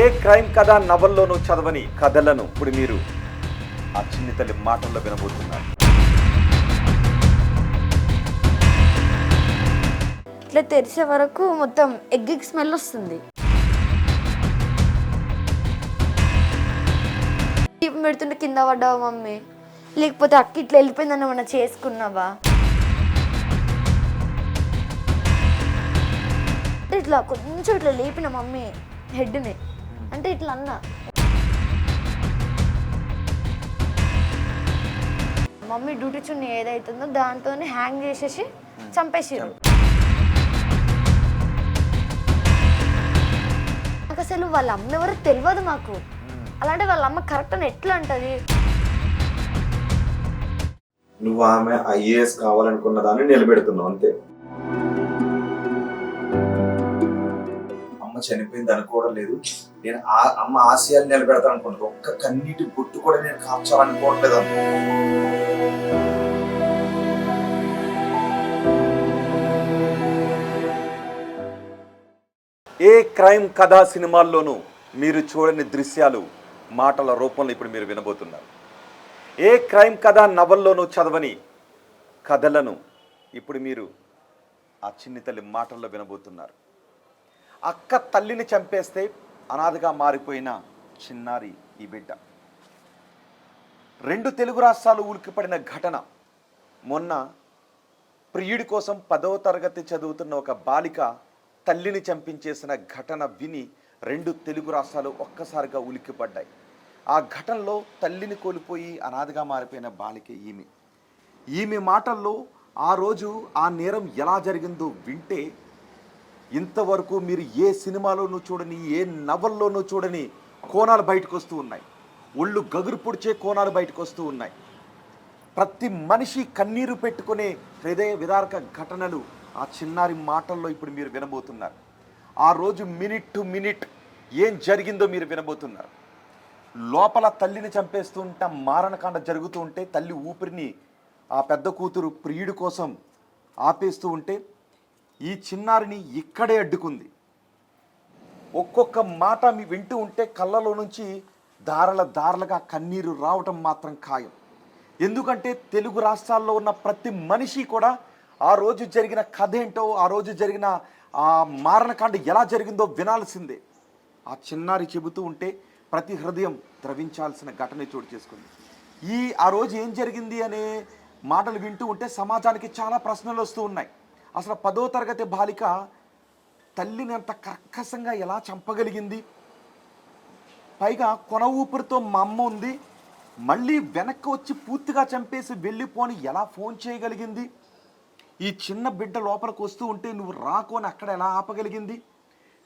ఏ crime కథ నవల్లోనూ చదవని కథలను ఇప్పుడు మీరు ఆ చిన్ని తల్లి మాటల్లో వినబోతున్నారు. ఇట్లా తెరిచే వరకు మొత్తం ఎగ్ స్మెల్ వస్తుంది. దీపం పెడుతుంటే కింద పడ్డావా మమ్మీ, లేకపోతే అక్క ఇట్లా వెళ్ళిపోయిందని ఏమన్నా చేసుకున్నావా, ఇట్లా కొంచెం ఇట్లా లేపిన మమ్మీ హెడ్ని అంటే ఇట్లా అన్నా. మమ్మీ డ్యూటీ చున్నీ ఏదైతుందో దాంతో హ్యాంగ్ చేసేసి చంపేసారు. నాకు అసలు వాళ్ళ అమ్మ ఎవరో తెలియదు మాకు. అలాంటి వాళ్ళ అమ్మ కరెక్ట్ అని ఎట్లా అంటది? నువ్వు ఆమె ఐఏఎస్ కావాలనుకున్న దాన్ని నిలబెడుతున్నావు అంతే. అమ్మ చనిపోయింది అనుకోవడం లేదు, నేను అమ్మ ఆశయాలు నిలబెడతాను అనుకుంటున్నాను. ఒక్క కన్నీటి బొట్టు కూడా నేను కార్చాలనుకోవట్లేదు. ఏ క్రైమ్ కథా సినిమాల్లోనూ మీరు చూడని దృశ్యాలు మాటల రూపంలో ఇప్పుడు మీరు వినబోతున్నారు. ఏ క్రైమ్ కథా నవల్లోనూ చదవని కథలను ఇప్పుడు మీరు ఆ చిన్ని తల్లి మాటల్లో వినబోతున్నారు. అక్క తల్లిని చంపేస్తే అనాథగా మారిపోయిన చిన్నారి ఈ బిడ్డ. 2 తెలుగు రాష్ట్రాలు ఉలిక్కిపడిన ఘటన. మొన్న ప్రియుడి కోసం 10వ తరగతి చదువుతున్న ఒక బాలిక తల్లిని చంపించేసిన ఘటన విని 2 తెలుగు రాష్ట్రాలు ఒక్కసారిగా ఉలిక్కిపడ్డాయి. ఆ ఘటనలో తల్లిని కోల్పోయి అనాథగా మారిపోయిన బాలిక ఈమె మాటల్లో ఆ రోజు ఆ నేరం ఎలా జరిగిందో వింటే ఇంతవరకు మీరు ఏ సినిమాలోనూ చూడని, ఏ నవల్లోనూ చూడని కోణాలు బయటకు వస్తూ ఉన్నాయి. ఒళ్ళు గగురు పొడిచే కోణాలు బయటకు వస్తూ ఉన్నాయి. ప్రతి మనిషి కన్నీరు పెట్టుకునే హృదయ విదారక ఘటనలు ఆ చిన్నారి మాటల్లో ఇప్పుడు మీరు వినబోతున్నారు. ఆ రోజు మినిట్ టు మినిట్ ఏం జరిగిందో మీరు వినబోతున్నారు. లోపల తల్లిని చంపేస్తూ ఉంటే మారణకాండ జరుగుతూ ఉంటే తల్లి ఊపిరిని ఆ పెద్ద కూతురు ప్రియుడి కోసం ఆపేస్తూ ఉంటే ఈ చిన్నారిని ఇక్కడే అడ్డుకుంది. ఒక్కొక్క మాట మీ వింటూ ఉంటే కళ్ళలో నుంచి దారలుగా కన్నీరు రావటం మాత్రం ఖాయం. ఎందుకంటే తెలుగు రాష్ట్రాల్లో ఉన్న ప్రతి మనిషి కూడా ఆ రోజు జరిగిన కథ ఏంటో, ఆ రోజు జరిగిన ఆ మారణకాండ ఎలా జరిగిందో వినాల్సిందే. ఆ చిన్నారి చెబుతూ ఉంటే ప్రతి హృదయం ద్రవించాల్సిన ఘటన చోటు చేసుకుంది. ఆ రోజు ఏం జరిగింది అనే మాటలు వింటూ ఉంటే సమాజానికి చాలా ప్రశ్నలు వస్తూ ఉన్నాయి. అసలు 10వ తరగతి బాలిక తల్లిని అంత కర్కశంగా ఎలా చంపగలిగింది? పైగా కొన ఊపిరితో మా అమ్మ ఉంది, మళ్ళీ వెనక్కి వచ్చి పూర్తిగా చంపేసి వెళ్ళిపోని ఎలా ఫోన్ చేయగలిగింది? ఈ చిన్న బిడ్డ లోపలికి వస్తూ ఉంటే నువ్వు రాకొని అక్కడ ఎలా ఆపగలిగింది?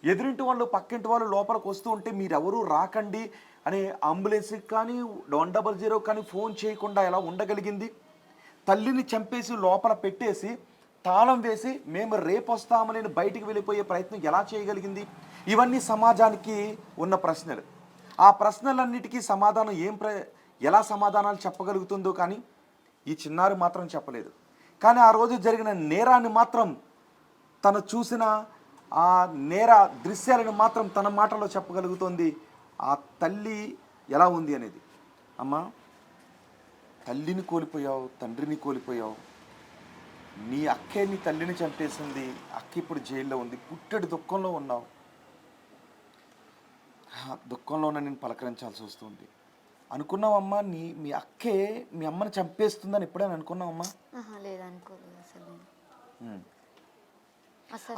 ఎదురింటి వాళ్ళు పక్కింటి వాళ్ళు లోపలికి వస్తూ ఉంటే మీరెవరూ రాకండి అని అంబులెన్స్కి కానీ 100 కానీ ఫోన్ చేయకుండా ఎలా ఉండగలిగింది? తల్లిని చంపేసి లోపల పెట్టేసి తాళం వేసి మేము రేపు వస్తామని బయటికి వెళ్ళిపోయే ప్రయత్నం ఎలా చేయగలిగింది? ఇవన్నీ సమాజానికి ఉన్న ప్రశ్నలు. ఆ ప్రశ్నలన్నిటికీ సమాధానం ఎలా సమాధానాలు చెప్పగలుగుతుందో కానీ ఈ చిన్నారి మాత్రం చెప్పలేదు. కానీ ఆ రోజు జరిగిన నేరాన్ని మాత్రం తను చూసిన ఆ నేర దృశ్యాలను మాత్రం తన మాటలో చెప్పగలుగుతుంది. ఆ తల్లి ఎలా ఉంది అనేది. అమ్మా, తల్లిని కోల్పోయావు, తండ్రిని కోల్పోయావు, నీ అక్కే నీ తల్లిని చంపేసింది, అక్క ఇప్పుడు జైల్లో ఉంది, పుట్టెడు దుఃఖంలో ఉన్నావు. దుఃఖంలోనే నేను పలకరించాల్సి వస్తుంది. అనుకున్నావమ్మా మీ అక్కే మీ అమ్మని చంపేస్తుందని ఎప్పుడైనా అనుకున్నావమ్మా?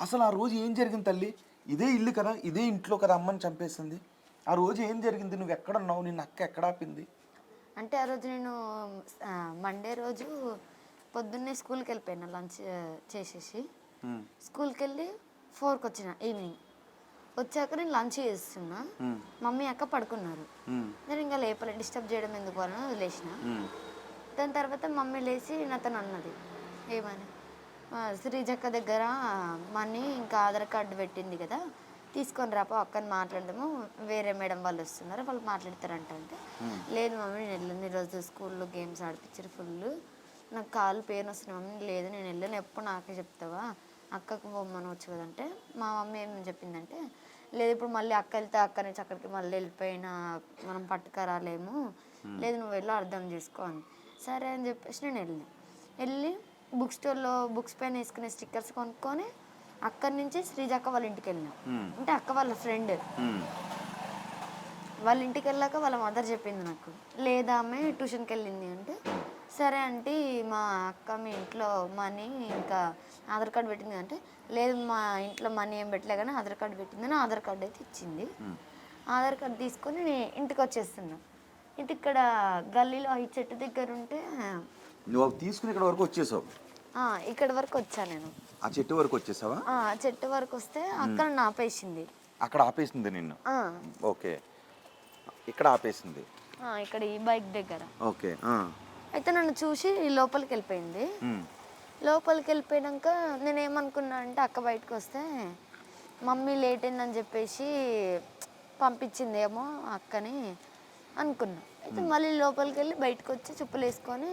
అసలు ఆ రోజు ఏం జరిగింది తల్లి? ఇదే ఇల్లు కదా, ఇదే ఇంట్లో కదా అమ్మని చంపేసింది. ఆ రోజు ఏం జరిగింది? నువ్వు ఎక్కడున్నావు? నిన్న అక్క ఎక్కడ ఆపింది? అంటే ఆ రోజు నేను మండే రోజు పొద్దున్నే స్కూల్కి వెళ్ళిపోయినా, లంచ్ చేసేసి స్కూల్కి వెళ్ళి 4కి వచ్చిన. ఈవినింగ్ వచ్చాక నేను లంచ్ చేస్తున్నా, మమ్మీ అక్క పడుకున్నారు. నేను ఇంకా లేపలే, డిస్టర్బ్ చేయడం ఎందుకు అని వదిలేసిన. దాని తర్వాత మమ్మీ లేచి నాతో అన్నది, ఏమని, శ్రీజక్క దగ్గర మనీ ఇంకా ఆధార్ కార్డు పెట్టింది కదా, తీసుకొని రాపో అక్కని మాట్లాడదాము, వేరే మేడం వాళ్ళు వస్తున్నారు వాళ్ళు మాట్లాడతారంట. అంటే లేదు మమ్మీ నేను వెళ్ళను, ఈరోజు స్కూల్లో గేమ్స్ ఆడిపించారు ఫుల్, నాకు కాళ్ళు పెయిన్ వస్తున్నాయి మమ్మీ. లేదు నేను వెళ్ళను, ఎప్పుడు నాకే చెప్తావా, అక్కకు పొమ్మని వచ్చు కదంటే మా మమ్మీ ఏం చెప్పిందంటే, లేదు ఇప్పుడు మళ్ళీ అక్క వెళ్తే అక్క నుంచి అక్కడికి మళ్ళీ వెళ్ళిపోయినా మనం పట్టుకురాలేము, లేదు నువ్వు వెళ్ళి అర్థం చేసుకో అని. సరే అని చెప్పేసి నేను వెళ్ళి బుక్ స్టోర్లో బుక్స్ పైన వేసుకునే స్టిక్కర్స్ కొనుక్కొని అక్కడి నుంచి శ్రీజక్క వాళ్ళ ఇంటికి వెళ్ళినా. అంటే అక్క వాళ్ళ ఫ్రెండ్. వాళ్ళ ఇంటికి వెళ్ళాక వాళ్ళ మదర్ చెప్పింది నాకు, లేదా ఆమె ట్యూషన్కి వెళ్ళింది అంటే, సరే అంటే మా అక్క మీ ఇంట్లో మనీ ఇంకా ఆధార్ కార్డు పెట్టింది అంటే, లేదు మా ఇంట్లో మనీ ఏం పెట్టలే కానీ ఆధార్ కార్డు పెట్టిందని ఆధార్ కార్డు అయితే ఇచ్చింది. ఆధార్ కార్డు తీసుకొని ఇంటికి వచ్చేస్తున్నా. ఇటు ఇక్కడ గల్లీలో ఈ చెట్టు దగ్గర ఉంటే నువ్వు తీసుకుని ఇక్కడ వరకు వచ్చేసావు? ఇక్కడ వరకు వచ్చా నేను. ఆ చెట్టు వరకు వచ్చేసావా? చెట్టు వరకు వస్తే అక్కడ నన్ను ఆపేసింది. అక్కడ ఆపేసింది నిన్ను? ఓకే, ఇక్కడ ఆపేసింది. ఇక్కడ ఈ బైక్ దగ్గర. ఓకే. అయితే నన్ను చూసి లోపలికి వెళ్ళిపోయింది. లోపలికి వెళ్ళిపోయాక నేనేమనుకున్నా అంటే అక్క బయటకు వస్తే మమ్మీ లేట్ అయిందని చెప్పేసి పంపించిందేమో అక్కని అనుకున్నా. అయితే మళ్ళీ లోపలికి వెళ్ళి బయటకు వచ్చి చెప్పులు వేసుకొని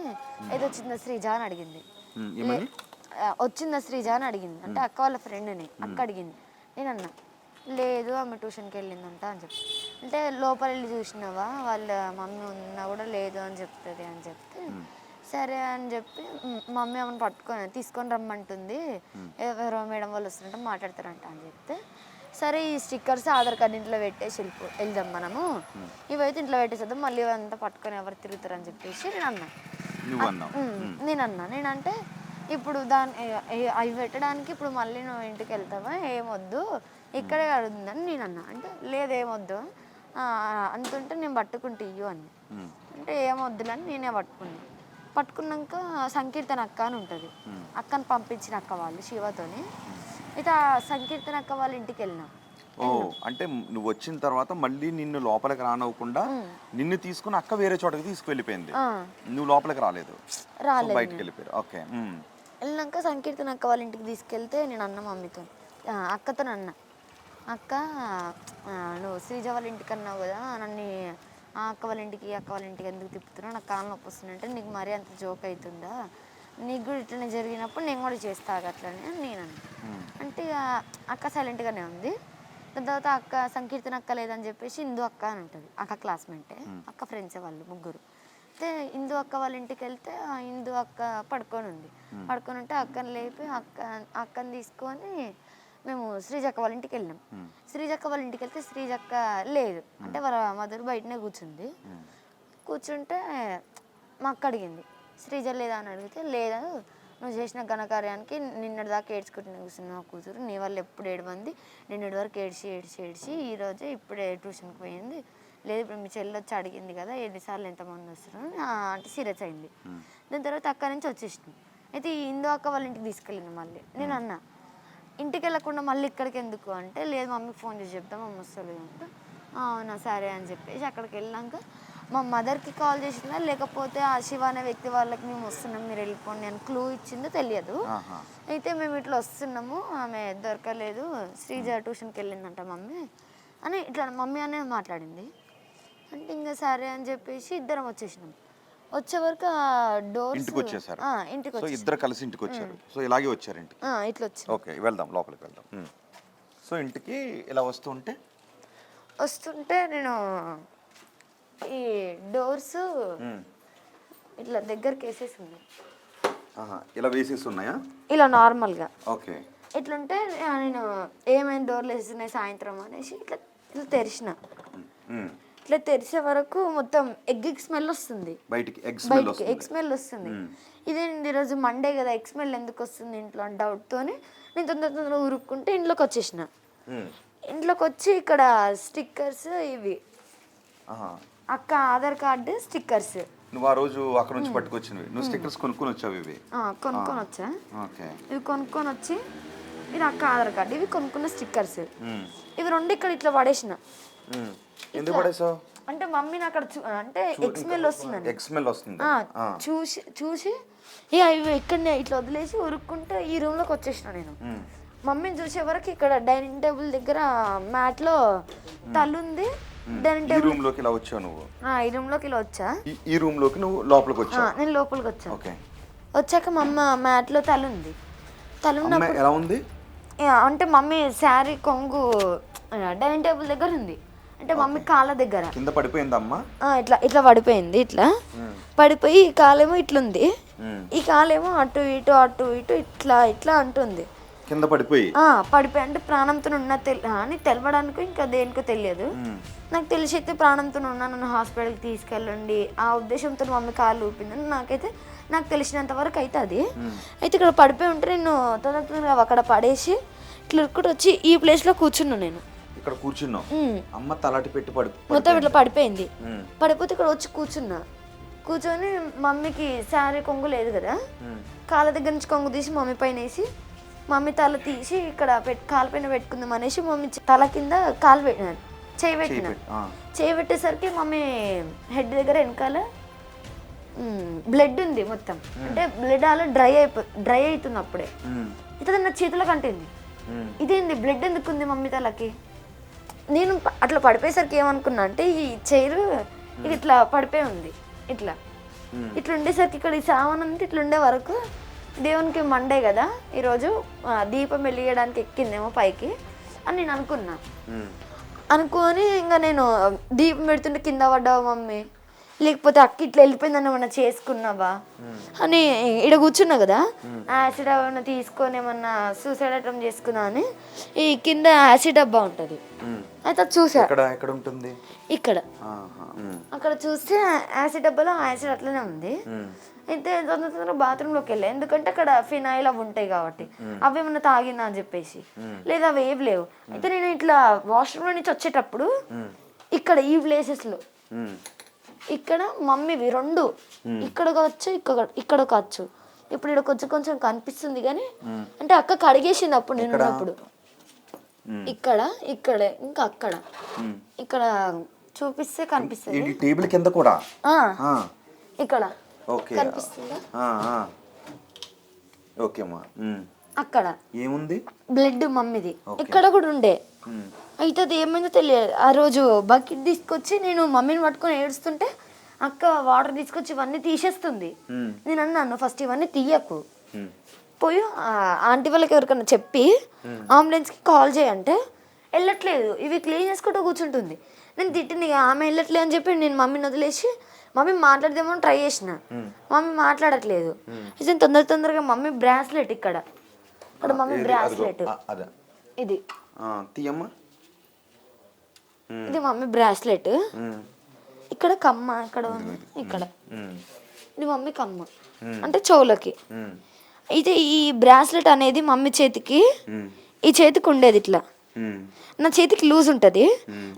ఏదో వచ్చిందా శ్రీజ అని అడిగింది. వచ్చిందా శ్రీజ అని అడిగింది. అంటే అక్క వాళ్ళ ఫ్రెండ్ని అక్క అడిగింది. నేను అన్నా లేదు ఆమె ట్యూషన్కి వెళ్ళిందంట అని చెప్పి. అంటే లోపల వెళ్ళి చూసినావా వాళ్ళ మమ్మీ ఉన్నా కూడా లేదు అని చెప్తుంది అని చెప్తే, సరే అని చెప్పి మమ్మీ ఆమెను తీసుకొని రమ్మంటుంది, ఎవరో మేడం వాళ్ళు వస్తుంటే మాట్లాడతారంట అని చెప్తే, సరే ఈ స్టిక్కర్స్ ఆధార్ కార్డు ఇంట్లో పెట్టేసి వెళ్దాం మనము, ఇవైతే ఇంట్లో పెట్టేసేద్దాం, మళ్ళీ ఇవంతా పట్టుకొని ఎవరు తిరుగుతారు అని చెప్పేసి నేనంటే ఇప్పుడు అవి పెట్టడానికి ఇప్పుడు మళ్ళీ నువ్వు ఇంటికి వెళ్తావా, ఏమొద్దు ఇక్కడే అడుగుందని నేను అన్నా. అంటే లేదేమొద్దు అంతుంటే నేను పట్టుకుంటే ఇయ్యు అని. అంటే ఏమొద్దులని నేనే పట్టుకున్నాక సంకీర్తన అక్క అని ఉంటుంది, అక్కని పంపించిన అక్క వాళ్ళు శివతోని. అయితే ఆ సంకీర్తన అక్క వాళ్ళ ఇంటికి వెళ్ళినా. అంటే నువ్వు వచ్చిన తర్వాత మళ్ళీ నిన్ను లోపలికి రానివ్వకుండా నిన్ను తీసుకుని అక్క వేరే చోటకి తీసుకువెళ్ళిపోయింది, నువ్వు లోపలికి రాలేదు, బయటకు వెళ్ళిపోయారు. ఓకే. వెళ్ళినాక సంకీర్తన అక్క వాళ్ళ ఇంటికి తీసుకెళ్తే నేను అన్న మమ్మీతో అక్కతో అన్న, అక్క నువ్వు శ్రీజ వాళ్ళ ఇంటికి అన్నావు కదా, నన్ను అక్క వాళ్ళ ఇంటికి ఎందుకు తిప్పుతున్నావు, నాకు కాళ్ళ నొప్పి వస్తుందంటే నీకు మరీ అంత జోక్ అవుతుందా, నీకు కూడా ఇట్లనే జరిగినప్పుడు నేను కూడా చేస్తా అట్లనే అని నేను అన్నా. అంటే అక్క సైలెంట్గానే ఉంది. దాని తర్వాత అక్క సంకీర్తన అక్క లేదని చెప్పేసి ఇందు అక్క అని ఉంటుంది, అక్క క్లాస్మేటే, అక్క ఫ్రెండ్సే వాళ్ళు ముగ్గురు. అయితే ఇందు అక్క వాళ్ళ ఇంటికి వెళ్తే ఇందు అక్క పడుకొని ఉంటే అక్కని లేపి అక్కని తీసుకొని మేము శ్రీజక్క వాళ్ళ ఇంటికి వెళ్ళినాం. శ్రీజక్క వాళ్ళ ఇంటికి వెళ్తే శ్రీజక్క లేదు, అంటే వాళ్ళ మదర్ బయటనే కూర్చుంటే మా అక్క అడిగింది శ్రీజ లేదా అని అడిగితే, లేదా నువ్వు చేసిన ఘనకార్యానికి నిన్నటి దాకా ఏడ్చుకుంటున్నా కూర్చున్నావు కూతురు, నీ వల్ల ఎప్పుడు 7 మంది నిన్నటి వరకు ఏడ్చి ఈరోజే ఇప్పుడే ట్యూషన్కి పోయింది, లేదు ఇప్పుడు మీ చెల్లి వచ్చి అడిగింది కదా ఎన్నిసార్లు ఎంతమంది వస్తారు అంటే సీరియస్ అయింది. దాని తర్వాత అక్క నుంచి వచ్చేసినాం. అయితే ఇందు అక్క వాళ్ళ ఇంటికి తీసుకెళ్ళింది. మళ్ళీ నేను అన్నా ఇంటికి వెళ్ళకుండా మళ్ళీ ఇక్కడికి ఎందుకు అంటే, లేదు మమ్మీకి ఫోన్ చేసి చెప్తాం మమ్మీ వస్తలేదు అంటే, అవునా సరే అని చెప్పేసి అక్కడికి వెళ్ళాక మా మదర్కి కాల్ చేసిందా లేకపోతే ఆ శివ అనే వ్యక్తి వాళ్ళకి మేము వస్తున్నాం మీరు వెళ్ళిపోండి అని క్లూ ఇచ్చిందో తెలియదు. అయితే మేము ఇట్లా వస్తున్నాము ఆమె దొరకలేదు శ్రీజ ట్యూషన్కి వెళ్ళిందంట మమ్మీ అని ఇట్లా మమ్మీ అనే మాట్లాడింది. అంటే ఇంకా సరే అని చెప్పేసి ఇద్దరం వచ్చేసినాం. వచ్చే వరకు డోర్ ఇంటికి వచ్చేసారు. ఇంటికి సో ఇద్దరు కలిసి ఇంటికి వచ్చారు. సో ఇలాగే వచ్చారు ఇంటికి. ఇట్లా వచ్చి ఓకే వెళ్దాం లోపలికి వెళ్దాం. సో ఇంటికి ఇలా వస్తుంటే నేను ఈ డోర్స్ ఇట్లా దగ్గరికి వేసేసి ఉంది. ఇలా వేసేసి ఉన్నాయా? ఇలా నార్మల్గా. ఓకే. ఇట్లుంటే నేను ఏమైనా డోర్లు వేస్తున్నాయి సాయంత్రం అనేసి ఇట్లా ఇట్లా తెరిచిన. ఇట్లా తెరిచే వరకు మొత్తం ఎగ్ స్మెల్ వస్తుంది బయటికి. ఎగ్ స్మెల్ వస్తుంది. ఇదేంటి ఈరోజు మండే కదా ఎగ్ స్మెల్ ఎందుకు వస్తుంది ఇంట్లో అని డౌట్తోని నేను తొందరగా ఉరుక్కుంటే ఇంట్లోకి వచ్చేసిన. ఇంట్లోకి వచ్చి ఇక్కడ స్టిక్కర్స్ ఇవి అక్క ఆధార్ కార్డు స్టిక్కర్స్. నువ్వు ఆ రోజు అక్కడ నుంచి పట్టుకొచ్చినవి నువ్వు స్టిక్కర్స్ కొనుక్కొని వచ్చావు? ఇవి కొనుక్కొని వచ్చా. ఇవి కొనుక్కొని వచ్చి ఇది అక్క ఆధార్ కార్డు, ఇవి కొనుక్కున్న స్టిక్కర్స్. ఇవి రెండు ఇక్కడ ఇట్లా పడేసిన. ఎందుకు పడేసావు అంటే మమ్మీని అక్కడ అంటే ఎగ్ స్మెల్ వస్తుంది చూసి ఇక ఇవి ఇక్కడనే ఇట్లా వదిలేసి ఉరుక్కుంటే ఈ రూమ్ లోకి వచ్చేసిన. నేను మమ్మీని చూసే వరకు ఇక్కడ డైనింగ్ టేబుల్ దగ్గర మ్యాట్ లో తలుంది. డైనింగ్ టేబుల్ రూమ్ లోకి ఇలా వచ్చావు నువ్వు? ఈ రూమ్ లోకి ఇలా వచ్చా. ఈ రూమ్ లోకి నువ్వు లోపలికి వచ్చావు? నేను లోపలికి వచ్చా. వచ్చాక మా అమ్మ మ్యాట్ లో తలుంది. తలున్నప్పుడు ఎలా ఉంది? అంటే మమ్మీ శారీ కొంగు డైనింగ్ టేబుల్ దగ్గర ఉంది, అంటే మమ్మీ కాళ్ళ దగ్గర కింద పడిపోయిందమ్మా. ఇట్లా ఇట్లా పడిపోయింది, ఇట్లా పడిపోయి ఈ కాలేమో ఇట్లుంది, ఈ కాలేమో అటు ఇటు ఇట్లా ఇట్లా అంటుంది. కింద పడిపోయి పడిపోయి అంటే ప్రాణంతో ఉన్న అని తెలవడానికి ఇంకా దేనికో తెలియదు. నాకు తెలిసి అయితే ప్రాణంతో ఉన్నా, నన్ను హాస్పిటల్కి తీసుకెళ్ళండి ఆ ఉద్దేశంతో మమ్మీ కాళ్ళు ఊపిందని నాకు తెలిసినంత వరకు అయితే అది అయితే ఇక్కడ పడిపోయి ఉంటే నేను తొందరగా అక్కడ పడేసి ఇట్లా ఉరుకుడు వచ్చి ఈ ప్లేస్లో కూర్చున్నాను. నేను ఇక్కడ కూర్చున్నావు, అమ్మ తలాటి పెట్టి మొత్తం ఇట్లా పడిపోయింది. పడిపోతే ఇక్కడ వచ్చి కూర్చొని మమ్మీకి శారీ కొంగు లేదు కదా, కాళ్ళ దగ్గర నుంచి కొంగు తీసి మమ్మీ పైన వేసి మమ్మీ తల తీసి ఇక్కడ కాలు పైన పెట్టుకుందాం అనేసి మమ్మీ తల కింద చేయి పెట్టేసరికి మమ్మీ హెడ్ దగ్గర వెనకాల బ్లడ్ ఉంది మొత్తం, అంటే బ్లడ్ అలా డ్రై అవుతుంది. అప్పుడే ఇతను నా చేతిలో కంటింది, ఇదేంది బ్లడ్ ఎందుకు ఉంది మమ్మీ తలకి. నేను అట్లా పడిపోయేసరికి ఏమనుకున్నా అంటే ఈ చైర్ ఇది ఇట్లా పడిపోయి ఉంది, ఇట్లా ఉండేసరికి ఇక్కడ ఈ సామాన్ అంతా ఇట్లా ఉండే వరకు దేవునికి మండే కదా ఈరోజు దీపం వెలిగడానికి ఎక్కిందేమో పైకి అని నేను అనుకొని ఇంకా నేను దీపం పెడుతుంటే కింద పడ్డావా మమ్మీ, లేకపోతే అక్క ఇట్లా వెళ్ళిపోయిందని ఏమన్నా చేసుకున్నావా అని ఇక్కడ కూర్చున్నా కదా, యాసిడ్ ఏమన్నా తీసుకొని ఏమన్నా సూసైడ్ అటెంప్ట్ చేసుకున్నా అని ఈ కింద యాసిడ్ డబ్బా ఉంటుంది, అయితే అది చూసా ఎక్కడ ఉంటుంది ఇక్కడ, అక్కడ చూస్తే యాసిడ్ డబ్బాలో యాసిడ్ అట్లనే ఉంది. అయితే తొందరగా బాత్రూంలోకి వెళ్ళా, ఎందుకంటే అక్కడ ఫినాయిల్ అవి ఉంటాయి కాబట్టి అవి ఏమన్నా తాగినా అని చెప్పేసి, లేదా అవి ఏవి లేవు. అయితే నేను ఇట్లా వాష్రూమ్ నుంచి వచ్చేటప్పుడు ఇక్కడ ఈ ప్లేసెస్లో ఇక్కడ మమ్మీవి రెండు ఇక్కడ కావచ్చు ఇక్కడ కావచ్చు, ఇప్పుడు ఇక్కడ కొంచెం కనిపిస్తుంది కానీ అంటే అక్క కడిగేసింది అప్పుడు నేను ఉన్నప్పుడు. ఇక్కడే ఇంకా ఇక్కడ చూపిస్తే కనిపిస్తుంది టేబుల్ కింద కూడా ఇక్కడ కనిపిస్తుందా, అక్కడ ఏముంది బ్లడ్ మమ్మీది ఇక్కడ కూడా ఉండే. అయితే అది ఏమైందో తెలియదు. ఆ రోజు బకెట్ తీసుకొచ్చి నేను మమ్మీని పట్టుకొని ఏడుస్తుంటే అక్క వాటర్ తీసుకొచ్చి ఇవన్నీ తీసేస్తుంది. నేను అన్నాను ఫస్ట్ ఇవన్నీ తీయకు, పోయి ఆంటీ వాళ్ళకి ఎవరికన్నా చెప్పి అంబులెన్స్కి కాల్ చేయంటే వెళ్ళట్లేదు, ఇవి క్లీన్ చేసుకుంటూ కూర్చుంటుంది. నేను తిట్టింది ఆమె వెళ్ళట్లేదు అని చెప్పి నేను మమ్మీని వదిలేసి మమ్మీ మాట్లాడదేమో ట్రై చేసిన, మమ్మీ మాట్లాడట్లేదు. ఇది తొందరగా మమ్మీ బ్రాస్లెట్ ఇక్కడ మమ్మీ బ్రాస్లెట్ ఇది ఇది మమ్మీ బ్రాస్లెట్, ఇక్కడ కమ్మ ఇక్కడ ఇది మమ్మీ కమ్మ అంటే చెవులకి. అయితే ఈ బ్రాస్లెట్ అనేది మమ్మీ చేతికి ఈ చేతికి ఉండేది ఇట్లా, నా చేతికి లూజ్ ఉంటుంది,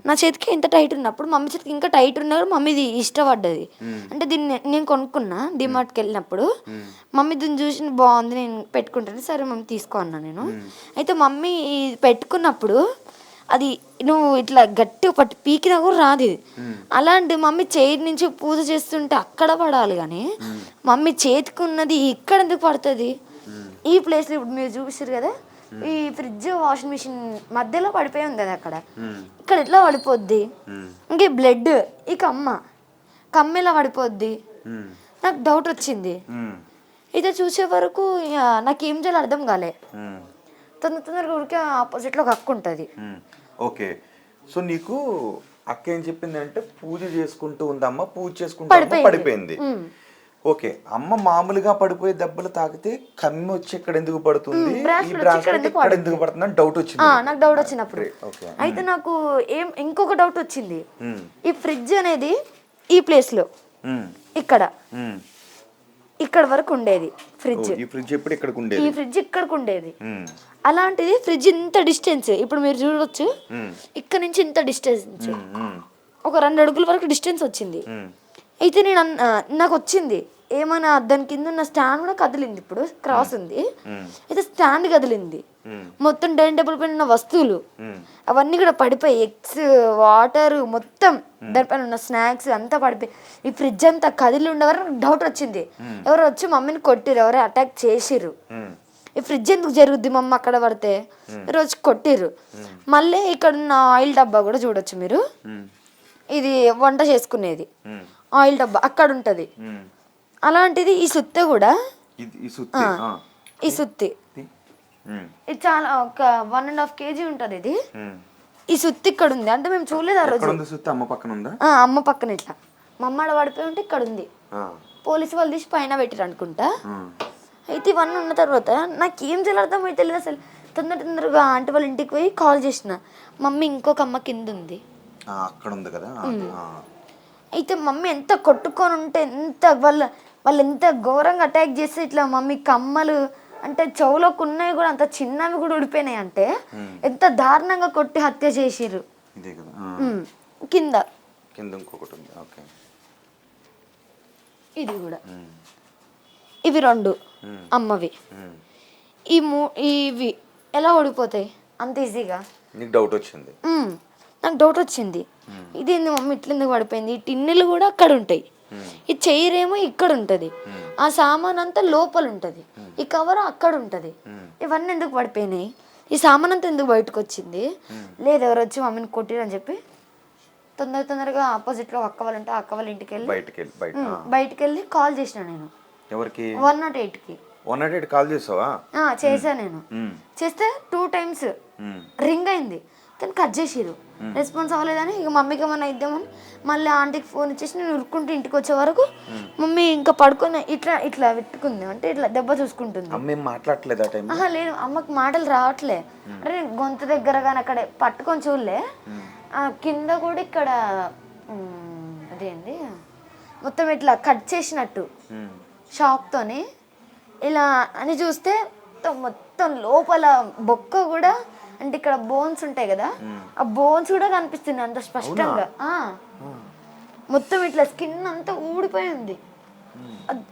నా చేతికి ఇంత టైట్ ఉన్నప్పుడు మమ్మీ చేతికి ఇంకా టైట్ ఉన్నా కూడా మమ్మీది ఇష్టపడ్డది. అంటే దీన్ని నేను కొనుక్కున్నా డిమార్ట్కి వెళ్ళినప్పుడు, మమ్మీ దీన్ని చూసి బాగుంది నేను పెట్టుకుంటాను, సరే మమ్మీ తీసుకో అన్నా నేను. అయితే మమ్మీ పెట్టుకున్నప్పుడు అది నువ్వు ఇట్లా గట్టిగా పట్టి పీకినా కూడా రాదు. అలాంటి మమ్మీ చేతి నుంచి పూజ చేస్తుంటే అక్కడ పడాలి కానీ మమ్మీ చేతికి ఉన్నది ఇక్కడ ఎందుకు పడుతుంది. ఈ ప్లేస్లో ఇప్పుడు మీరు చూపిస్తారు కదా, ఈ ఫ్రిడ్జ్ వాషింగ్ మిషన్ మధ్యలో పడిపోయి ఉంది అది, అక్కడ ఇక్కడ ఎట్లా పడిపోద్ది. ఇంకే బ్లడ్ ఈ కమ్మ ఎలా పడిపోద్ది, నాకు డౌట్ వచ్చింది. అయితే చూసే వరకు నాకేం చేయాలో అర్థం కాలే. తొందరగా ఊరికే ఆపోజిట్లో ఒక అక్క ఉంటుంది. ఓకే, సో నీకు అక్క ఏం చెప్పింది అంటే పూజ చేసుకుంటూ ఉందమ్మ, పూజ చేసుకుంటూ పడిపోయింది. ఓకే, అమ్మ మామూలుగా పడిపోయే దెబ్బలు తాకితే కమ్మి వచ్చి ఇక్కడ ఎందుకు పడుతుంది, ఈ బ్రాస్లెట్ ఇక్కడ ఎందుకు పడుతుంది అని డౌట్ వచ్చింది నాకు. డౌట్ వచ్చినప్పుడు అయితే నాకు ఇంకొక డౌట్ వచ్చింది. ఈ ఫ్రిడ్జ్ అనేది ఈ ప్లేస్ లో ఇక్కడ వరకు ఉండేది ఫ్రిడ్జ్, ఈ ఫ్రిడ్జ్ ఇక్కడికి ఉండేది. అలాంటిది ఫ్రిడ్జ్ ఇంత డిస్టెన్స్ ఇప్పుడు మీరు చూడవచ్చు, ఇక్కడ నుంచి ఇంత డిస్టెన్స్ ఒక 2 అడుగుల వరకు డిస్టెన్స్ వచ్చింది. అయితే నాకు వచ్చింది ఏమైనా దాని కింద ఉన్న స్టాండ్ కూడా కదిలింది, ఇప్పుడు క్రాస్ ఉంది. అయితే స్టాండ్ కదిలింది, మొత్తం డైనింగ్ టేబుల్ పైన ఉన్న వస్తువులు అవన్నీ కూడా పడిపోయి, ఎగ్స్ వాటర్ మొత్తం దానిపైన ఉన్న స్నాక్స్ అంతా పడిపోయి, ఈ ఫ్రిడ్జ్ అంతా కదిలి ఉండేవారు. నాకు డౌట్ వచ్చింది, ఎవరు వచ్చి మమ్మీని కొట్టిరు, ఎవరో అటాక్ చేసిర్రు. ఈ ఫ్రిడ్జ్ ఎందుకు జరుగుద్ది మమ్మ అక్కడ పడితే, రోజు కొట్టిర్రు. మళ్ళీ ఇక్కడ ఉన్న ఆయిల్ డబ్బా కూడా చూడొచ్చు మీరు, ఇది వంట చేసుకునేది ఆయిల్ డబ్బా అక్కడ ఉంటది. అలాంటిది ఈ సుత్తి కూడా, ఈ సుత్తి ఇది చాలా ఒక 1.5 kg ఉంటుంది ఇది. ఈ సుత్తి ఇక్కడ ఉంది, అంటే మేము చూడలేదు ఆ రోజు. అమ్మ పక్కన ఉందా? అమ్మ పక్కన ఇట్లా మా అమ్మ ఆడ పడిపోయి ఉంటే ఇక్కడ ఉంది. పోలీసు వాళ్ళు తీసి పైన పెట్టిరు అనుకుంటా. అయితే ఇవన్నీ ఉన్న తర్వాత నాకేం చేయాలి అర్థం అయితే లేదు అసలు. తొందరగా ఆంటీ వాళ్ళ ఇంటికి పోయి కాల్ చేసిన. మమ్మీ ఇంకొక అమ్మ కింద ఉంది, అక్కడ ఉంది కదా. అయితే మమ్మీ ఎంత కొట్టుకొని ఉంటే ఎంత వాళ్ళు ఎంత ఘోరంగా అటాక్ చేస్తే ఇట్లా మమ్మీ కమ్మలు అంటే చెవులోకి ఉన్నాయి కూడా అంత చిన్నవి కూడా ఉడిపోయినాయి. అంటే ఎంత దారుణంగా కొట్టి హత్య చేసిర్రు. కింద ఇంకొకటి ఉంది. ఓకే, ఇది కూడా ఇవి 2 అమ్మవి. ఇవి ఎలా ఓడిపోతాయి అంత ఈజీగా? నీకు డౌట్ వచ్చింది? నాకు డౌట్ వచ్చింది, ఇది మమ్మీ ఇట్లా ఎందుకు పడిపోయింది. ఈ టిన్నెలు కూడా అక్కడ ఉంటాయి, ఈ చైరేమో ఇక్కడ ఉంటుంది, ఆ సామాన్ అంతా లోపల ఉంటుంది, ఈ కవర్ అక్కడ ఉంటుంది. ఇవన్నీ ఎందుకు పడిపోయినాయి, ఈ సామాన్ అంతా ఎందుకు బయటకు వచ్చింది? లేదు ఎవరు వచ్చి మమ్మీని కొట్టిరని చెప్పి తొందరగా ఆపోజిట్లో అక్క వాళ్ళు ఉంటే అక్క వాళ్ళ ఇంటికి వెళ్ళి బయటికి వెళ్ళి కాల్ చేసిన నేను. ఎవరికి? 108కి. 108 కాల్ చేసావా? చేసా నేను. చేస్తే 2 times రింగ్ అయింది, కానీ కట్ చేసిరు. రెస్పాన్స్ అవ్వలేదని ఇక మమ్మీకి ఏమన్నా ఇద్దామని మళ్ళీ ఆంటీకి ఫోన్ ఇచ్చేసి నేను ఉరుక్కుంటూ ఇంటికి వచ్చే వరకు మమ్మీ ఇంకా పడుకొని ఇట్లా పెట్టుకుంది, అంటే ఇట్లా దెబ్బ చూసుకుంటుంది. లేదు, అమ్మకి మాటలు రావట్లే. అంటే నేను గొంతు దగ్గర కానీ అక్కడ పట్టుకొని చూడలే, కింద కూడా ఇక్కడ అదేంది మొత్తం ఇట్లా కట్ చేసినట్టు షాక్తోని ఇలా అని చూస్తే మొత్తం లోపల బొక్క కూడా, అంటే ఇక్కడ బోన్స్ ఉంటాయి కదా, ఆ బోన్స్ కూడా కనిపిస్తుంది అంత స్పష్టంగా. మొత్తం ఇట్లా స్కిన్ అంతా ఊడిపోయి ఉంది.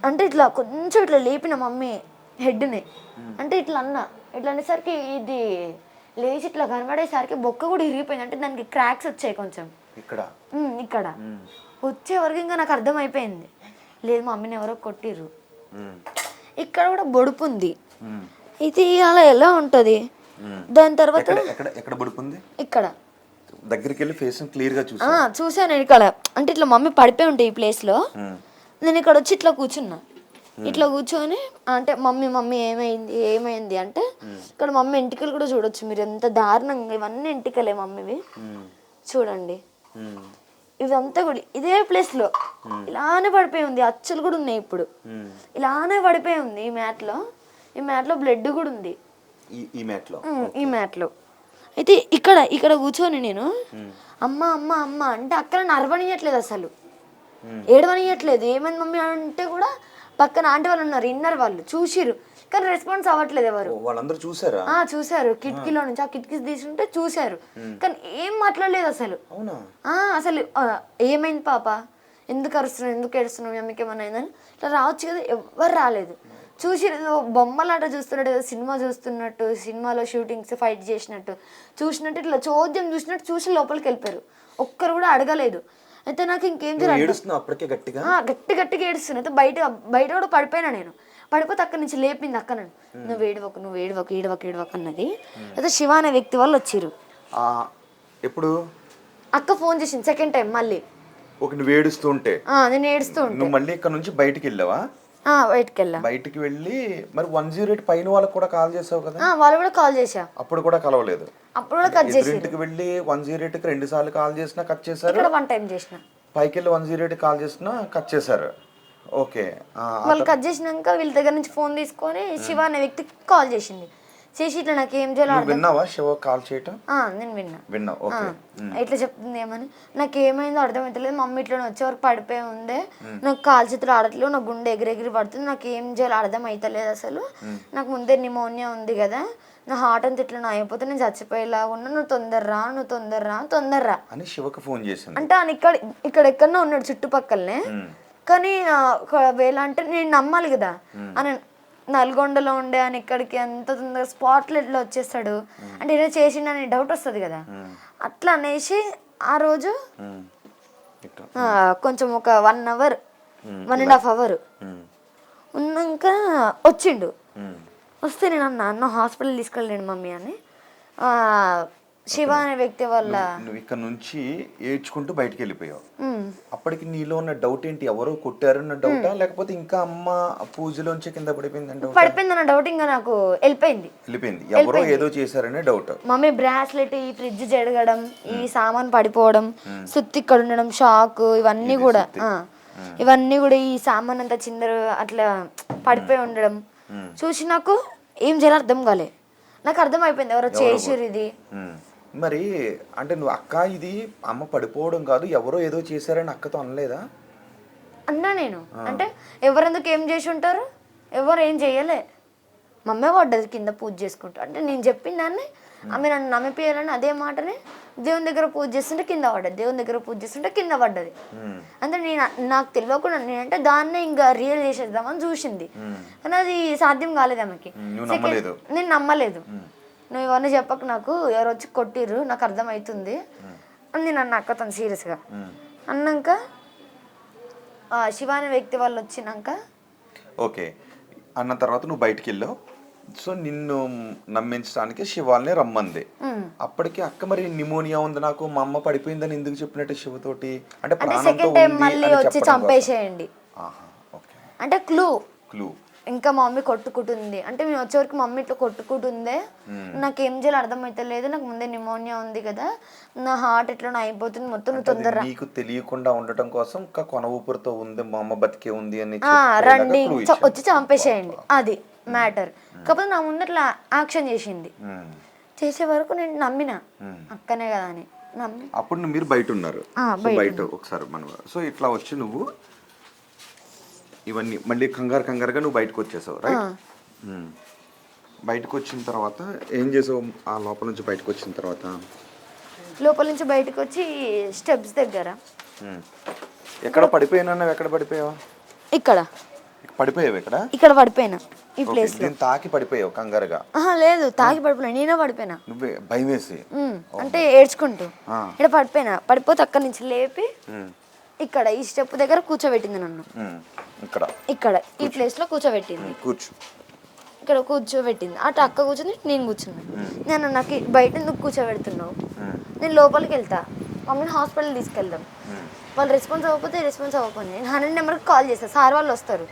అంటే ఇట్లా కొంచెం ఇట్లా లేపిన మమ్మీ హెడ్ని, అంటే ఇట్లా అనేసరికి ఇది లేచి ఇట్లా కనబడేసరికి బొక్క కూడా ఇరిగిపోయింది. అంటే దానికి క్రాక్స్ వచ్చాయి కొంచెం ఇక్కడ వచ్చే వరకు. ఇంకా నాకు అర్థం అయిపోయింది, లేదు మమ్మీని ఎవరో కొట్టిర్రు. ఇక్కడ కూడా బొడుపు ఉంది. ఇది అలా ఎలా ఉంటది? దాని తర్వాత ఇక్కడ దగ్గరికి వెళ్ళి ఫేస్ క్లియర్ గా చూసాను నేను ఇక్కడ. అంటే ఇట్లా మమ్మీ పడిపోయి ఉంటాయి ఈ ప్లేస్ లో. నేను ఇక్కడ వచ్చి ఇట్లా కూర్చున్నా, ఇట్లా కూర్చొని అంటే మమ్మీ ఏమైంది అంటే ఇక్కడ మమ్మీ ఎంటికలు కూడా చూడొచ్చు మీరు, ఎంత దారుణంగా. ఇవన్నీ ఎంటికలే మమ్మీవి, చూడండి. ఇదంతా కూడా ఇదే ప్లేస్ లో ఇలానే పడిపోయి ఉంది. అచ్చులు కూడా ఉన్నాయి ఇప్పుడు, ఇలానే పడిపోయి ఉంది. ఈ మ్యాట్ లో బ్లడ్ కూడా ఉంది. ఈ మ్యాట్ లో అయితే ఇక్కడ కూర్చొని నేను అమ్మ అమ్మ అమ్మ అంటే అక్కడ నరవనియట్లేదు, అసలు ఏడవనియట్లేదు. ఏమైంది మమ్మీ అంటే కూడా పక్కన ఆంటీ వాళ్ళు ఉన్నారు, ఇన్నర్ వాళ్ళు చూసిరు, కానీ రెస్పాన్స్ అవ్వట్లేదు ఎవరు. వాళ్ళందరూ చూసారు కిటికీలో నుంచి, ఆ కిటికీ తీసుకుంటే చూసారు, కానీ ఏం మాట్లాడలేదు అసలు. అసలు ఏమైంది పాప, ఎందుకు అరుస్తున్నావు, ఎందుకు ఏడుస్తున్నావు, అమ్మకి ఏమన్నా అయిందని ఇట్లా రావచ్చు కదా, ఎవ్వరు రాలేదు. చూసి బొమ్మలాట చూస్తున్నట్టు, ఏదో సినిమా చూస్తున్నట్టు, సినిమాలో షూటింగ్స్ ఫైట్ చేసినట్టు చూసినట్టు ఇట్లా చోద్యం చూసినట్టు చూసి లోపలికి వెళ్ళిపోయారు. ఒక్కరు కూడా అడగలేదు. అయితే నాకు ఇంకేం గట్టిగా ఏడుస్తున్నా. అయితే బయట కూడా పడిపోయినా నేను. పడిపోతే అక్కడి నుంచి లేపింది అక్క నన్ను, నువ్వు ఏడవకు అన్నది. అయితే శివ అనే వ్యక్తి వాళ్ళు వచ్చిర్రు. ఎప్పుడు అక్క ఫోన్ చేసింది సెకండ్ టైం మళ్ళీ. నేను ఏడుస్తూ ఉంటే మళ్ళీ ఇక్కడ నుంచి బయటికి వెళ్ళావా? బయటికి వెళ్ళి మరి 108 పైన వాళ్ళకి కూడా కాల్ చేసావు కదా? వాళ్ళు కూడా కాల్ చేశా, అప్పుడు కూడా కలవలేదు. అప్పుడు కూడా కట్ చేసి ఇంటికి వెళ్ళి 108కి 2 సార్లు కాల్ చేసినా కట్ చేశారు, 1 టైం చేసిన. పైకి వెళ్ళి 108 కాల్ చేసినా కట్ చేశారు. ఓకే, వాళ్ళు కట్ చేసినాక వీళ్ళ దగ్గర నుంచి ఫోన్ తీసుకొని శివ అనే వ్యక్తికి కాల్ చేసింది. చేసి ఇట్లా నాకు ఏం చేయాలో విన్నావా? శివ కాల్ చేయటం నేను విన్నా. ఇట్లా చెప్తుంది ఏమని, నాకు ఏమైందో అర్థమవుతలేదు, మమ్మీ ఇట్లా వచ్చే వరకు పడిపోయి ఉందే, నాకు కాలు చేతులు ఆడట్లేదు, నాకు గుండె ఎగిరెగిరి పడుతుంది, నాకు ఏం చేయాలో అర్థం అవుతలేదు అసలు. నాకు ముందే నిమోనియా ఉంది కదా, నా హార్ట్ అంతా ఇట్లా అయిపోతే నేను చచ్చిపోయేలా ఉన్నా, నువ్వు తొందరరా అని శివకు ఫోన్ చేసింది. అంటే ఆయన ఇక్కడ ఎక్కడో ఉన్నాడు చుట్టుపక్కలనే, కానీ ఒకవేళ అంటే నేను నమ్మాలి కదా అని. నల్గొండలో ఉండే అని ఇక్కడికి ఎంత తొందరగా స్పాట్లో ఎట్లా వచ్చేస్తాడు అంటే ఏదో చేసిండని డౌట్ వస్తుంది కదా. అట్లా అనేసి ఆ రోజు కొంచెం ఒక 1 hour 1.5 hour ఉన్నాక వచ్చిండు. వస్తే నేను అన్న హాస్పిటల్ తీసుకెళ్ళలేను మమ్మీ అని. శివ అనే వ్యక్తి వల్ల. నువ్వు ఇక్కడ నుంచి ఏడ్చుకుంటూ బయటికి వెళ్ళిపోయావు. ఉమ్. అప్పటికి నీలో ఉన్న డౌట్ ఏంటి? ఎవరో కొట్టారన్న డౌటా, లేకపోతే ఇంకా అమ్మ పూజలోంచి కింద పడిపోయిందని డౌట్? పడిపోయిందన్న డౌట్ ఇంకా నాకు వెళ్ళిపోయింది. ఎవరో ఏదో చేశారనే డౌట్. మమ్మీ బ్రాస్లెట్, ఈ ఫ్రిడ్జ్ జరగడం, ఈ సామాన్ పడిపోవడం, సుత్తి ఇక్కడ ఉండడం, షాక్, ఇవన్నీ కూడా ఇవన్నీ కూడా ఈ సామాన్ అంతా చిందర అట్లా పడిపోయి ఉండడం చూసి నాకు ఏం చేయాలో అర్థం కాలే. నాకు అర్థం అయిపోయింది ఎవరో చేసిర్రు ఇది. మరి అంటే నువ్వు అక్క ఇది అమ్మ పడిపోవడం కాదు ఎవరో ఏదో చేశారని అక్కతో అనలేదా? అన్నా నేను. అంటే ఎవరెందుకు ఏం చేసి ఉంటారు, ఎవరు ఏం చెయ్యలే. మమ్మే పడ్డది కింద పూజ చేసుకుంటా. అంటే నేను చెప్పిన దాన్ని ఆమె నన్ను నమ్మిపోయాలని అదే మాటని దేవుని దగ్గర పూజ చేస్తుంటే కింద పడ్డది, దేవుని దగ్గర పూజ చేస్తుంటే కింద పడ్డది. అంటే నాకు తెలియకుండా నేనంటే దాన్నే ఇంకా రియల్ చేసేద్దామని చూసింది, కానీ అది సాధ్యం కాలేదు ఆమెకి. నేను నమ్మలేదు. నువ్వు ఇవన్నీ చెప్పక నాకు ఎవరు వచ్చి కొట్టిర్రు నాకు అర్థమవుతుంది అని నేను అన్న అక్కతో సీరియస్గా అన్నాక శివ అనే వ్యక్తి వాళ్ళు వచ్చినాక ఓకే అన్న తర్వాత నువ్వు బయటికి వెళ్ళావు. సో నిన్ను నమ్మించడానికి శివాల్ని రమ్మంది. అప్పటికి అక్క మరి నిమోనియా ఉంది నాకు, మా అమ్మ పడిపోయిందని ఎందుకు చెప్పినట్టు శివతోటి? అంటే సెకండ్ టైం మళ్ళీ వచ్చి చంపేసేయండి అంటే క్లూ. ఇంకా మా మమ్మీ కొట్టుకుంటుంది అంటే మేము వచ్చే వరకు మమ్మీ ఇట్లా కొట్టుకుంటుందే, నాకు ఏం చేయాలో అర్థమైతలేదు, నాకు ముందే నిమోనియా ఉంది కదా, నా హార్ట్ ఎట్లా అయిపోతుంది మొత్తం, నువ్వు తొందరగా నీకు తెలియకుండా ఉండటం కోసం కొన ఊపిరితో ఉంది మా అమ్మ బతికే ఉంది అని రండి వచ్చి చంపేసేయండి, అది మ్యాటర్. కాకపోతే నా ముందు అట్లా యాక్షన్ చేసింది. చేసే వరకు నేను నమ్మిన అక్కనే కదా అని నమ్మి. అప్పుడు మీరు బయట ఉన్నారు, బయట ఒకసారి మనం సో ఇట్లా వచ్చి నువ్వు ఇవన్నీ మళ్ళీ కంగారుగా నువ్వు బయటకు వచ్చేసావు, రైట్? బయటకు వచ్చిన తర్వాత ఏం చేసావు? ఆ లోపల నుంచి బయటకు వచ్చిన తర్వాత లోపల నుంచి బయటకు వచ్చి స్టెప్స్ దగ్గర ఎక్కడ పడిపోయినా? ఎక్కడ పడిపోయావు? ఇక్కడ పడిపోయావు. ఇక్కడ పడిపోయినా ఈ ప్లేస్ లో. తాకి పడిపోయావు కంగారుగా? లేదు తాకి పడిపోయినా, నేనే పడిపోయినా. నువ్వే భయం వేసి అంటే ఏడ్చుకుంటూ ఇక్కడ పడిపోయినా. పడిపోతే అక్కడి నుంచి లేపి ఇక్కడ ఈ స్టెప్ దగ్గర కూర్చోబెట్టింది నన్ను. ఇక్కడ ఈ ప్లేస్ లో కూర్చోబెట్టింది. ఇక్కడ కూర్చోబెట్టింది. అటు అక్క కూర్చొని నేను కూర్చున్నాను. నేను నాకు బయట ఎందుకు కూర్చోబెడుతున్నావు, నేను లోపలికి వెళ్తా, మమ్మీని హాస్పిటల్ తీసుకెళ్దాం, వాళ్ళు రెస్పాన్స్ అవ్వకపోతే నేను 100 నెంబర్కి కాల్ చేస్తాను, సార్ వాళ్ళు వస్తారు,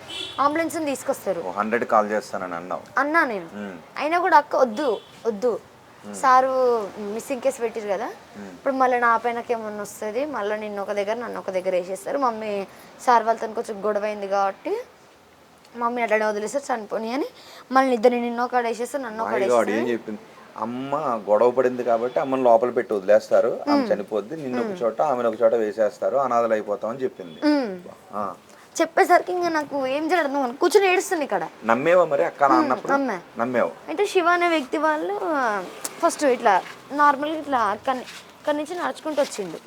అంబులెన్స్ తీసుకొస్తారు. 100 కాల్ చేస్తానని అన్నా నేను. అయినా కూడా అక్క వద్దు సారు మిస్సింగ్ కేసు పెట్టారు కదా, ఇప్పుడు మళ్ళీ నా పైనకి ఏమన్నా వస్తుంది, మళ్ళీ నిన్ను ఒక దగ్గర నన్ను ఒక దగ్గర వేసేస్తారు, మమ్మీ సార్ వాళ్ళతో కొంచెం గొడవ అయింది కాబట్టి మమ్మీ అట్లా వదిలేస్తారు చనిపోని అని, మళ్ళీ ఇద్దరు నిన్ను ఒక వేసేస్తారు నన్ను ఒక చెప్పింది. అమ్మ గొడవ పడింది కాబట్టి అమ్మని లోపల పెట్టి వదిలేస్తారు, ఆమె చనిపోద్ది, నిన్ను ఒక చోట ఆమెను ఒక చోట వేసేస్తారు, అనాథలు అయిపోతాం అని చెప్పింది. చెప్పేసరికి ఇంకా నాకు ఏం చేయడం కూర్చొని ఏడుస్తుంది ఇక్కడ. నమ్మేవా మరి అక్క? నమ్మేవు. అంటే శివ అనే వ్యక్తి వాళ్ళు ఫస్ట్ ఇట్లా నార్మల్గా ఇట్లా అక్కడి నుంచి నడుచుకుంటూ వచ్చిండు,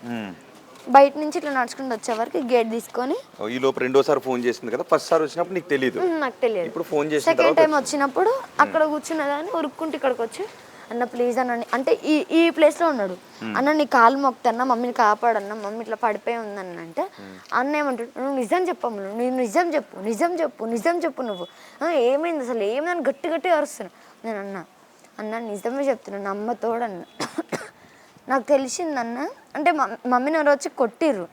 బయట నుంచి ఇట్లా నడుచుకుంటూ వచ్చే వరకు గేట్ తీసుకొని. ఈ లోపు రెండోసారి ఫోన్ చేసింది కదా, ఫస్ట్ సారి వచ్చినప్పుడు నీకు తెలియదు? నాకు తెలియదు. ఇప్పుడు ఫోన్ చేసి సెకండ్ టైం వచ్చినప్పుడు అక్కడ కూర్చున్నదాన్ని ఉరుక్కుంటూ ఇక్కడికి వచ్చి అన్న ప్లీజ్ అన్న, అంటే ఈ ప్లేస్ లో ఉన్నాడు, అన్న నీ కాలు మొక్తన్నా మమ్మీని కాపాడన్నా, మమ్మీ ఇట్లా పడిపోయి ఉందన్న అంటే అన్న ఏమంటాడు, నువ్వు నిజం చెప్పమ్మ, నువ్వు నిజం చెప్పు నువ్వు ఏమైంది అసలు ఏమైందని గట్టి అరుస్తున్నా. నేను అన్న నిజమే చెప్తున్నా, నమ్మ తోడన్న, నాకు తెలిసిందన్న అంటే మమ్మీని ఎవరు వచ్చి కొట్టిర్రు,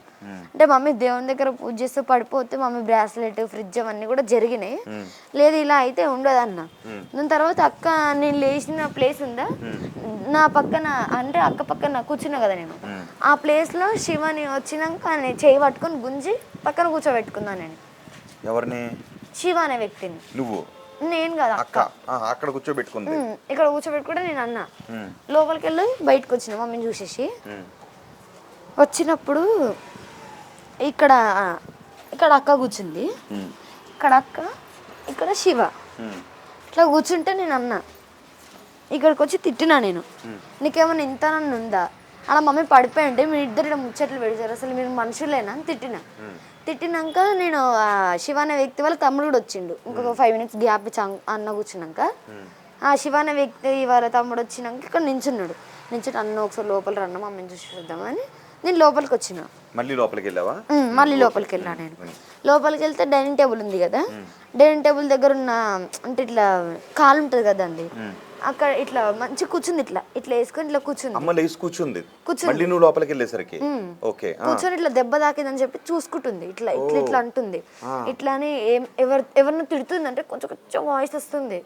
అంటే మమ్మీ దేవుని దగ్గర పూజ చేస్తూ పడిపోతే మమ్మీ బ్రాస్లెట్ ఫ్రిడ్జ్ అవన్నీ కూడా జరిగినాయి, లేదు ఇలా అయితే ఉండదన్న. దాని తర్వాత అక్క నేను లేచిన ప్లేస్ ఉందా నా పక్కన, అంటే అక్క పక్కన కూర్చున్నా కదా నేను, ఆ ప్లేస్లో శివని వచ్చినాక నేను చేయి పట్టుకొని గుంజి పక్కన కూర్చోబెట్టుకున్నాను నేను. ఎవరిని? శివ అనే వ్యక్తిని. నువ్వు? నేను కదా అక్క. అక్కడ కూర్చోబెట్టుకుంది. ఇక్కడ కూర్చోబెట్టుకుంటే నేను అన్న లోపలికి వెళ్ళి బయటకు వచ్చిన మమ్మీని చూసేసి. వచ్చినప్పుడు ఇక్కడ అక్క కూర్చుంది, ఇక్కడ అక్క, ఇక్కడ శివ ఇట్లా కూర్చుంటే నేను అన్న ఇక్కడికి వచ్చి తిట్టినా నేను, నీకేమన్నా ఇంత నన్ను ఉందా, అలా మమ్మీ పడిపోయి ఉంటే మీరు ఇద్దరు ఇక్కడ ముచ్చట్లు పెడతారు, అసలు మీరు మనుషులేనా అని తిట్టినాక నేను శివ అనే వ్యక్తి వాళ్ళ తమ్ముడు కూడా వచ్చిండు, ఇంకొక 5 minutes గ్యాప్ ఇచ్చి అన్న కూర్చున్నాక ఆ శివ అనే వ్యక్తి వాళ్ళ తమ్ముడు వచ్చినాక ఇక్కడ నించున్నాడు. అన్న ఒకసారి లోపల రన్న మమ్మీని చూసి చూద్దామని నేను లోపలికి వచ్చిన. మళ్ళీ లోపలికి వెళ్ళావా? మళ్ళీ లోపలికి వెళ్ళా నేను. లోపలికి వెళ్తే డైనింగ్ టేబుల్ ఉంది కదా, డైనింగ్ టేబుల్ దగ్గర ఉన్న అంటే ఇట్లా కాలు ఉంటుంది కదా అండి, అక్కడ ఇట్లా మంచి కూర్చుంది, ఇట్లా ఇట్లా వేసుకొని ఇట్లా కూర్చుంది. అమ్మ లేచి కూర్చుంది, కూర్చుంది. మళ్ళీ నువ్వు లోపలికి వెళ్ళేసరికి ఓకే కూర్చొని ఇట్లా దెబ్బ తాకిందని చెప్పి చూసుకుంటుంది, ఇట్లా ఇట్లా ఇట్లా అంటుంది. ఇట్లా అని ఎవరిని తిడుతుంది అంటే కొంచెం కొంచెం వాయిస్ వస్తుంది,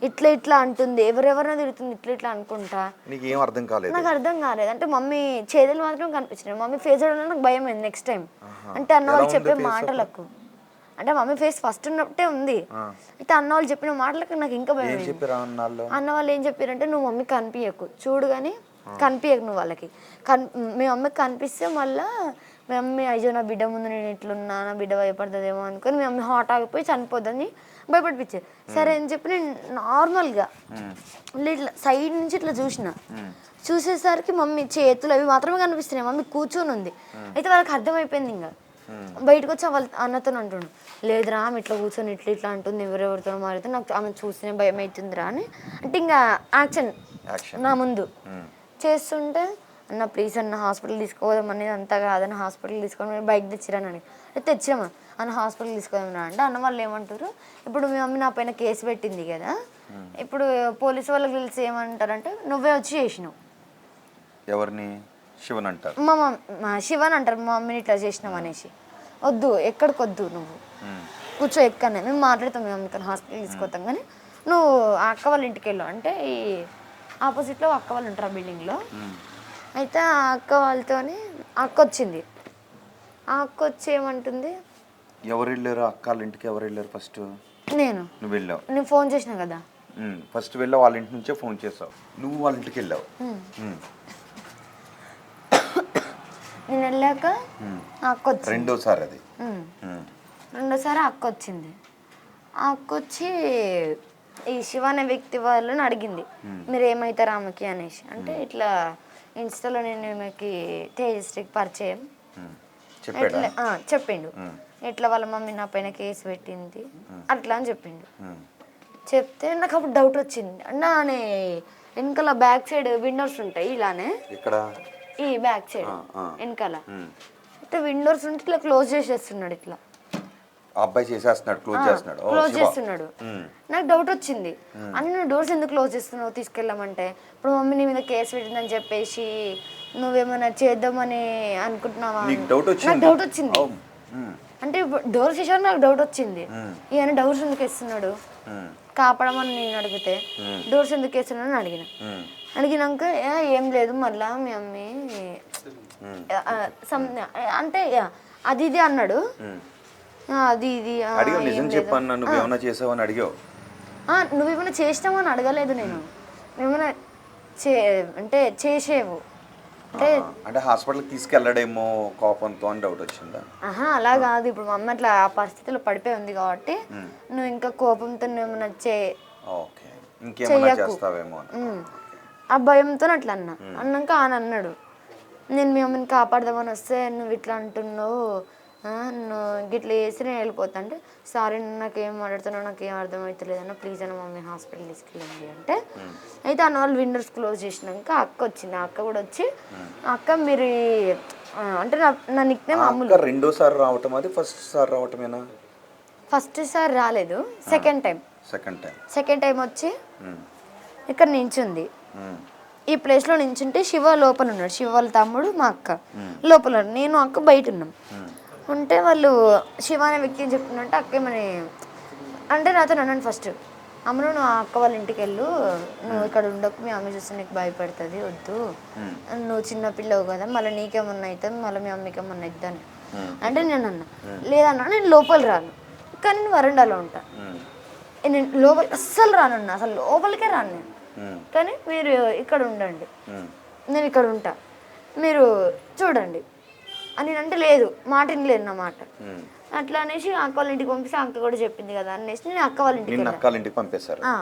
ఇట్లా ఇట్లా అంటుంది, ఎవరెవరినో తిడుతుంది ఇట్లా ఇట్లా అనుకుంటా. నీకు ఏం అర్థం కాలేదు? నాకు అర్థం కాలేదు. అంటే మమ్మీ చేతులు మాత్రం కనిపించినాయి. మమ్మీ ఫేస్ చూడడం నాకు భయం అయింది నెక్స్ట్ టైం. అంటే అన్న వాళ్ళు చెప్పే మాటలకు, అంటే మమ్మీ ఫేస్ ఫస్ట్ ఉన్నట్టే ఉంది, అయితే అన్న వాళ్ళు చెప్పిన మాటలకు నాకు ఇంకా భయం అయింది. అన్న వాళ్ళు ఏం చెప్పారంటే నువ్వు మమ్మీ కనిపించకు, చూడు కానీ కనిపించకు నువ్వు వాళ్ళకి. మీ మమ్మీకి కనిపిస్తే మళ్ళీ మీ మమ్మీ అయ్యో నా బిడ్డ ముందు నేను ఇట్లున్నా, నా బిడ్డ భయపడుతుందేమో అనుకొని మీ మమ్మీ హాట్ ఆగిపోయి చనిపోద్దని భయపడిపించారు. సరే అని చెప్పి నేను నార్మల్గా ఇట్లా సైడ్ నుంచి ఇట్లా చూసేసరికి మమ్మీ చేతులు అవి మాత్రమే కనిపిస్తున్నాయి, మమ్మీ కూర్చొని ఉంది. అయితే వాళ్ళకి అర్థమైపోయింది. ఇంకా బయటకు వచ్చి వాళ్ళ అన్నతో అంటుండు, లేదురా ఆమె ఇట్లా కూర్చొని ఇట్లా ఇట్లా అంటుంది, ఎవరెవరితో మారితే నాకు ఆమె చూస్తేనే భయం అవుతుందిరా అని. అంటే ఇంకా యాక్షన్ నా ముందు చేస్తుంటే, అన్న ప్లీజ్ అన్న హాస్పిటల్ తీసుకోదాం అనేది అంతా కాదని హాస్పిటల్ తీసుకొని బైక్ తెచ్చిరాను అని. తెచ్చిరామా అన్న హాస్పిటల్ తీసుకోదాం అంటే అన్న వాళ్ళు ఏమంటారు, ఇప్పుడు మీ మమ్మీ నా పైన కేసు పెట్టింది కదా, ఇప్పుడు పోలీసు వాళ్ళకి తెలిసి ఏమంటారంటే నువ్వే వచ్చి చేసినావు. ఎవరిని? శివన్ అంటారు. మా శివన్ అంటారు మా మమ్మీని ఇట్లా చేసినాం అనేసి. వద్దు, ఎక్కడికి వద్దు, నువ్వు కూర్చో ఎక్కడనే మేము మాట్లాడతాం, మేము అందుకని హాస్పిటల్ తీసుకొస్తాం, కానీ నువ్వు ఆ అక్క వాళ్ళ ఇంటికి వెళ్ళు అంటే ఈ ఆపోజిట్లో అక్క వాళ్ళు ఉంటారు ఆ బిల్డింగ్లో. అయితే ఆ అక్క వాళ్ళతోని అక్క వచ్చింది. ఆ అక్క వచ్చి ఏమంటుంది, ఎవరు వెళ్ళారు అక్క వాళ్ళ ఇంటికి? ఎవరు వెళ్ళారు ఫస్ట్? నేను. నువ్వు వెళ్ళావు? నేను ఫోన్ చేసిన కదా ఫస్ట్ వెళ్ళావు, వాళ్ళ ఇంటి నుంచే ఫోన్ చేసావు, నువ్వు వాళ్ళ ఇంటికి వెళ్ళావు. నేను వెళ్ళాక అక్క వచ్చింది రెండోసారి. అది రెండోసారి అక్క వచ్చింది. ఆ అక్క వచ్చి ఈ శివ అనే వ్యక్తి వాళ్ళని అడిగింది, మీరు ఏమవుతారు ఆమెకి అనేసి. అంటే ఇట్లా ఇన్స్టాలో నేను ఈమెకి తేజశ్రీకి పరిచయం చెప్పిండు, ఇట్లా వాళ్ళ మమ్మీ నా పైన కేసు పెట్టింది అట్లా అని చెప్పిండు. చెప్తే నాకు అప్పుడు డౌట్ వచ్చింది. అన్నా వెనకాల బ్యాక్ సైడ్ విండోస్ ఉంటాయి ఇలానే, ఇక్కడ ఈ బ్యాక్ సైడ్ వెనకాల అయితే విండోస్ ఉంటే ఇట్లా క్లోజ్ చేసేస్తున్నాడు, ఇట్లా అబ్బాయి చేసేస్తున్నాడు, క్లోజ్ చేస్తున్నాడు. నాకు డౌట్ వచ్చింది, అన్న డోర్స్ ఎందుకు క్లోజ్ చేస్తున్నావు తీసుకెళ్ళామంటే, ఇప్పుడు మమ్మీ నీ మీద కేసు పెట్టిందని చెప్పేసి నువ్వేమైనా చేద్దామని అనుకుంటున్నావా? నాకు డౌట్ వచ్చింది. అంటే డోర్స్ వేసాడు, నాకు డౌట్ వచ్చింది, ఈయన డోర్స్ ఎందుకు వేస్తున్నాడు కాపాడమని నేను అడిగితే డోర్స్ ఎందుకు వేస్తున్నాడు అని అడిగినాక ఏం లేదు మళ్ళా మీ మమ్మీ అంటే అది ఇది అన్నాడు. అది ఇది నువ్వేమైనా చేసినావు అని అడగలేదు నేను, ఏమైనా అంటే చేసేవు అంటే హాస్పిటల్కి తీసుకెళ్ళడేమో కోపంతో అని డౌట్ వచ్చిందా? అలా కాదు, ఇప్పుడు మా అమ్మ అట్లా ఆ పరిస్థితిలో పడిపోయి ఉంది కాబట్టి నువ్వు ఇంకా కోపంతో ఏమన్నా చేస్తావేమో ఆ భయంతో అట్లా అన్నాక ఆయన అన్నాడు, నేను మీ అమ్మని కాపాడదామని వస్తే నువ్వు ఇట్లా అంటున్నావు, నువ్వు ఇట్లా చేసి నేను వెళ్ళిపోతా అంటే, సారీ నాకేం మాట్లాడుతున్నావు నాకేం అర్థమవుతలేదు అన్న, ప్లీజ్ అన్న మమ్మీ హాస్పిటల్ తీసుకెళ్ళండి అంటే. అయితే అన్న వాళ్ళు విండోస్ క్లోజ్ చేసినాక అక్క వచ్చింది. అక్క కూడా వచ్చి, అక్క మీరు అంటే నా నిక్ నేమ్ అమ్ములు. రెండోసారి రావటం అది ఫస్ట్ సారి రావటమేనా? ఫస్ట్ సారి రాలేదు, సెకండ్ టైం వచ్చి ఇక్కడ నించుంది. ఈ ప్లేస్లో నించుంటే శివ లోపల ఉన్నాడు, శివ వాళ్ళ తమ్ముడు మా అక్క లోపల, నేను అక్క బయట ఉన్నాం. ఉంటే వాళ్ళు శివ అనే వ్యక్తి ఏం చెప్తున్నంటే అక్క ఏమని అంటే నాతో అన్నాను ఫస్ట్, అమ్మ నువ్వు అక్క వాళ్ళ ఇంటికి వెళ్ళు, నువ్వు ఇక్కడ ఉండకు, మీ అమ్మ చూస్తే నీకు భయపడుతుంది, వద్దు, నువ్వు చిన్న పిల్లవు కదా, మళ్ళీ నీకేమన్నా అవుతుంది, మళ్ళీ మీ అమ్మకి ఏమన్నా అవుతుంది అంటే నేను అన్నా, లేదన్నా నేను లోపల రాను, కానీ నేను వరండాలో ఉంటా, నేను లోపల అస్సలు రానున్నా, అసలు లోపలికే రాను నేను, కానీ మీరు ఇక్కడ ఉండండి, నేను ఇక్కడ ఉంటా, మీరు చూడండి అని అంటే లేదు మాట లేదు నా మాట. అట్లా అనేసి అక్క వాళ్ళ ఇంటికి పంపిస్తే అక్క కూడా చెప్పింది కదా అనేసి నేను అక్క వాళ్ళ ఇంటికి పంపిస్తారు. ఆ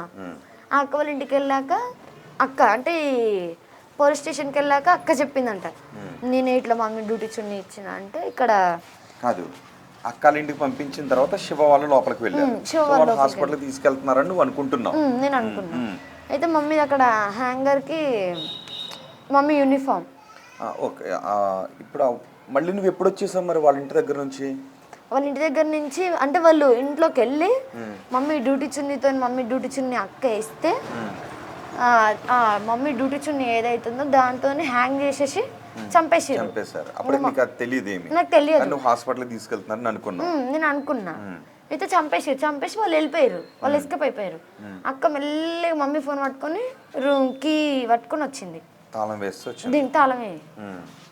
అక్క వాళ్ళ ఇంటికి వెళ్ళాక అక్క అంటే పోలీస్ స్టేషన్కి వెళ్ళాక అక్క చెప్పిందంట, నేను ఇట్లా మమ్మీ డ్యూటీ చున్నీ ఇచ్చిన అంటే ఇక్కడ కాదు, అక్క ఇంటికి పంపించిన తర్వాత శివ వాళ్ళు లోపలికి వెళ్ళారు, హాస్పిటల్ తీసుకెళ్తున్నారని నువ్వు అనుకుంటున్నావు? నేను అనుకున్నా. అయితే మమ్మీ అక్కడ హ్యాంగర్కి మమ్మీ యూనిఫామ్. ఓకే, ఇప్పుడు మళ్ళీ నువ్వు ఎప్పుడు వచ్చేసావు మరి వాళ్ళ ఇంటి దగ్గర నుంచి? వాళ్ళ ఇంటి దగ్గర నుంచి అంటే వాళ్ళు ఇంట్లోకి వెళ్ళి మమ్మీ డ్యూటీ చున్నీతో మమ్మీ డ్యూటీ చున్నీ అక్క వేస్తే మమ్మీ డ్యూటీ చున్నీ ఏదైతుందో దాంతో హ్యాంగ్ చేసేసి చంపేసారు. చంపేశారు. అప్పుడు నీకు అది తెలియదు ఏమి? నాకు తెలియదు. నువ్వు హాస్పిటల్కి తీసుకెళ్తున్నారని అనుకున్నా. నేను అనుకున్నా. అయితే చంపేసి వాళ్ళు వెళ్ళిపోయారు, వాళ్ళు ఎస్కేప్ అయిపోయారు. అక్క మెల్లగా మమ్మీ ఫోన్ పట్టుకొని రూమ్కి పట్టుకొని వచ్చింది. తాళం వేస్తూ వచ్చింది. దీనికి తాళమే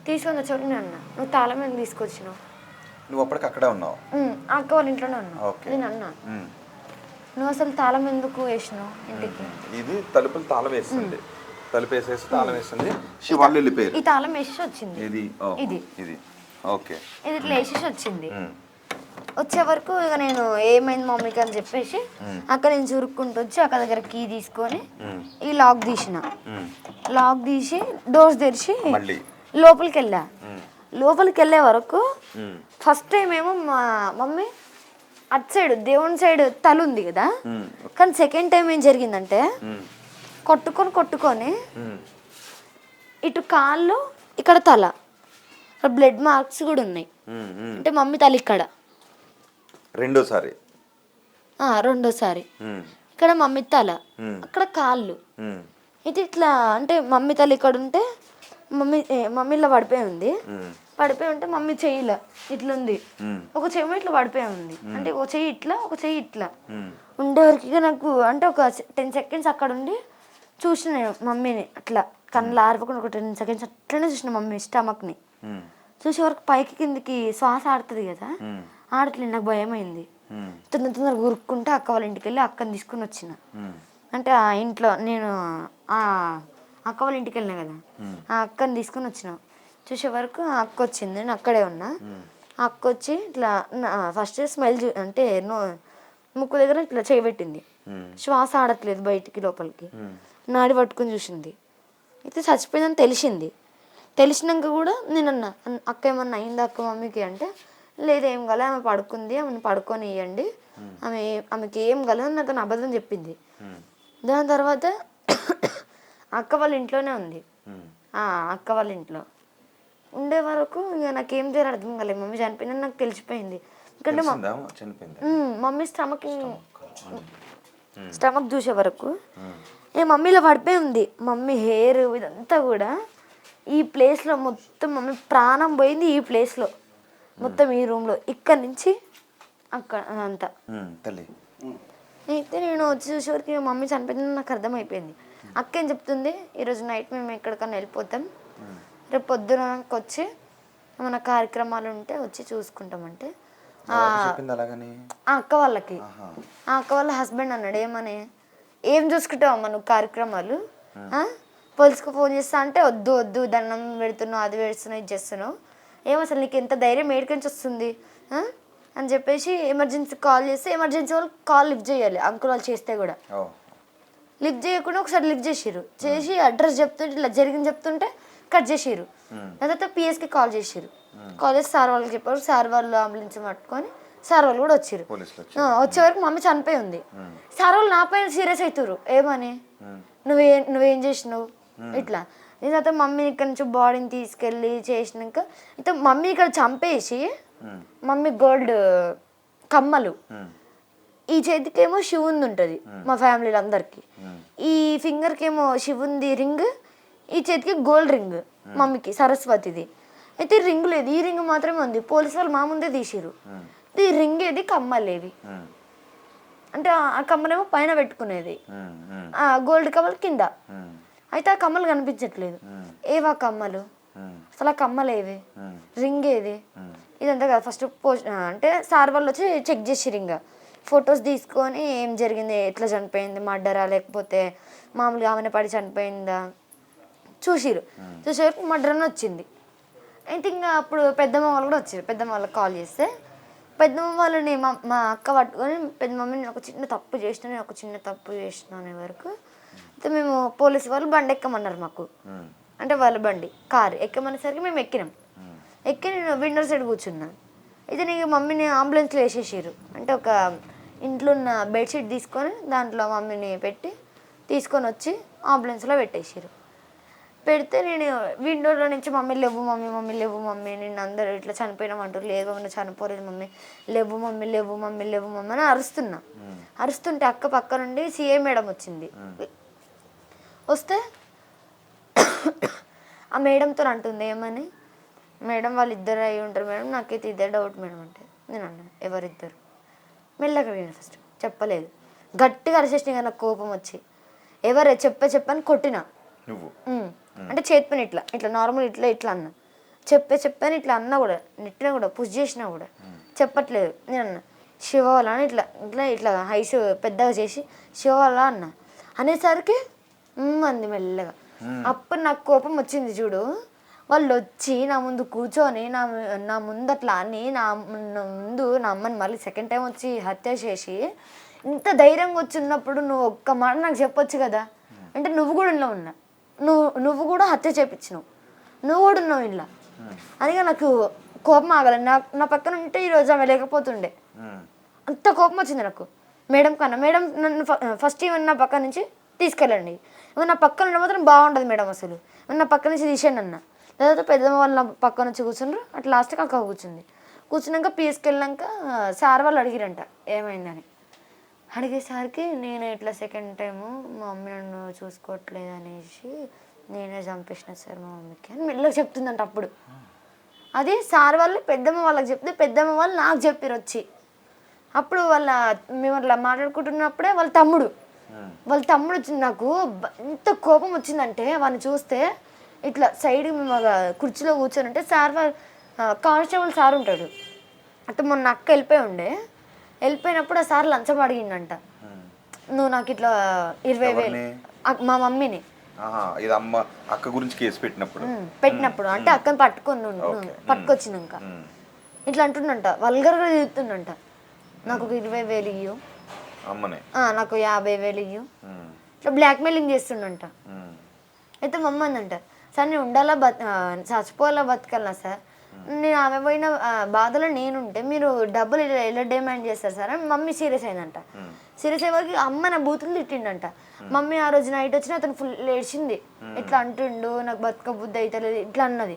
తీసుకొని వచ్చి అన్న నువ్వు తాళం ఎందుకు తీసుకొచ్చినావు? నువ్వు అప్పటికి అక్కడే ఉన్నావు? అక్క వాళ్ళ ఇంట్లోనే ఉన్నా. నేను అన్నా నువ్వు అసలు తాళం ఎందుకు వేసినావు ఇంటికి? ఇది తలుపులు తాళం వేస్తుంది, తలుపు వేసేసి తాళం వేస్తుంది. వాళ్ళు వెళ్ళిపోయారు. ఈ తాళం వేసేసి వచ్చింది. ఇది ఓకే, ఇది ఇట్లా వేసేసి వచ్చింది. వచ్చే వరకు ఇక నేను ఏమైంది మమ్మీకి అని చెప్పేసి అక్కడ నేను చురుక్కుంటూ వచ్చి అక్క దగ్గర కీ తీసుకొని ఈ లాక్ తీసి డోర్స్ తెరిచి లోపలికి వెళ్ళే వరకు ఫస్ట్ టైం ఏమో మా మమ్మీ అటు సైడ్ దేవుని సైడ్ తల ఉంది కదా, కానీ సెకండ్ టైం ఏం జరిగిందంటే కొట్టుకొని ఇటు కాళ్ళు ఇక్కడ తల బ్లడ్ మార్క్స్ కూడా ఉన్నాయి. అంటే మమ్మీ తల ఇక్కడ రెండోసారి ఇక్కడ మమ్మీ తల అక్కడ కాళ్ళు. ఇది ఇట్లా అంటే మమ్మీ తల ఇక్కడ ఉంటే మమ్మీ ఇలా పడిపోయి ఉంటే మమ్మీ చెయ్యిలా ఇట్లా ఉంది, ఒక చెయ్యి ఇట్లా పడిపోయి ఉంది. అంటే ఒక చెయ్యి ఇట్లా ఉండేవరకు నాకు అంటే ఒక 10 seconds అక్కడ ఉండి చూసిన నేను మమ్మీని అట్లా కళ్ళు ఆరిపోకుండా ఒక 10 seconds అట్లనే చూసిన మమ్మీ స్టమక్ని. చూసే వరకు పైకి కిందికి శ్వాస ఆడుతుంది కదా, ఆడట్లేదు. నాకు భయం అయింది. తొందరగా గురుక్కుంటే అక్క వాళ్ళ ఇంటికి వెళ్ళి అక్కని తీసుకుని వచ్చిన. అంటే ఆ ఇంట్లో నేను అక్క వాళ్ళ ఇంటికి వెళ్ళినా కదా, ఆ అక్కని తీసుకుని వచ్చిన. చూసే వరకు ఆ అక్క వచ్చింది, నేను అక్కడే ఉన్నా. ఆ అక్క వచ్చి ఇట్లా ఫస్ట్ స్మెల్ అంటే ముక్కు దగ్గర ఇట్లా చేయబెట్టింది. శ్వాస ఆడట్లేదు బయటికి లోపలికి. నాడి పట్టుకుని చూసింది. అయితే చచ్చిపోయిందని తెలిసినాక కూడా నేను అన్నా అక్క ఏమన్నా అయిందా అక్క మమ్మీకి అంటే, లేదు ఏం కాలేదు, ఆమె పడుకుంది, ఆమెను పడుకొని ఇవ్వండి, ఆమెకి ఏం కాలేదు నాతో అబద్ధం చెప్పింది. దాని తర్వాత అక్క వాళ్ళ ఇంట్లోనే ఉంది. అక్క వాళ్ళ ఇంట్లో ఉండే వరకు ఇక నాకేం చేయాలి అర్థం కాలేదు. మమ్మీ చనిపోయిందని నాకు తెలిసిపోయింది. ఎందుకంటే మమ్మీ స్టమక్ చూసే వరకు మమ్మీలో పడిపోయి ఉంది. మమ్మీ హెయిర్ ఇదంతా కూడా ఈ ప్లేస్లో మొత్తం మమ్మీ ప్రాణం పోయింది. ఈ ప్లేస్లో మొత్తం ఈ రూమ్లో ఇక్కడ నుంచి అక్కడ అంతా. అయితే నేను వచ్చి చూసేవరకు మమ్మీ చనిపోయిందని నాకు అర్థమైపోయింది. అక్క ఏం చెప్తుంది, ఈరోజు నైట్ మేము ఎక్కడికన్నా వెళ్ళిపోతాం, రేపు పొద్దునకి వచ్చి ఏమైనా కార్యక్రమాలు ఉంటే వచ్చి చూసుకుంటామంటే అక్క వాళ్ళ హస్బెండ్ అన్నాడు ఏమని, ఏం చూసుకుంటావు అమ్మ నువ్వు కార్యక్రమాలు, పోలీస్కి ఫోన్ చేస్తా అంటే వద్దు దండం పెడుతున్నావు, అది పెడుతున్నావు, ఇది చేస్తున్నావు, ఏమో అసలు నీకు ఎంత ధైర్యం ఏడికించి వస్తుంది అని చెప్పేసి ఎమర్జెన్సీ కాల్ చేస్తే ఎమర్జెన్సీ వాళ్ళు కాల్ లిఫ్ట్ చేయాలి. అంకుల్ వాళ్ళు చేస్తే కూడా లిఫ్ట్ చేయకుండా ఒకసారి లిఫ్ట్ చేసి అడ్రస్ చెప్తుంటే ఇట్లా జరిగింది చెప్తుంటే కట్ చేసిర్రు. తర్వాత పిఎస్కి కాల్ చేసిర్రు. కాల్ చేసి సార్ వాళ్ళకి చెప్పారు. సార్ వాళ్ళు అంబులెన్స్ పట్టుకొని సార్ వాళ్ళు కూడా వచ్చారు. వచ్చే వరకు మమ్మీ చనిపోయి ఉంది. సార్ వాళ్ళు నా పైన సీరియస్ అవుతారు ఏమని, నువ్వేం చేసినావు ఇట్లా. తర్వాత మమ్మీ ఇక్కడ నుంచి బాడీని తీసుకెళ్ళి చేసినాక అయితే మమ్మీ ఇక్కడ చంపేసి మమ్మీ గోల్డ్ కమ్మలు, ఈ చేతికేమో శివుంది ఉంటుంది మా ఫ్యామిలీలో అందరికి, ఈ ఫింగర్కి ఏమో శివుంది రింగ్, ఈ చేతికి గోల్డ్ రింగ్ మమ్మీకి సరస్వతిది. అయితే రింగ్ లేదు, ఈ రింగ్ మాత్రమే ఉంది. పోలీసు వాళ్ళు మా ముందే తీసిరు. ఈ రింగ్ ఏది కమ్మలేవి అంటే ఆ కమ్మలేమో పైన పెట్టుకునేది, ఆ గోల్డ్ కమ్మలు కింద. అయితే ఆ కమ్మలు కనిపించట్లేదు. ఏవా కమ్మలు, అసలు ఆ కమ్మలు ఏవి, రింగ్ ఏది, ఇదంతా కదా. ఫస్ట్ అంటే సార్ వాళ్ళు వచ్చి చెక్ చేసి రింగ్ ఫొటోస్ తీసుకొని ఏం జరిగింది, ఎట్లా చనిపోయింది, మర్డరా లేకపోతే మామూలుగా ఆమెను పడి చనిపోయిందా చూసిరు. చూసేవరకు మర్డర్ అని వచ్చింది. అయితే ఇంకా అప్పుడు పెద్దమ్మ వాళ్ళు కూడా వచ్చారు. పెద్దమ్మ వాళ్ళకి కాల్ చేస్తే పెద్దమ్మ వాళ్ళని మా అక్క పట్టుకొని పెద్ద మమ్మీ నేను ఒక చిన్న తప్పు చేసిన అనే వరకు అయితే మేము పోలీసు వాళ్ళు బండి ఎక్కమన్నారు మాకు. అంటే వాళ్ళ బండి కారు ఎక్కమనేసరికి మేము ఎక్కి నేను విండో సైడ్ కూర్చున్నాను. అయితే నీకు మమ్మీని అంబులెన్స్లో వేసేసారు. అంటే ఒక ఇంట్లో ఉన్న బెడ్షీట్ తీసుకొని దాంట్లో మమ్మీని పెట్టి తీసుకొని వచ్చి అంబులెన్స్లో పెట్టేసారు. పెడితే నేను విండోలో నుంచి మమ్మీ లేవు మమ్మీ నేను అందరూ ఇట్లా చనిపోయినామంటారు, లేదు నువ్వు చనిపోలేదు మమ్మీ, లేవు మమ్మీ అని అరుస్తుంటే అక్క పక్క నుండి సిఏ మేడం వచ్చింది. వస్తే ఆ మేడంతో అంటుంది ఏమని, మేడం వాళ్ళు ఇద్దరు అయి ఉంటారు మేడం, నాకైతే ఇదే డౌట్ మేడం అంటే. నేను అన్నాను ఎవరిద్దరు, మెల్లగా విను ఫస్ట్, చెప్పలేదు. గట్టిగా అరిచేసిన నాకు కోపం వచ్చి, ఎవరే చెప్పని కొట్టిన. నువ్వు అంటే చేతి పని ఇట్లా ఇట్లా నార్మల్ ఇట్లా అన్నా, చెప్పని ఇట్లా అన్నా కూడా, నెట్టినా కూడా, పుష్ చేసినా కూడా చెప్పట్లేదు. నేను అన్నా శివ వాళ్ళ అని ఇట్లా ఇట్లా ఇట్లా హైస్ పెద్దగా చేసి శివ వాళ్ళ అన్న అనేసరికి అంది మెల్లగా. అప్పుడు నాకు కోపం వచ్చింది చూడు. వాళ్ళు వచ్చి నా ముందు కూర్చొని నా ముందు అట్లా అని నా ముందు నా అమ్మని మళ్ళీ సెకండ్ టైం వచ్చి హత్య చేసి, ఇంత ధైర్యంగా వచ్చినప్పుడు నువ్వు ఒక్క మాట నాకు చెప్పొచ్చు కదా. అంటే నువ్వు కూడా ఇంట్లో ఉన్నా, నువ్వు కూడా హత్య చేపించినావు, నువ్వు కూడా ఉన్నావు ఇలా. అందుకే నాకు కోపం ఆగల. నా పక్కన ఉంటే ఈరోజు ఆమె లేకపోతుండే. అంత కోపం వచ్చింది నాకు. మేడం కన్నా, మేడం నన్ను ఫస్ట్ ఈవెన్ నా పక్క నుంచి తీసుకెళ్ళండి, నా పక్కన ఉన్న మాత్రం బాగుంటుంది మేడం, అసలు నా పక్క నుంచి తీసేయండి అన్న. లేదా పెద్దమ్మ వాళ్ళు నా పక్క నుంచి కూర్చుండ్రు. అట్లా లాస్ట్కి అక్క కూర్చున్నాక పిఎస్కి వెళ్ళాక సార్ వాళ్ళు అడిగిరంట ఏమైందని. అడిగేసరికి నేను ఇట్లా సెకండ్ టైము మా మమ్మీ నన్ను చూసుకోవట్లేదు అనేసి నేనే చంపేసిన సార్ మా మమ్మీకి అని మెల్లగా చెప్తుందంట. అప్పుడు అది సార్ వాళ్ళు పెద్దమ్మ వాళ్ళకి చెప్తే పెద్దమ్మ వాళ్ళు నాకు చెప్పారు వచ్చి. అప్పుడు మేము అట్లా మాట్లాడుకుంటున్నప్పుడే వాళ్ళ తమ్ముడు వచ్చింది. నాకు ఎంత కోపం వచ్చిందంటే వాడిని చూస్తే ఇట్లా సైడ్ కుర్చీలో కూర్చొని ఉంటే సార్ కానిస్టేబుల్ సార్ ఉంటాడు. అంటే మొన్న అక్క వెళ్ళిపోయినప్పుడు ఆ సార్ లంచం అడిగిండంట. నువ్వు నాకు ఇట్లా 20,000 మా మమ్మీని ఇది అమ్మ అక్క గురించి కేసు పెట్టినప్పుడు అంటే అక్కని పట్టుకొచ్చినాక ఇట్లా అంటుండంట, వల్గర్గా తిరుగుతుండంట. నాకు ఒక 20,000 ఇయ్యు, నాకు 50,000 ఇయ్యు, ఇట్లా బ్లాక్మెయిలింగ్ చేస్తుండంట. అయితే మా అమ్మ అందంట, సార్ నేను ఉండాలా చచ్చిపోవాలా బతకాలా సార్, నేను ఆమె పోయిన బాధలో నేనుంటే మీరు డబ్బులు ఎలా డిమాండ్ చేస్తారు సార్ అని మమ్మీ సీరియస్ అయిందంట. సీరియస్ అయ్యే వరకు అమ్మ నా బూతులు తిట్టిండంట. మమ్మీ ఆ రోజు నైట్ వచ్చిన అతను ఫుల్ ఏడ్చింది, ఇట్లా అంటుండు నాకు బతుక బుద్ధి అవుతలేదు ఇట్లా అన్నది.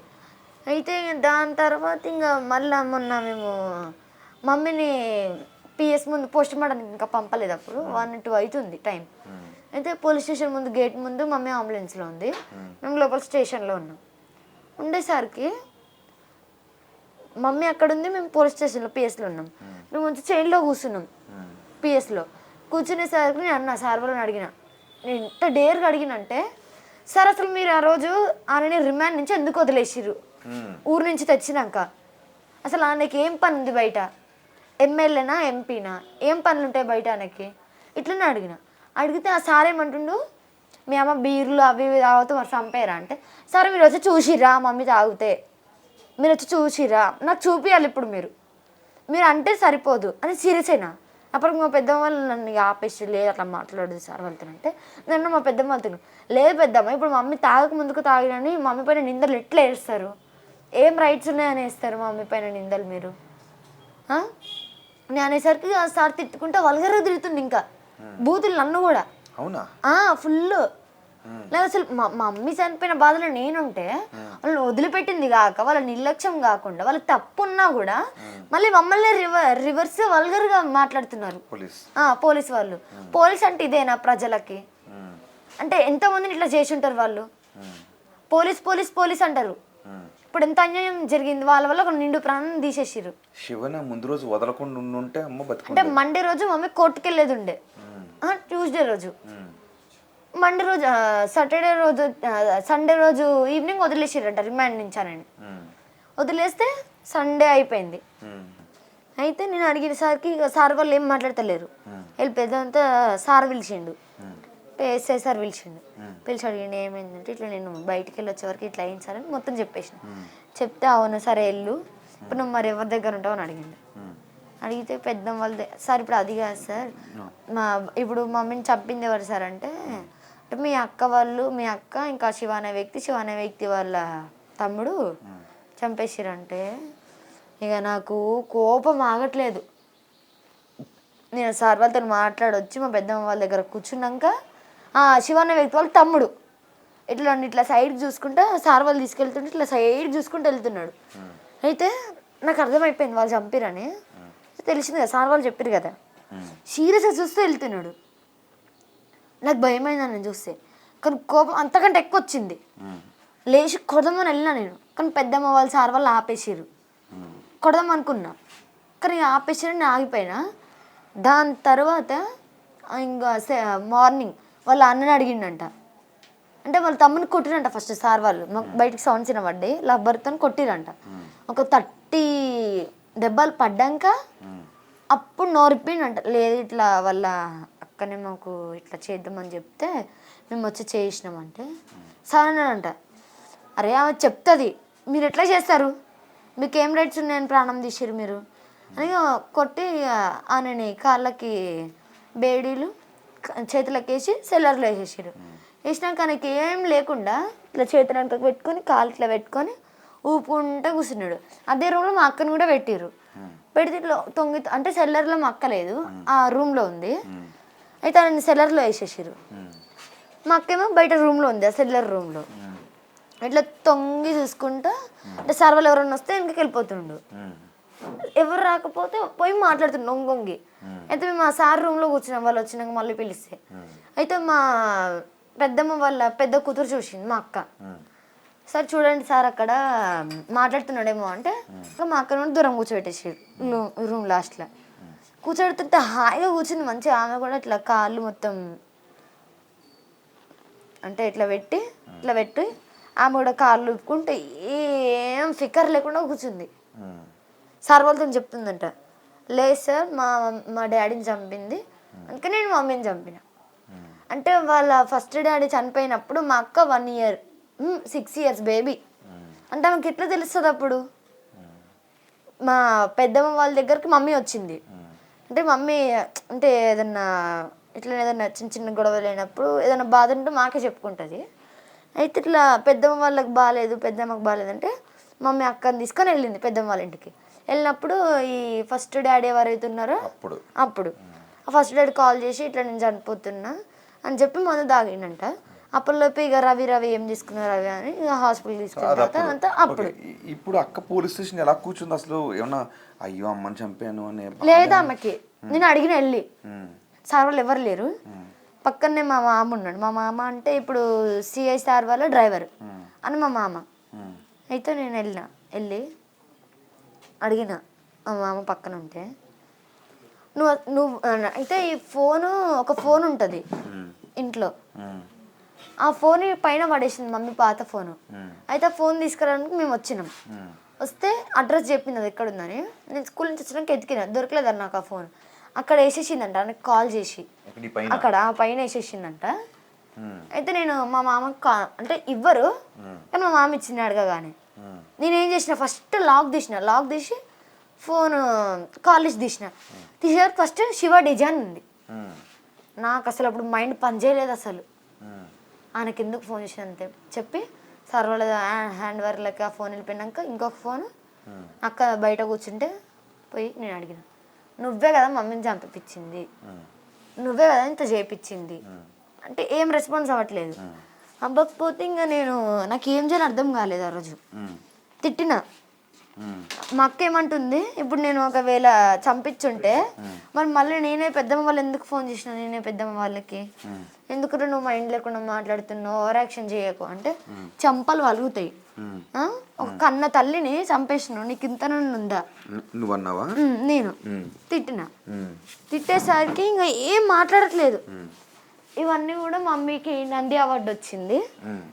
అయితే దాని తర్వాత ఇంకా మళ్ళీ మొన్న మేము మమ్మీని పిఎస్ ముందు పోస్ట్ మార్టం ఇంకా పంపలేదు, అప్పుడు 1-2 అవుతుంది టైం. అయితే పోలీస్ స్టేషన్ ముందు గేట్ ముందు మమ్మీ అంబులెన్స్లో ఉంది, మేము లోపల స్టేషన్లో ఉన్నాం. ఉండేసరికి మమ్మీ అక్కడ ఉంది, మేము పోలీస్ స్టేషన్లో పిఎస్లో ఉన్నాం. మేము వచ్చి చైన్లో కూర్చున్నాం పిఎస్లో. కూర్చునేసరికి నేను అన్నా సార్ వాళ్ళని అడిగిన, నేను ఎంత డేర్గా అడిగినంటే, సార్ అసలు మీరు ఆ రోజు ఆయనని రిమాండ్ నుంచి ఎందుకు వదిలేసిర్రు, ఊరు నుంచి తెచ్చినాక అసలు ఆయనకి ఏం పని ఉంది బయట, ఎమ్మెల్యేనా ఎంపీనా, ఏం పనులు ఉంటాయి బయట ఆయనకి, ఇట్లనే అడిగితే ఆ సార్ ఏమంటుండు, మీ అమ్మ బీర్లు అవి ఇవి తాగుతూ మరి చంపారా అంటే, సరే మీరు వచ్చి చూసిర్రా మమ్మీ తాగితే, మీరు వచ్చి చూసిర్రా, నాకు చూపించాలి ఇప్పుడు మీరు అంటే సరిపోదు అని సీరియస్ అయినా. అప్పటికి మా పెద్దమ్మ వాళ్ళు నన్ను ఆపేసి లేదు అట్లా మాట్లాడదు సార్ వాళ్ళతో అంటే, నన్ను మా పెద్దమ్మ వాళ్ళతో లేదు పెద్దమ్మ, ఇప్పుడు మమ్మీ తాగక ముందుకు తాగినని మమ్మీ పైన నిందలు ఎట్లా వేస్తారు, ఏం రైట్స్ ఉన్నాయని వేస్తారు మమ్మీ పైన నిందలు మీరు నేను అనేసరికి ఆ సార్ తిట్టుకుంటే వల్గర్గా తిరుగుతుంది, ఇంకా బూతులు నన్ను కూడా. అవునా? ఫుల్. లేదు అసలు మా మమ్మీ చనిపోయిన బాధలో నేనుంటే వాళ్ళని వదిలిపెట్టింది కాక, వాళ్ళ నిర్లక్ష్యం కాకుండా వాళ్ళకి తప్పు ఉన్నా కూడా మళ్ళీ మమ్మల్ని రివర్స్ వల్గర్గా మాట్లాడుతున్నారు పోలీస్ వాళ్ళు. పోలీస్ అంటే ఇదేనా ప్రజలకి? అంటే ఎంతమందిని ఇట్లా చేసి ఉంటారు వాళ్ళు. పోలీస్ పోలీస్ పోలీస్ అంటారు. ఇప్పుడు ఎంత అన్యాయం జరిగింది వాళ్ళ వల్ల, ఒక నిండు ప్రాణం తీసేసిర్రు. శివన ముందు రోజు వదలకుండా ఉంటే అమ్మ బతుకు. అంటే మండే రోజు మమ్మీ కోర్టుకి వెళ్ళేది ఉండే, ట్యూస్డే రోజు, మండే రోజు సాటర్డే రోజు సండే రోజు ఈవినింగ్ వదిలేసిర్రంట రిమాండ్ నుంచానని. వదిలేస్తే సండే అయిపోయింది. అయితే నేను అడిగిన సార్కి సార్ వాళ్ళు ఏం మాట్లాడతలేరు. వెళ్ళిపోయేదంతా సార్ పిలిచిండు, ఎస్ఐ సార్ పిలిచి అడిగిండు ఏమైందంటే, ఇట్లా నేను బయటికి వెళ్ళి వచ్చే వరకు ఇట్లా అయింది సార్ అని మొత్తం చెప్పేసిన. చెప్తే అవును సరే వెళ్ళు, ఇప్పుడు నువ్వు మరి ఎవరి దగ్గర ఉంటావు అని అడిగిండు. అడిగితే పెద్దమ్మ వాళ్ళదే సార్, ఇప్పుడు అది కాదు సార్, ఇప్పుడు మమ్మీని చంపింది ఎవరు సార్ అంటే, మీ అక్క వాళ్ళు, మీ అక్క ఇంకా శివ అనే వ్యక్తి వాళ్ళ తమ్ముడు చంపేసిరంటే, ఇక నాకు కోపం ఆగట్లేదు. నేను సార్ వాళ్ళతో మాట్లాడొచ్చి మా పెద్దమ్మ వాళ్ళ దగ్గర కూర్చున్నాక శివ అనే వ్యక్తి వాళ్ళ తమ్ముడు ఇట్లా సైడ్ చూసుకుంటా సార్ వాళ్ళు తీసుకెళ్తుంటే ఇట్లా సైడ్ చూసుకుంటూ వెళ్తున్నాడు. అయితే నాకు అర్థమైపోయింది వాళ్ళు చంపిరని, తెలిసింది కదా సార్ వాళ్ళు చెప్పారు కదా. సీరియస్గా చూస్తూ వెళ్తున్నాడు. నాకు భయమైంది నన్ను చూస్తే. కానీ కోపం అంతకంటే ఎక్కువ వచ్చింది. లేచి కొడదామని వెళ్ళినా నేను, కానీ పెద్దమ్మ వాళ్ళు సార్ వాళ్ళు ఆపేసారు. కొడదాం అనుకున్నా కానీ ఆపేసారు, నేను ఆగిపోయినా. దాని తర్వాత ఇంకా మార్నింగ్ వాళ్ళ అన్నని అడిగిండంట, అంటే వాళ్ళ తమ్ముని కొట్టిరంట ఫస్ట్ సార్ వాళ్ళు. మాకు బయటికి సౌండ్స్ వినబడ్డాయి, లబ్బర్తో కొట్టిరంట. ఒక 30 దెబ్బలు పడ్డాక అప్పుడు నోరిపోయిందంట. లేదు ఇట్లా వాళ్ళ అక్కనే మాకు ఇట్లా చేద్దామని చెప్తే మేము వచ్చి చేసినామంటే సార్ అన్నాడంట, అరే ఆమె చెప్తుంది మీరు ఎట్లా చేస్తారు, మీకు ఏం రైట్స్ ఉన్నాయని ప్రాణం తీసారు మీరు అని కొట్టి ఆయనని కాళ్ళకి బేడీలు చేతులకు వేసి సెల్లర్లో వేసేసారు. వేసినాక ఆయనకి ఏం లేకుండా ఇట్లా చేతులు వెనక పెట్టుకొని కాళ్ళు ఇట్లా పెట్టుకొని ఊపుకుంటూ కూర్చున్నాడు. అదే రూమ్లో మా అక్కని కూడా పెట్టిర్రు. పెడితే ఇట్లా తొంగి, అంటే సెల్లర్లో మా అక్క లేదు, ఆ రూమ్లో ఉంది. అయితే ఆయన సెల్లర్లో వేసేసారు. మా అక్కేమో బయట రూమ్లో ఉంది, ఆ సెల్లర్ రూమ్లో. ఇట్లా తొంగి చూసుకుంటా అంటే సార్ వాళ్ళు ఎవరైనా వస్తే వెనకకి వెళ్ళిపోతుండు. ఎవరు రాకపోతే పోయి మాట్లాడుతుండు ఒంగొంగి. అయితే మేము ఆ సార్ రూమ్లో కూర్చున్నాం, వాళ్ళు వచ్చినాక మళ్ళీ పిలిస్తే. అయితే మా పెద్దమ్మ వాళ్ళ పెద్ద కూతురు చూసింది మా అక్క. సార్ చూడండి సార్ అక్కడ మాట్లాడుతున్నాడేమో అంటే మా అక్క నుండి దూరం కూర్చోబెట్టేసి రూమ్ లాస్ట్లో కూర్చోబెడుతుంటే హాయిగా కూర్చుంది మంచిగా. ఆమె కూడా ఇట్లా కాళ్ళు మొత్తం అంటే ఇట్లా పెట్టి ఆమె కూడా కాళ్ళు ఊపుకుంటే ఏం ఫికర్ లేకుండా కూర్చుంది. సార్ వాళ్ళతో చెప్తుందంట, లేదు సార్ మా డాడీని చంపింది, అందుకే నేను మమ్మీని చంపిన. అంటే వాళ్ళ ఫస్ట్ డాడీ చనిపోయినప్పుడు మా అక్క 1 year 6 years బేబీ. అంటే ఆమెకి ఎట్లా తెలుస్తుంది అప్పుడు? మా పెద్దమ్మ వాళ్ళ దగ్గరికి మమ్మీ వచ్చింది. అంటే మమ్మీ అంటే ఏదన్నా చిన్న చిన్న గొడవలు అయినప్పుడు ఏదైనా బాధ ఉంటే మాకే చెప్పుకుంటుంది. అయితే ఇట్లా పెద్దమ్మ వాళ్ళకి బాగాలేదు, పెద్దమ్మకి బాగాలేదంటే మమ్మీ అక్కని తీసుకొని వెళ్ళింది పెద్దమ్మ వాళ్ళ ఇంటికి. వెళ్ళినప్పుడు ఈ ఫస్ట్ డాడీ ఎవరైతే ఉన్నారో అప్పుడు ఆ ఫస్ట్ డాడీ కాల్ చేసి ఇట్లా నేను చనిపోతున్నా అని చెప్పి మందు తాగిండంట. అప్పటిలోపు ఇక రవి ఏం తీసుకున్నారు రవి అని ఇక హాస్పిటల్ తీసుకున్న తర్వాత అంతా అప్పుడు. ఇప్పుడు అక్క పోలీస్ స్టేషన్ ఎలా కూర్చుంది అసలు? ఏమన్నా అయ్యో అమ్మని చంపాను అని లేదా ఆమెకి? నేను అడిగిన వెళ్ళి సార్ వాళ్ళు ఎవరు లేరు, పక్కనే మా మామ ఉన్నాడు. మా మామ అంటే ఇప్పుడు సిఐ సార్ వాళ్ళ డ్రైవర్ అని మా మామ. అయితే నేను వెళ్ళి అడిగిన మా మామ పక్కన ఉంటే, నువ్వు అయితే ఈ ఒక ఫోన్ ఉంటుంది ఇంట్లో, ఆ ఫోన్ పైన పడేసింది మమ్మీ పాత ఫోను. అయితే ఆ ఫోన్ తీసుకురావడానికి మేము వచ్చినాం. వస్తే అడ్రస్ చెప్పింది అది ఎక్కడ ఉందని. నేను స్కూల్ నుంచి వచ్చినాక ఎతికినా, దొరకలేదన్న నాకు ఆ ఫోన్. అక్కడ వేసేసిందంట, నాకు కాల్ చేసి అక్కడ ఆ పైన వేసేసిందంట. అయితే నేను మా మామకు అంటే ఇవ్వరు కానీ మా మామ ఇచ్చింది అడగగానే. నేనేం చేసిన ఫస్ట్ లాక్ తీసి ఫోన్ కాల్ లిస్ట్ తీసారు. ఫస్ట్ శివ డిజైన్ ఉంది. నాకు అసలు అప్పుడు మైండ్ పనిచేయలేదు అసలు. ఆయనకి ఎందుకు ఫోన్ చేసినంతే చెప్పి సార్ వాళ్ళ హ్యాండ్ వర్క్లకి ఆ ఫోన్ వెళ్ళిపోయినాక ఇంకొక ఫోన్ అక్క బయట కూర్చుంటే పోయి నేను అడిగిన, నువ్వే కదా మమ్మీని చంపించింది, నువ్వే కదా ఇంత చేయించింది అంటే ఏం రెస్పాన్స్ అవ్వట్లేదు. అవ్వకపోతే ఇంకా నాకు ఏం చేయాలి అర్థం కాలేదు. ఆ రోజు తిట్టిన. మా అక్క ఏమంటుంది, ఇప్పుడు నేను ఒకవేళ చంపించుంటే మరి మళ్ళీ నేనే పెద్దమ్మ వాళ్ళు ఎందుకు ఫోన్ చేసిన, నేనే పెద్దమ్మ వాళ్ళకి ఎందుకు నువ్వు మైండ్ లేకుండా మాట్లాడుతున్నావు, ఓవర్ యాక్షన్ చేయకు అంటే చంపలు వలుగుతాయి. ఒక కన్న తల్లిని చంపేసినావు, నీకు ఇంత నుండి ఉందా? నేను తిట్టేసరికి ఇంకా ఏం మాట్లాడట్లేదు. ఇవన్నీ కూడా మమ్మీకి నంది అవార్డు వచ్చింది.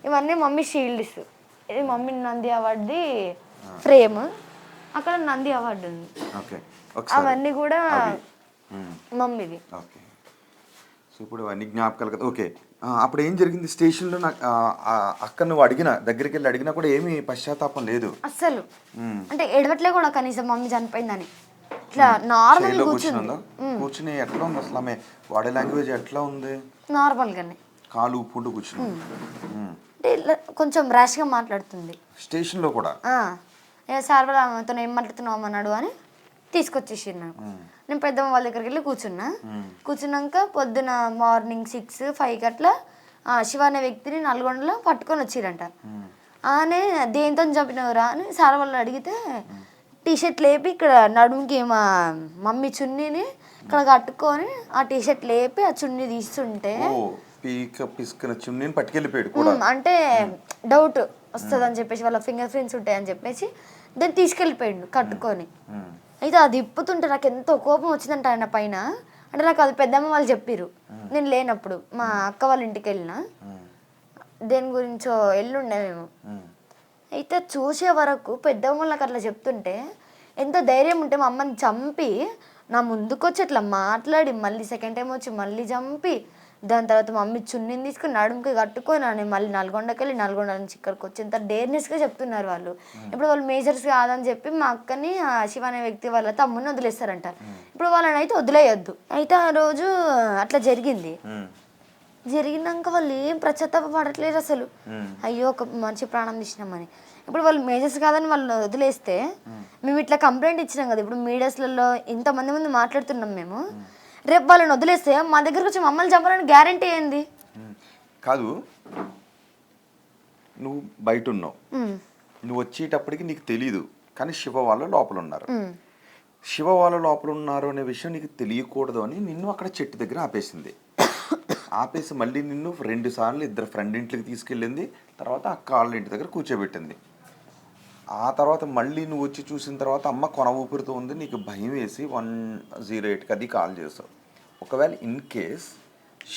ఇవన్నీ మమ్మీ షీల్డ్స్. ఇది మమ్మీ నంది అవార్డుది ఫ్రేమ్, అక్కడ నంది అవార్డు ఉంది. అవన్నీ కూడా మమ్మీది. సో ఇప్పుడు అవన్నీ జ్ఞాపకాలు కదా. ఓకే, అప్పుడు ఏం జరిగింది స్టేషన్లో? నాకు అక్క నువ్వు దగ్గరికి వెళ్ళి అడిగినా కూడా ఏమీ పశ్చాత్తాపం లేదు అస్సలు. అంటే ఎడవట్లే కూడా కనీసం మమ్మీ చనిపోయిందని. ఇట్లా నార్మల్ కూర్చుని ఎట్లా ఉంది అసలు? ఆమె బాడీ లాంగ్వేజ్ ఎట్లా ఉంది? నార్మల్ గానే కాలు ఊపుకుంటూ కూర్చుని కొంచెం ర్యాష్ గా మాట్లాడుతుంది స్టేషన్ లో కూడా. సార్ వాళ్ళ ఆమెతో ఏం మాట్లాడుతున్నావు అన్నాడు అని తీసుకొచ్చేసి నేను పెద్దమ్మ వాళ్ళ దగ్గరికి వెళ్ళి కూర్చున్నాక పొద్దున మార్నింగ్ 6-5 అట్లా శివ అనే వ్యక్తిని నల్గొండలో పట్టుకొని వచ్చిరంట. ఆనే దేంతో చంపినవరా అని సార్ వాళ్ళు అడిగితే టీషర్ట్ లేపి ఇక్కడ నడుముకి మా మమ్మీ చున్నీని ఇక్కడ కట్టుకొని ఆ టీషర్ట్ లేపి ఆ చున్నీ తీస్తుంటే పిసుకున చున్నీని పట్టుకెళ్ళిపోయాడు కూడా. అంటే డౌట్ వస్తుంది అని చెప్పేసి వాళ్ళ ఫింగర్ ప్రింట్స్ ఉంటాయని చెప్పేసి దాన్ని తీసుకెళ్ళిపోయాడు కట్టుకొని. అయితే అది ఇప్పుతుంటే నాకు ఎంతో కోపం వచ్చిందంట ఆయన పైన. అంటే నాకు అది పెద్దమ్మ వాళ్ళు చెప్పిర్రు నేను లేనప్పుడు, మా అక్క వాళ్ళ ఇంటికి వెళ్ళిన, దేని గురించో ఎల్లుండే మేము. అయితే చూసే వరకు పెద్దమ్మ నాకు అట్లా చెప్తుంటే ఎంత ధైర్యం ఉంటే మా అమ్మని చంపి నా ముందుకు వచ్చి అట్లా మాట్లాడి మళ్ళీ సెకండ్ టైం వచ్చి మళ్ళీ చంపి దాని తర్వాత మా మమ్మీ చున్నీని తీసుకుని నడుముకి కట్టుకొని నేను మళ్ళీ నల్గొండకి వెళ్ళి నల్గొండ నుంచి ఇక్కడికి వచ్చి ఎంత డేర్నెస్గా చెప్తున్నారు వాళ్ళు. ఇప్పుడు వాళ్ళు మేజర్స్ కాదని చెప్పి మా అక్కని శివ అనే వ్యక్తి వాళ్ళ తమ్ముని వదిలేస్తారంట. ఇప్పుడు వాళ్ళని అయితే వదిలేయొద్దు. అయితే ఆ రోజు అట్లా జరిగింది. జరిగినాక వాళ్ళు ఏం ప్రశ్చాత్తాప పడట్లేదు అసలు, అయ్యో ఒక మంచి ప్రాణం తీసినామని. ఇప్పుడు వాళ్ళు మేజర్స్ కాదని వాళ్ళు వదిలేస్తే మేము ఇట్లా కంప్లైంట్ ఇచ్చినాం కదా, ఇప్పుడు మీడియాస్లలో ఇంతమంది ముందు మాట్లాడుతున్నాం మేము, రేపు వాళ్ళని వదిలేస్తే మా దగ్గరకు వచ్చి మమ్మల్ని చంపాలని గ్యారంటీ ఏంది? కాదు, నువ్వు బయట ఉన్నావు, నువ్వు వచ్చేటప్పటికి నీకు తెలీదు, కానీ శివ వాళ్ళు లోపల ఉన్నారు. శివ వాళ్ళు లోపల ఉన్నారు అనే విషయం నీకు తెలియకూడదు అని నిన్ను అక్కడ చెట్టు దగ్గర ఆపేసింది. ఆపేసి మళ్ళీ నిన్ను 2 సార్లు ఇద్దరు ఫ్రెండ్ ఇంట్లోకి తీసుకెళ్ళింది, తర్వాత అక్క వాళ్ళ ఇంటి దగ్గర కూర్చోబెట్టింది. ఆ తర్వాత మళ్ళీ నువ్వు వచ్చి చూసిన తర్వాత అమ్మ కొన ఊపిరితో ఉంది, నీకు భయం వేసి 108కి అది కాల్ చేసావు. ఒకవేళ ఇన్ కేస్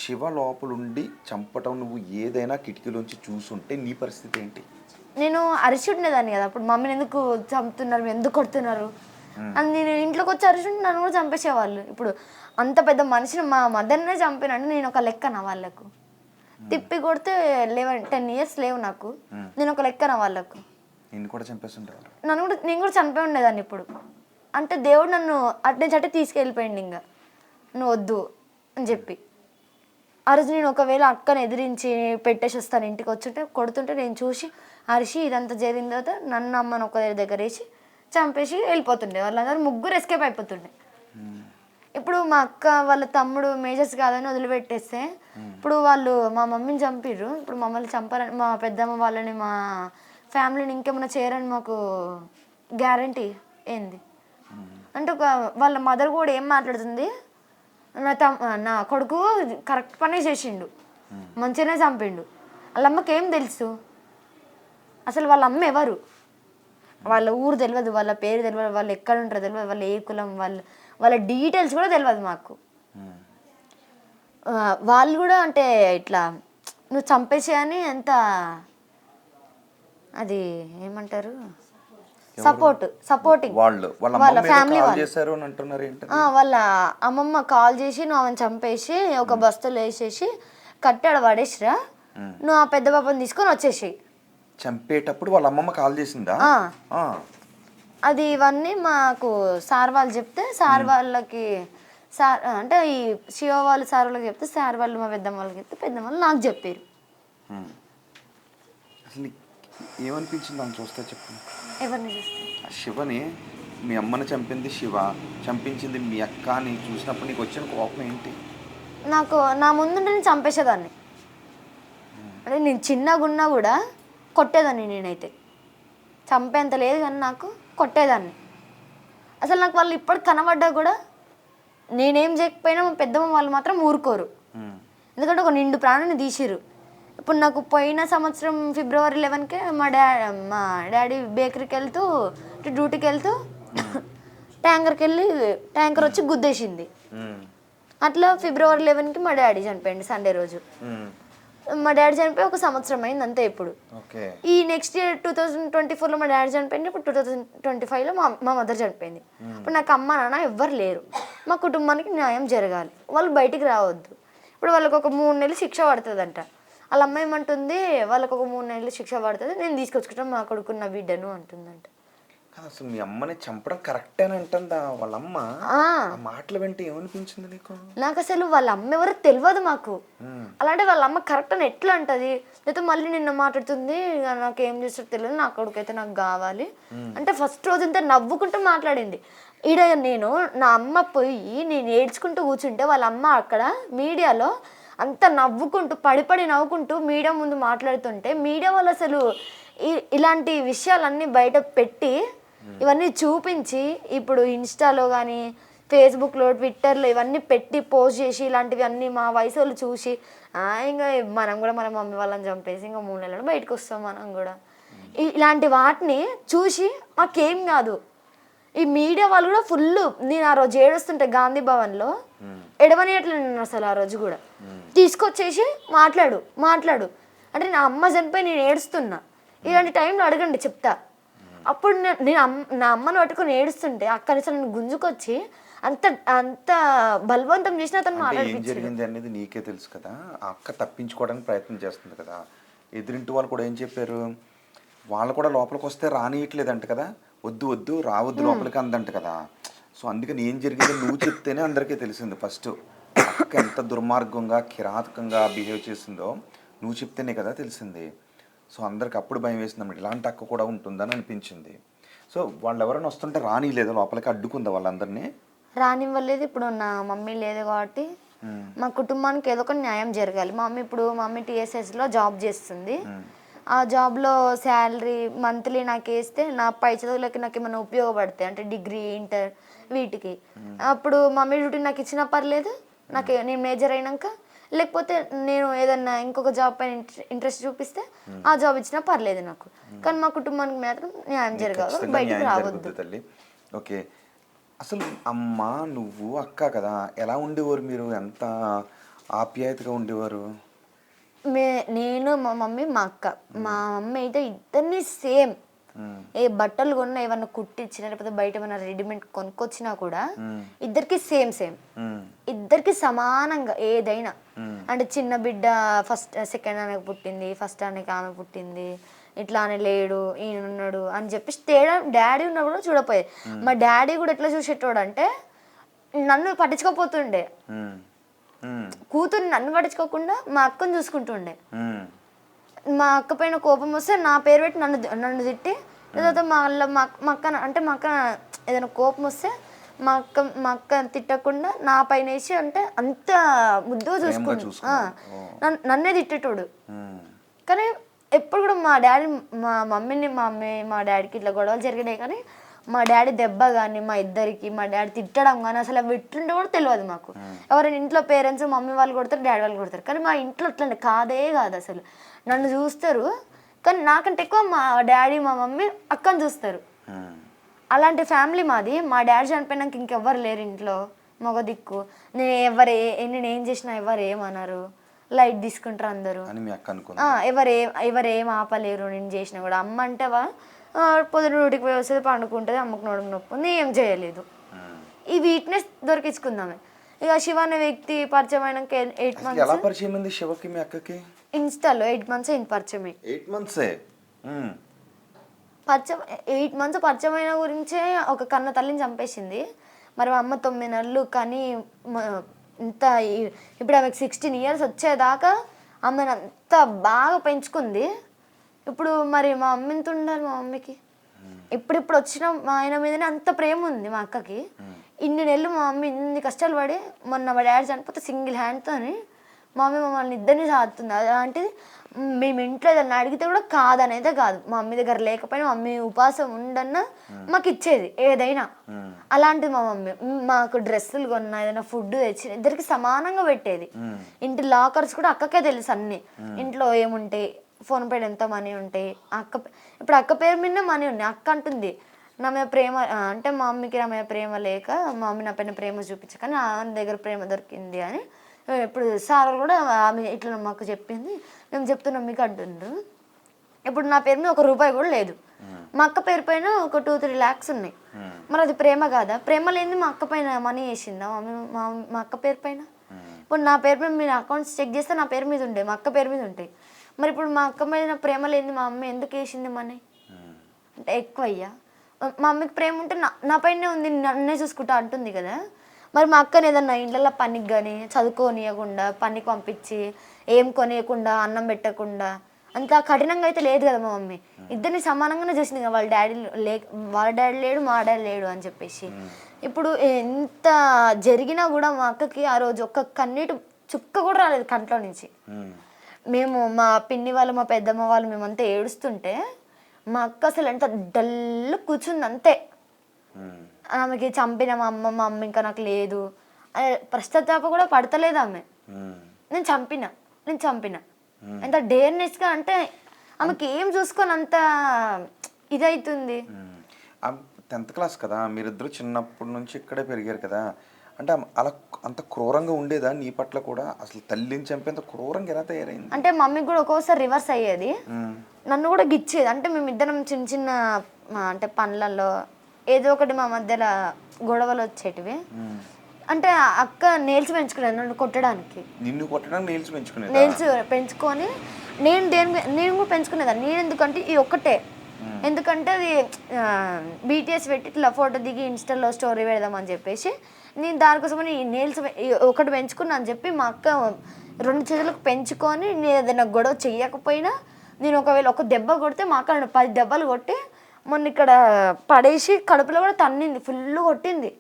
శివ లోపలుండి చంపటం నువ్వు ఏదైనా కిటికీలోంచి చూసుంటే నీ పరిస్థితి ఏంటి? నేను అరిచి ఉండేదాన్ని కదా అప్పుడు, మమ్మీని ఎందుకు చంపుతున్నారు, ఎందుకు కొడుతున్నారు అని. నేను ఇంట్లోకి వచ్చి అరిచి ఉంటే నన్ను కూడా చంపేసేవాళ్ళు. ఇప్పుడు అంత పెద్ద మనిషిని మా మదర్నే చంపినంటే నేను ఒక లెక్కనా వాళ్ళకు? తిప్పి కొడితే 10 ఇయర్స్ లేవు నాకు, నేను ఒక లెక్కనా వాళ్ళకు? నేను కూడా చంపేస్తుంటారు నేను కూడా చనిపోయి ఉండేదాన్ని ఇప్పుడు. అంటే దేవుడు నన్ను అట్టే తీసుకెళ్ళిపోయింది, ఇంకా నువ్వు వద్దు అని చెప్పి. ఆ రోజు నేను ఒకవేళ అక్కని ఎదిరించి పెట్టేసి వస్తాను ఇంటికి వచ్చుంటే, కొడుతుంటే నేను చూసి అరిసి ఇదంతా జరిగిన తర్వాత నన్ను అమ్మను ఒక దగ్గర వేసి చంపేసి వెళ్ళిపోతుండే. వాళ్ళందరూ ముగ్గురు ఎస్కేప్ అయిపోతుండే. ఇప్పుడు మా అక్క వాళ్ళ తమ్ముడు మేజర్స్ కాదని వదిలిపెట్టేస్తే ఇప్పుడు వాళ్ళు మా మమ్మీని చంపిర్రు, ఇప్పుడు మమ్మల్ని చంపారని, మా పెద్దమ్మ వాళ్ళని, మా ఫ్యామిలీని ఇంకేమైనా చేయరని మాకు గ్యారంటీ ఏంది? అంటే ఒక వాళ్ళ మదర్ కూడా ఏం మాట్లాడుతుంది, నా కొడుకు కరెక్ట్ పనే చేసిండు, మంచిగానే చంపిండు, వాళ్ళ అమ్మకి ఏం తెలుసు? అసలు వాళ్ళ అమ్మ ఎవరు? వాళ్ళ ఊరు తెలియదు, వాళ్ళ పేరు తెలియదు, వాళ్ళు ఎక్కడ ఉంటారో తెలియదు, వాళ్ళ ఏ కులం, వాళ్ళ డీటెయిల్స్ కూడా తెలియదు మాకు. వాళ్ళు కూడా అంటే ఇట్లా నువ్వు చంపేసేయని ఎంత అది ఏమంటారు, సపోర్టింగ్ వాళ్ళ ఫ్యామిలీ వాళ్ళ అమ్మమ్మ కాల్ చేసి నువ్వు ఆమెను చంపేసి ఒక బస్తలు వేసేసి కట్టాడు పడేసిరా, నువ్వు ఆ పెద్ద పాపని తీసుకొని వచ్చేసి. చంపేటప్పుడు వాళ్ళ అమ్మమ్మ కాల్ చేసిందా? అది ఇవన్నీ మాకు సార్ వాళ్ళు చెప్తే, సార్ వాళ్ళకి సార్ అంటే ఈ శివ వాళ్ళు సార్ వాళ్ళకి చెప్తే, సార్ వాళ్ళు మా పెద్దమ్మ వాళ్ళకి చెప్తే, పెద్దమ్మ వాళ్ళు నాకు చెప్పారు. అసలు ఏమనిపించింది అని చూస్తే చెప్పు. ఎవరిని చూస్తే? శివని, మీ అమ్మని చంపింది శివ, చంపించింది మీ అక్క అని చూసినప్పుడు నీకు వచ్చిన కోపం ఏంటి? నాకు నా ముందు నేను చంపేసేదాన్ని, అంటే నేను చిన్నగా ఉన్నా కూడా కొట్టేదాన్ని. నేనైతే చంపేంత లేదు కానీ నాకు కొట్టేదాన్ని. అసలు నాకు వాళ్ళు ఇప్పటికి కనబడ్డా కూడా నేనేం చేయకపోయినా మా పెద్దమ్మ వాళ్ళు మాత్రం ఊరుకోరు, ఎందుకంటే ఒక నిండు ప్రాణాన్ని తీసిరు. ఇప్పుడు నాకు పోయిన సంవత్సరం ఫిబ్రవరి 11కే మా డాడీ బేకరీకి వెళ్తూ డ్యూటీకి వెళ్తూ ట్యాంకర్ వచ్చి గుద్దేసింది. అట్లా ఫిబ్రవరి 11కి మా డాడీ చనిపోయింది, సండే రోజు. మా డాడీ చనిపోయి 1 సంవత్సరం అయింది అంతే. ఇప్పుడు ఈ నెక్స్ట్ ఇయర్ 2024లో మా డాడీ చనిపోయింది, ఇప్పుడు 2025లో మా మదర్ చనిపోయింది. ఇప్పుడు నాకు అమ్మ నాన్న ఎవ్వరు లేరు, మా కుటుంబానికి న్యాయం జరగాలి, వాళ్ళు బయటికి రావద్దు. ఇప్పుడు వాళ్ళకి ఒక 3 నెలలు శిక్ష పడుతుందంట. వాళ్ళ అమ్మ ఏమంటుంది, వాళ్ళకి ఒక 3 నెలలు శిక్ష పడుతుంది, నేను తీసుకొచ్చుకుంటాను మా కొడుకున్న బిడ్డను అంటుందంట. అసలు మీ అమ్మని చంపడం కరెక్టేనా అంటుందా వాళ్ళ అమ్మ? ఆ మాటలు వింటే ఏమనిపించింది నీకు? నాకు అసలు వాళ్ళ అమ్మ ఎవరో తెలియదు మాకు. అలాంటి వాళ్ళ అమ్మ కరెక్ట్ అని ఎట్లా అంటది? లేకపోతే మళ్ళీ నిన్న మాట్లాడుతుంది, నాకు ఏం చేస్తారో తెలియదు, నా కొడుకైతే నాకు కావాలి అంటే ఫస్ట్ రోజంతా నవ్వుకుంటూ మాట్లాడింది. ఈడ నేను నా అమ్మ పోయి నేను ఏడ్చుకుంటూ కూర్చుంటే వాళ్ళ అమ్మ అక్కడ మీడియాలో అంత నవ్వుకుంటూ పడి నవ్వుకుంటూ మీడియా ముందు మాట్లాడుతుంటే, మీడియా వాళ్ళు అసలు ఇలాంటి విషయాలన్నీ బయట పెట్టి ఇవన్నీ చూపించి ఇప్పుడు ఇన్స్టాలో కానీ ఫేస్బుక్లో ట్విట్టర్లో ఇవన్నీ పెట్టి పోస్ట్ చేసి ఇలాంటివి అన్నీ మా వయసు వాళ్ళు చూసి ఇంకా మనం కూడా మన మమ్మీ వాళ్ళని చంపేసి ఇంకా 3 నెలలు బయటకు వస్తాం మనం కూడా. ఇలాంటి వాటిని చూసి మాకేం కాదు. ఈ మీడియా వాళ్ళు కూడా ఫుల్, నేను ఆ రోజు ఏడుస్తుంటే గాంధీ భవన్లో ఎడవనేట్లు నేను అసలు ఆ రోజు కూడా తీసుకొచ్చేసి మాట్లాడు అంటే నా అమ్మ చనిపోయి నేను ఏడుస్తున్నా. ఇలాంటి టైంలో అడగండి చెప్తా. అప్పుడు నేను నా అమ్మను పట్టుకొని ఏడుస్తుంటే అక్కడి నుంచి నన్ను గుంజుకొచ్చి అంత అంత బలవంతం చేసిన అతను ఏం మాట్లాడిపించాడు. జరిగింది అనేది నీకే తెలుసు కదా. ఆ అక్క తప్పించుకోవడానికి ప్రయత్నం చేస్తుంది కదా. ఎదురింటి వాళ్ళు కూడా ఏం చెప్పారు, వాళ్ళు కూడా లోపలికి వస్తే రానియట్లేదంట కదా, వద్దు రావద్దు లోపలికి అందంట కదా. సో అందుకని ఏం జరిగిందో నువ్వు చెప్తేనే అందరికీ తెలిసింది. ఫస్ట్ అక్క ఎంత దుర్మార్గంగా కిరాతకంగా బిహేవ్ చేసిందో నువ్వు చెప్తేనే కదా తెలిసింది. సో అందరికి అప్పుడు భయం వేసిందన్నమాట, ఇలాంటి అక్క కూడా ఉంటుందని అనిపించింది. సో వాళ్ళు ఎవరైనా వస్తుంటే రానియలేదు లోపలికి, అడ్డుకుందా వాళ్ళందరినీ? రానివ్వలేదు. ఇప్పుడు నా మమ్మీ లేదు కాబట్టి మా కుటుంబానికి ఏదో ఒక న్యాయం జరగాలి. మమ్మీ TSSలో జాబ్ చేస్తుంది. ఆ జాబ్లో శాలరీ మంత్లీ నాకు వేస్తే నా పై చదువులకి నాకు ఏమైనా ఉపయోగపడతాయి అంటే డిగ్రీ ఇంటర్ వీటికి. అప్పుడు మమ్మీ డ్యూటీ నాకు ఇచ్చినా పర్లేదు, నేను మేజర్ అయినాక, లేకపోతే నేను ఏదన్నా ఇంకొక జాబ్ పైన ఇంట్రెస్ట్ చూపిస్తే ఆ జాబ్ ఇచ్చినా పర్లేదు నాకు. కానీ మా కుటుంబానికి మాత్రం న్యాయం జరగాలి, బయటకు రావద్దు. తల్లి ఓకే. అసలు అమ్మ నువ్వు అక్క కదా, ఎలా ఉండేవారు మీరు? ఎంత ఆప్యాయతగా ఉండేవారు? నేను మా మమ్మీ మా అక్క. మా మమ్మీ అయితే ఇద్దరిని సేమ్, ఏ బట్టలు కొన్నా ఏమన్నా కుట్టించినా లేకపోతే బయట ఏమన్నా రెడీమేడ్ కొనుక్కొచ్చినా కూడా ఇద్దరికి సేమ్ ఇద్దరికి సమానంగా ఏదైనా. అంటే చిన్న బిడ్డ సెకండ్ ఆమెకు పుట్టింది, ఫస్ట్ ఆమె పుట్టింది, ఇట్లా అని లేడు ఈయన ఉన్నాడు అని చెప్పేసి తేడా డాడీ ఉన్నప్పుడు చూడపోయేది. మా డాడీ కూడా ఎట్లా చూసేటోడు అంటే నన్ను పట్టించుకోపోతుండే, కూతుర్ని నన్ను పట్టించుకోకుండా మా అక్కను చూసుకుంటుండే. మా అక్క పైన కోపం వస్తే నా పేరు పెట్టి నన్ను తిట్టి, లేదా మా అక్క ఏదైనా కోపం వస్తే మా అక్క తిట్టకుండా నా పైన వేసి అంటే అంత ముద్దుగా చూసుకుంటా నన్నే తిట్టేటోడు. కానీ ఎప్పుడు కూడా మా మమ్మీని మా డాడీకి ఇట్లా గొడవలు జరిగినాయి, కానీ మా డాడీ దెబ్బ కానీ మా డాడీ తిట్టడం కానీ అసలు అవి ఎట్లుంటే కూడా తెలియదు మాకు. ఎవరైనా ఇంట్లో పేరెంట్స్ మమ్మీ వాళ్ళు కొడతారు, డాడీ వాళ్ళు కొడతారు, కానీ మా ఇంట్లో అట్లా కాదు అసలు. నన్ను చూస్తారు కానీ నాకంటే ఎక్కువ మా డాడీ మా మమ్మీ అక్కని చూస్తారు. అలాంటి ఫ్యామిలీ మాది. మా డాడీ చనిపోయినాక ఇంకెవ్వరు లేరు ఇంట్లో, మగ దిక్కు. నేను ఏం చేసినా ఎవరు ఏమన్నారు, లైట్ తీసుకుంటారు అందరూ. ఎవరేం ఆపలేరు నేను చేసినా కూడా. అమ్మ అంటే పొద్దున డ్యూటీకి పోయి వస్తుంది, పండుకుంటుంది, అమ్మకు నడుము నొప్పి ఉంది, ఏం చేయలేదు. ఈ వీక్నెస్ దొరికించుకుందామే. ఇక శివ అనే వ్యక్తి పరిచయం అయినాక 8 months ఇన్స్టాలో 8 months అయింది పరిచయం. 8 months పరిచయం అయిన గురించే ఒక కన్న తల్లిని చంపేసింది. మరి మా అమ్మ 9 నెలలు కానీ ఇంత ఇప్పుడు ఆమెకు 16 years వచ్చేదాకా ఆమెను అంత బాగా పెంచుకుంది. ఇప్పుడు మరి మా అమ్మ ఎంత ఉండాలి? మా మమ్మీకి ఇప్పుడు వచ్చిన ఆయన మీదనే అంత ప్రేమ ఉంది మా అక్కకి. ఇన్ని నెలలు మా మమ్మీ ఇన్ని కష్టాలు పడి మొన్న మా డాడీ చనిపోతే సింగిల్ హ్యాండ్తోని మా మమ్మీ మమ్మల్ని ఇద్దరిని సాగుతుంది. అలాంటిది మేము ఇంట్లో ఏదన్నా అడిగితే కూడా కాదనేదే కాదు. మా మమ్మీ దగ్గర లేకపోయినా మమ్మీ ఉపాసం ఉండన్నా మాకు ఇచ్చేది ఏదైనా. అలాంటిది మా మమ్మీ మాకు డ్రెస్సులు కొన్నా ఏదైనా ఫుడ్ తెచ్చి ఇద్దరికి సమానంగా పెట్టేది. ఇంటి లాకర్స్ కూడా అక్కకే తెలుసు అన్ని, ఇంట్లో ఏముంటాయి, ఫోన్ పేడ్ ఎంత మనీ ఉంటాయి. ఇప్పుడు అక్క పేరు మీదనే మనీ ఉన్నాయి. అక్క అంటుంది నా మీద ప్రేమ అంటే మా మమ్మీకి నా మీద ప్రేమ లేక మా మమ్మీ నా పైన ప్రేమ చూపించక కానీ ఆమె దగ్గర ప్రేమ దొరికింది అని ఇప్పుడు సార్ కూడా ఆమె ఇట్లా మాకు చెప్పింది, మేము చెప్తున్నాం మీకు అంటుండ్రు. ఇప్పుడు నా పేరు మీద ₹1 కూడా లేదు. మా అక్క పేరు పైన ఒక 2-3 lakhs ఉన్నాయి. మరి అది ప్రేమ కాదా? ప్రేమ లేని మా అక్క పైన మనీ వేసిందా మా అక్క పేరు పైన? ఇప్పుడు నా పేరు మీద మీరు అకౌంట్స్ చెక్ చేస్తే నా పేరు మీద ఉండే, మా అక్క పేరు మీద ఉంటాయి. మరి ఇప్పుడు మా అక్క మీద ప్రేమ లేని మా అమ్మ ఎందుకు వేసింది మనీ? అంటే ఎక్కువ అయ్యా. మా అమ్మకి ప్రేమ ఉంటే నా పైనే ఉంది, నన్నే చూసుకుంటా అంటుంది కదా. మరి మా అక్కని ఏదన్నా ఇంట్లో పనికి కానీ చదువుకోనియకుండా పనికి పంపించి ఏం కొనియకుండా అన్నం పెట్టకుండా అంత కఠినంగా అయితే లేదు కదా మా మమ్మీ. ఇద్దరిని సమానంగానే చూసింది కదా. వాళ్ళ డాడీ లేడు మా డాడీ లేడు అని చెప్పేసి. ఇప్పుడు ఎంత జరిగినా కూడా మా అక్కకి ఆ రోజు ఒక్క కన్నీటి చుక్క కూడా రాలేదు కంట్లో నుంచి. మేము మా పిన్ని వాళ్ళు మా పెద్దమ్మ వాళ్ళు మేమంతా ఏడుస్తుంటే మా అక్క అసలు ఎంత డల్ కూర్చుంది అంతే. ఆమెకి చంపిన మా అమ్మ ఇంకా నాకు లేదు, పశ్చాత్తాప కూడా పడతలేదు ఆమె. నేను చంపిన నేను చంపిన. ఎంత డేర్నెస్గా అంటే ఆమెకి ఏం చూసుకొని అంత ఇదవుతుంది. 10th క్లాస్ కదా, మీరిద్దరు చిన్నప్పటి నుంచి ఇక్కడే పెరిగారు కదా, అంటే అలా అంత క్రూరంగా ఉండేదా నీ పట్ల కూడా? అసలు తల్లిని చంపేంత క్రూరంగా ఎలా తయారైంది? అంటే మమ్మీకి కూడా ఒక్కోసారి రివర్స్ అయ్యేది, నన్ను కూడా గిచ్చేది. అంటే మేమిద్దరం చిన్న చిన్న అంటే పనులలో ఏదో ఒకటి మా మధ్యలో గొడవలు వచ్చేటివి. అంటే అక్క నెయిల్స్ పెంచుకునేది నన్ను కొట్టడానికి. నిన్ను కొట్టడానికి నెయిల్స్ పెంచుకునేది? నెయిల్స్ పెంచుకొని నేను కూడా పెంచుకునేదాన్ని. నేను ఎందుకంటే ఈ ఒక్కటే, ఎందుకంటే అది బీటీఎస్ పెట్టి ఇట్లా ఫోటో దిగి ఇన్స్టాలో స్టోరీ పెడదామని చెప్పేసి నేను దానికోసమని ఈ నెయిల్స్ ఒకటి పెంచుకున్నా అని చెప్పి మా అక్క 2 చేతులకు పెంచుకొని నేను ఏదైనా గొడవ చెయ్యకపోయినా నేను ఒకవేళ ఒక దెబ్బ కొడితే మా అక్క 10 దెబ్బలు కొట్టి మొన్న ఇక్కడ పడేసి కడుపులో కూడా తన్నింది, ఫుల్ కొట్టింది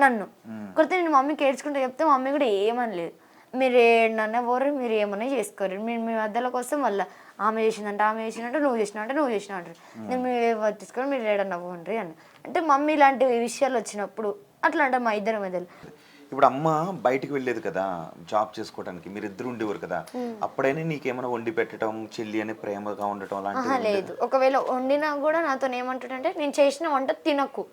నన్ను. కొడితే నేను మమ్మీకి ఏడ్చుకుంటే చెప్తే మమ్మీ కూడా ఏమనలేదు. మీరు ఏమన్నా పోరు, మీరు ఏమన్నా చేసుకోరు, మీరు మీ మధ్యలో కోసం మళ్ళీ ఆమె చేసిందంటే నువ్వు చేసినావు అంటారు. నేను మీరు పట్టించుకొని మీరు ఏడన్నా పోండి అని. అంటే మమ్మీ ఇలాంటి విషయాలు వచ్చినప్పుడు అట్లా అంటే మా ఇద్దరి మధ్యలో. ఇప్పుడు అమ్మ బయటికి వెళ్ళేది కదా జాబ్ చేసుకోవడానికి, మీరిద్దరు ఉండేవారు కదా, అప్పుడైనా నీకేమైనా వండి పెట్టడం, చెల్లి అనే ప్రేమగా ఉండటం అలాంటివి? లేదు. ఒకవేళ వండినా కూడా నాతో ఏమంటుండే, నేను చేసిన వంట తినకు.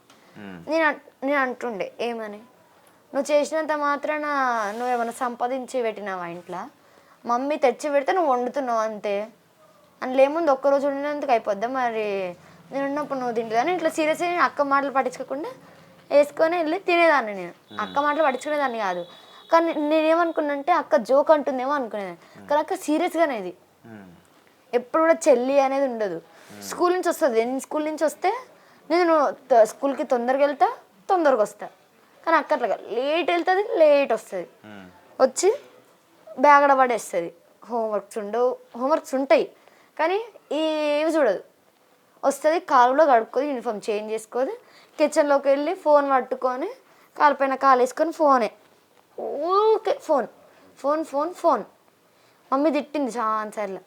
నేను అంటుండే ఏమని, నువ్వు చేసినంత మాత్రాన నువ్వేమైనా సంపాదించి పెట్టినావా ఇంట్లో, మమ్మీ తెచ్చి పెడితే నువ్వు వండుతున్నావు అంతే, అందులో ఏముంది ఒక్కరోజు వండినందుకు అయిపోద్దా, మరి నేను ఉన్నప్పుడు నువ్వు తింటుందని ఇట్లా సీరియస్గా నేను అక్క మాటలు పట్టించుకోకుండా వేసుకొని వెళ్ళి తినేదాన్ని. నేను అక్క మాటలు పట్టించుకునేదాన్ని కాదు, కానీ నేనేమనుకున్నా అంటే అక్క జోక్ అంటుందేమో అనుకునేదాన్ని, కానీ అక్క సీరియస్గానే ఇది. ఎప్పుడు కూడా చెల్లి అనేది ఉండదు. స్కూల్ నుంచి వస్తుంది, నేను స్కూల్ నుంచి వస్తే నేను స్కూల్కి తొందరగా వెళ్తా, తొందరగా వస్తా. కానీ అక్క అట్లా లేట్ వెళ్తుంది, లేట్ వస్తుంది, వచ్చి బ్యాగ్ పడేస్తుంది. హోంవర్క్స్ ఉంటాయి కానీ ఏవి చూడదు. వస్తుంది, కాలులో కడుక్కొని యూనిఫామ్ చేంజ్ చేసుకోదు, కిచెన్లోకి వెళ్ళి ఫోన్ పట్టుకొని కాలుపైన కాలు వేసుకొని ఫోనే, ఊకే phone phone phone phone. Mummy తిట్టింది చాలాసార్లు,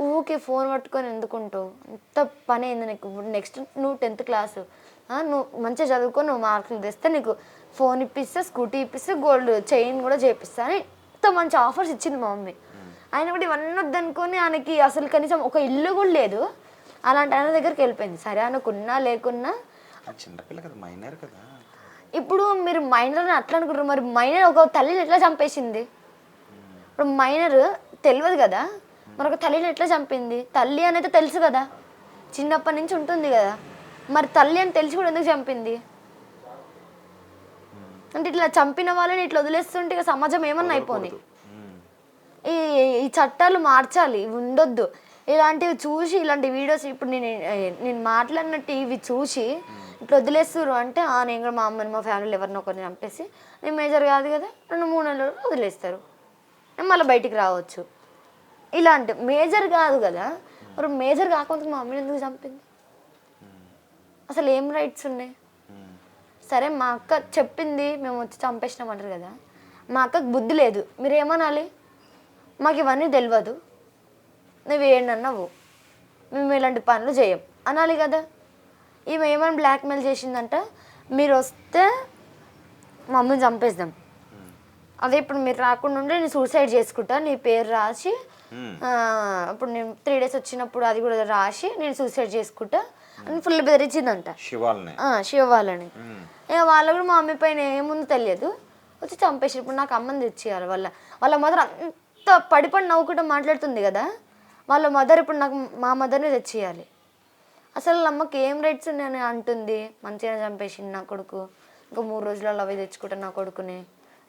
ఊకే ఫోన్ పట్టుకొని ఎందుకుంటావు, అంత పని అయింది నీకు, నెక్స్ట్ నువ్వు 10th క్లాసు, నువ్వు మంచిగా చదువుకొని నువ్వు మార్కులు తెస్తే నీకు ఫోన్ ఇప్పిస్తా, స్కూటీ ఇప్పిస్తే, గోల్డ్ చైన్ కూడా చేపిస్తా అని ఇంత మంచి ఆఫర్స్ ఇచ్చింది మా మమ్మీ. ఆయన కూడా ఇవన్నీ వద్దనుకొని ఆయనకి అసలు కనీసం ఒక ఇల్లు కూడా లేదు, అలాంటి ఆయన దగ్గరికి వెళ్ళిపోయింది. సరే అనుకున్నా లేకున్నా, చిన్నపిల్ల కదా, మైనర్ కదా. ఇప్పుడు మీరు మైనర్ అని అట్లా అనుకుంటారు, మరి మైనర్ ఒక తల్లిని ఎట్లా చంపేసింది? ఇప్పుడు మైనర్ తెలియదు కదా, మరొక తల్లిని ఎట్లా చంపింది? తల్లి అనేది తెలుసు కదా, చిన్నప్పటి నుంచి ఉంటుంది కదా, మరి తల్లి అని తెలిసి కూడా ఎందుకు చంపింది? అంటే ఇట్లా చంపిన వాళ్ళని ఇట్లా వదిలేస్తుంటే ఇక సమాజం ఏమన్నా అయిపోయి. ఈ చట్టాలు మార్చాలి, ఉండొద్దు ఇలాంటివి చూసి, ఇలాంటి వీడియోస్ ఇప్పుడు నేను మాట్లాడినట్టు ఇవి చూసి ఇట్లా వదిలేస్తారు అంటే నేను కూడా మా అమ్మని మా ఫ్యామిలీలో ఎవరినో ఒకరిని చంపేసి నేను మేజర్ కాదు కదా 2-3 నెలలు వదిలేస్తారు, నేను మళ్ళీ బయటికి రావచ్చు. ఇలాంటి మేజర్ కాదు కదా, మరి మేజర్ కాకుండా మా అమ్మని ఎందుకు చంపింది? అసలు ఏం రైట్స్ ఉన్నాయి? సరే మా అక్క చెప్పింది మేము వచ్చి చంపేసినామంటారు కదా, మా అక్కకు బుద్ధి లేదు, మీరు ఏమనాలి, మాకు ఇవన్నీ తెలియదు, నువ్వు ఏంటన్నావు, మేము ఇలాంటి పనులు చేయం అనాలి కదా. ఈమె ఏమైనా బ్లాక్మెయిల్ చేసిందంట, మీరు వస్తే మమ్మల్ని చంపేద్దాం, అదే ఇప్పుడు మీరు రాకుండా ఉంటే నేను సూసైడ్ చేసుకుంటా, నీ పేరు రాసి అప్పుడు నేను 3 days వచ్చినప్పుడు అది కూడా రాసి నేను సూసైడ్ చేసుకుంటా అని ఫుల్ బెదిరించిందంట శివ వాళ్ళని. ఇక వాళ్ళు కూడా మా మమ్మీ పైన ఏముందో తెలియదు, వచ్చి చంపేసి ఇప్పుడు నాకు అమ్మని తెచ్చేయాలి. వాళ్ళ మదర్ అంత పడిపడి నవ్వుకుంటూ మాట్లాడుతుంది కదా, వాళ్ళ మదర్ ఇప్పుడు నాకు మా మదర్ని తెచ్చేయాలి. అసలు అమ్మకి ఏం రైట్స్ ఉన్నాయని అంటుంది, మంచిగా చంపేసింది నా కొడుకు, ఇంకా 3 రోజులలో అవి తెచ్చుకుంటాను నా కొడుకుని,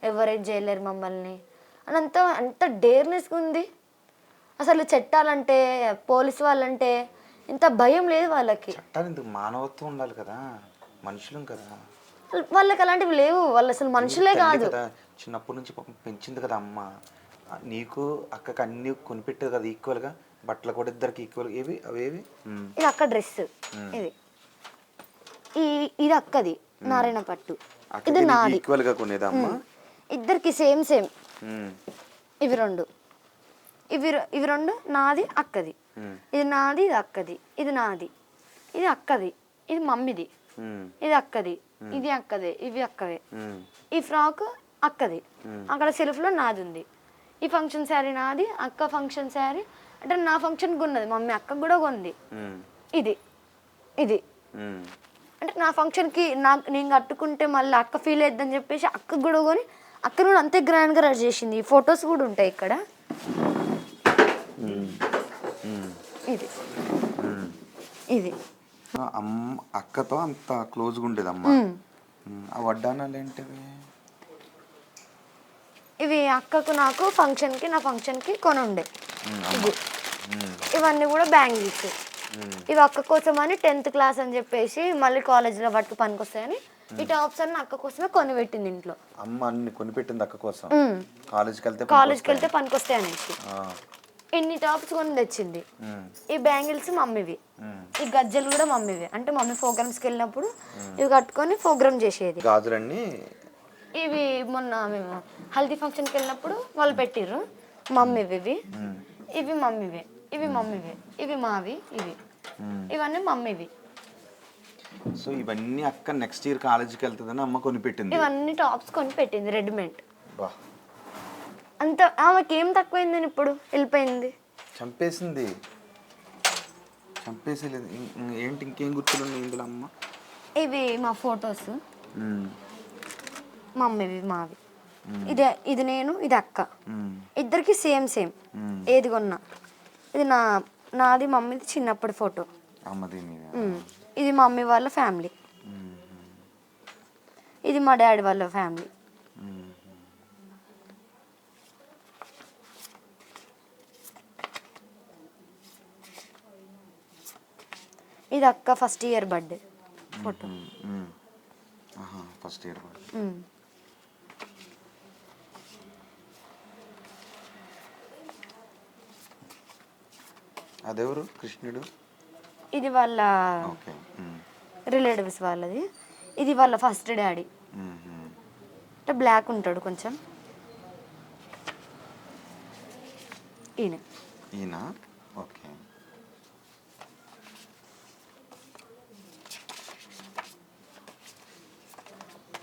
ఎవరైతే చేయలేరు మమ్మల్ని అని అంత డేర్నెస్గా ఉంది. అసలు చట్టాలంటే పోలీసు వాళ్ళంటే ఇంత భయం లేదు వాళ్ళకి. మానవత్వం ఉండాలి కదా, మనుషులం కదా, వాళ్ళకి అలాంటివి లేవు, వాళ్ళు అసలు మనుషులే కాదు. చిన్నప్పటి నుంచి పెంచింది కదా అమ్మ, నీకు అక్కకి అన్ని కొనిపెట్టేది కదా ఈక్వల్గా, బట్టలు కూడా ఇద్దరికి ఈక్వల్. ఏవి అవేవి? ఇది అక్క డ్రెస్, ఇది అక్కది నారాయణ పట్టు, ఇది నాది, ఈక్వల్ గా కొనేదా అమ్మ? ఇద్దరికి సేమ్ ఇవి రెండు నాది అక్కది, ఇది నాది, ఇది అక్కది, ఇది నాది, ఇది అక్కది, ఇది మమ్మీది, ఇది అక్కది, ఇది అక్కదే, ఇవి అక్కవే. ఈ ఫ్రాక్ అక్కది, అక్కడ సెల్ఫ్ లో నాది ఉంది, ఈ ఫంక్షన్ శారీ నాది, అక్క ఫంక్షన్ శారీ అంటే నా ఫంక్షన్కి ఉన్నది, మమ్మీ అక్కకు కూడా కొంది. ఇది ఇది అంటే నా ఫంక్షన్కి నేను కట్టుకుంటే మళ్ళీ అక్క ఫీల్ అవుతుందని చెప్పేసి అక్కకు కూడా కొని అక్క కూడా అంతే గ్రాండ్గా రెడీ చేసింది. ఈ ఫొటోస్ కూడా ఉంటాయి ఇక్కడ. ఇది ఇది అమ్మ అక్కతో అంత క్లోజ్గా ఉండేదమ్మ. ఆ వడ్డానాలు ఏంటివి? ఇవి అక్కకు నాకు ఫంక్షన్కి నా ఫంక్షన్కి కొని ఉండే. ఇది ఇవన్నీ కూడా బ్యాంగిల్స్. ఇవి అక్క కోసం అని 10th క్లాస్ అని చెప్పేసి మళ్ళీ కాలేజీలో వాటికి పనికొస్తాయని ఈ టాప్స్ అన్ని అక్క కోసమే కొని పెట్టింది ఇంట్లో. అమ్మ అన్ని కొనిపెట్టింది అక్క కోసం, కాలేజ్కి వెళ్తే పనికొస్తాయి అనేసి ఇన్ని టాప్స్ కొని తెచ్చింది. ఈ బ్యాంగిల్స్ మమ్మీవి, ఈ గజ్జలు కూడా మమ్మీవి. అంటే మమ్మీ ప్రోగ్రామ్స్కి వెళ్ళినప్పుడు ఇవి కట్టుకొని ప్రోగ్రామ్ చేసేది. గాజులన్నీ ఇవి మొన్న మేము హల్దీ ఫంక్షన్కి వెళ్ళినప్పుడు వాళ్ళు పెట్టిర్రు. మమ్మీవి ఇవి, ఇవి మమ్మీవి, ఇవి మమ్మీవి, ఇవి మావి, ఇవన్నీ మమ్మీవి. సో ఇవన్నీ అక్క నెక్స్ట్ ఇయర్ కాలేజీకి వెళ్తుందని అమ్మ కొనిపెట్టింది. ఇవన్నీ టాప్స్ కొని పెట్టింది రెడీమేడ్. అంత ఆమెకి ఏం తక్కువైందని ఇప్పుడు వెళ్ళిపోయింది, చంపేసింది. చంపేసేలేదు. ఏంటి ఇంకేం గుర్తులు ఉన్నాయి ఇందులో అమ్మ? ఇవి మా ఫొటోస్, మమ్మీవి మావి. ఇది నేను, ఇది అక్క, ఇద్దరికి సేమ్ ఏది కొన్నా. ఇది నాది మమ్మీది చిన్నప్పటి ఫోటో. ఇది మమ్మీ వాళ్ళ ఫ్యామిలీ, ఇది మా డాడీ వాళ్ళ ఫ్యామిలీ. ఇది అక్క first year birthday photo. First year అదెవరు? కృష్ణుడు. ఇది వాళ్ళ రిలేటివ్స్ వాళ్ళది. ఇది వాళ్ళ ఫస్ట్ డాడీ. అంటే బ్లాక్ ఉంటాడు కొంచెం. ఈయన ఓకే.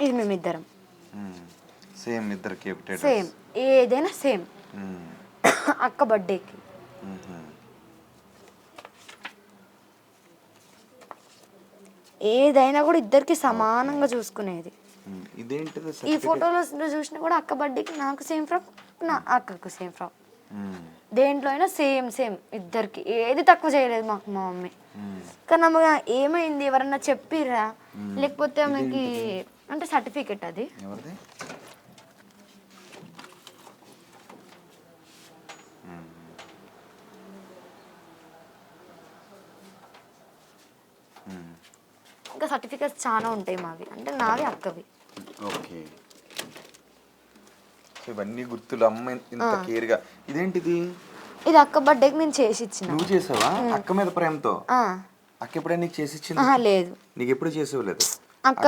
ఇది మేమిద్దరం సేమ్, ఇద్దరికి ఒకటే సేమ్, ఏదైనా సేమ్. అక్క బర్త్డేకి ఏదైనా కూడా ఇద్దరికి సమానంగా చూసుకునేది. ఈ ఫోటోలో చూసినా కూడా అక్క బర్త్డేకి నాకు సేమ్ ఫ్రాక్, నా అక్కకు సేమ్ ఫ్రాక్. దేంట్లో అయినా సేమ్ ఇద్దరికి, ఏది తక్కువ చేయలేదు మాకు మా మమ్మీ. కానీ అమ్మగా ఏమైంది, ఎవరన్నా చెప్పిర్రా లేకపోతే ఆమెకి అంటే సర్టిఫికెట్ అది. ఇంకా సర్టిఫికెట్స్ చాలా ఉంటాయి మావి, అంటే నావి అక్కవి. ఓకే. ఇవన్నీ గుర్తులు అమ్మ ఇంత కేర్గా. ఇదేంటిది? ఇది అక్క బర్త్డేకి నేను చేసి ఇచ్చిన. నువ్వు చేసావా అక్క మీద ప్రేమతో? అక్క ఎప్పుడైనా నీకు చేసి ఇచ్చింది? లేదు. నీకు ఎప్పుడు చేసేవలేదు? అక్క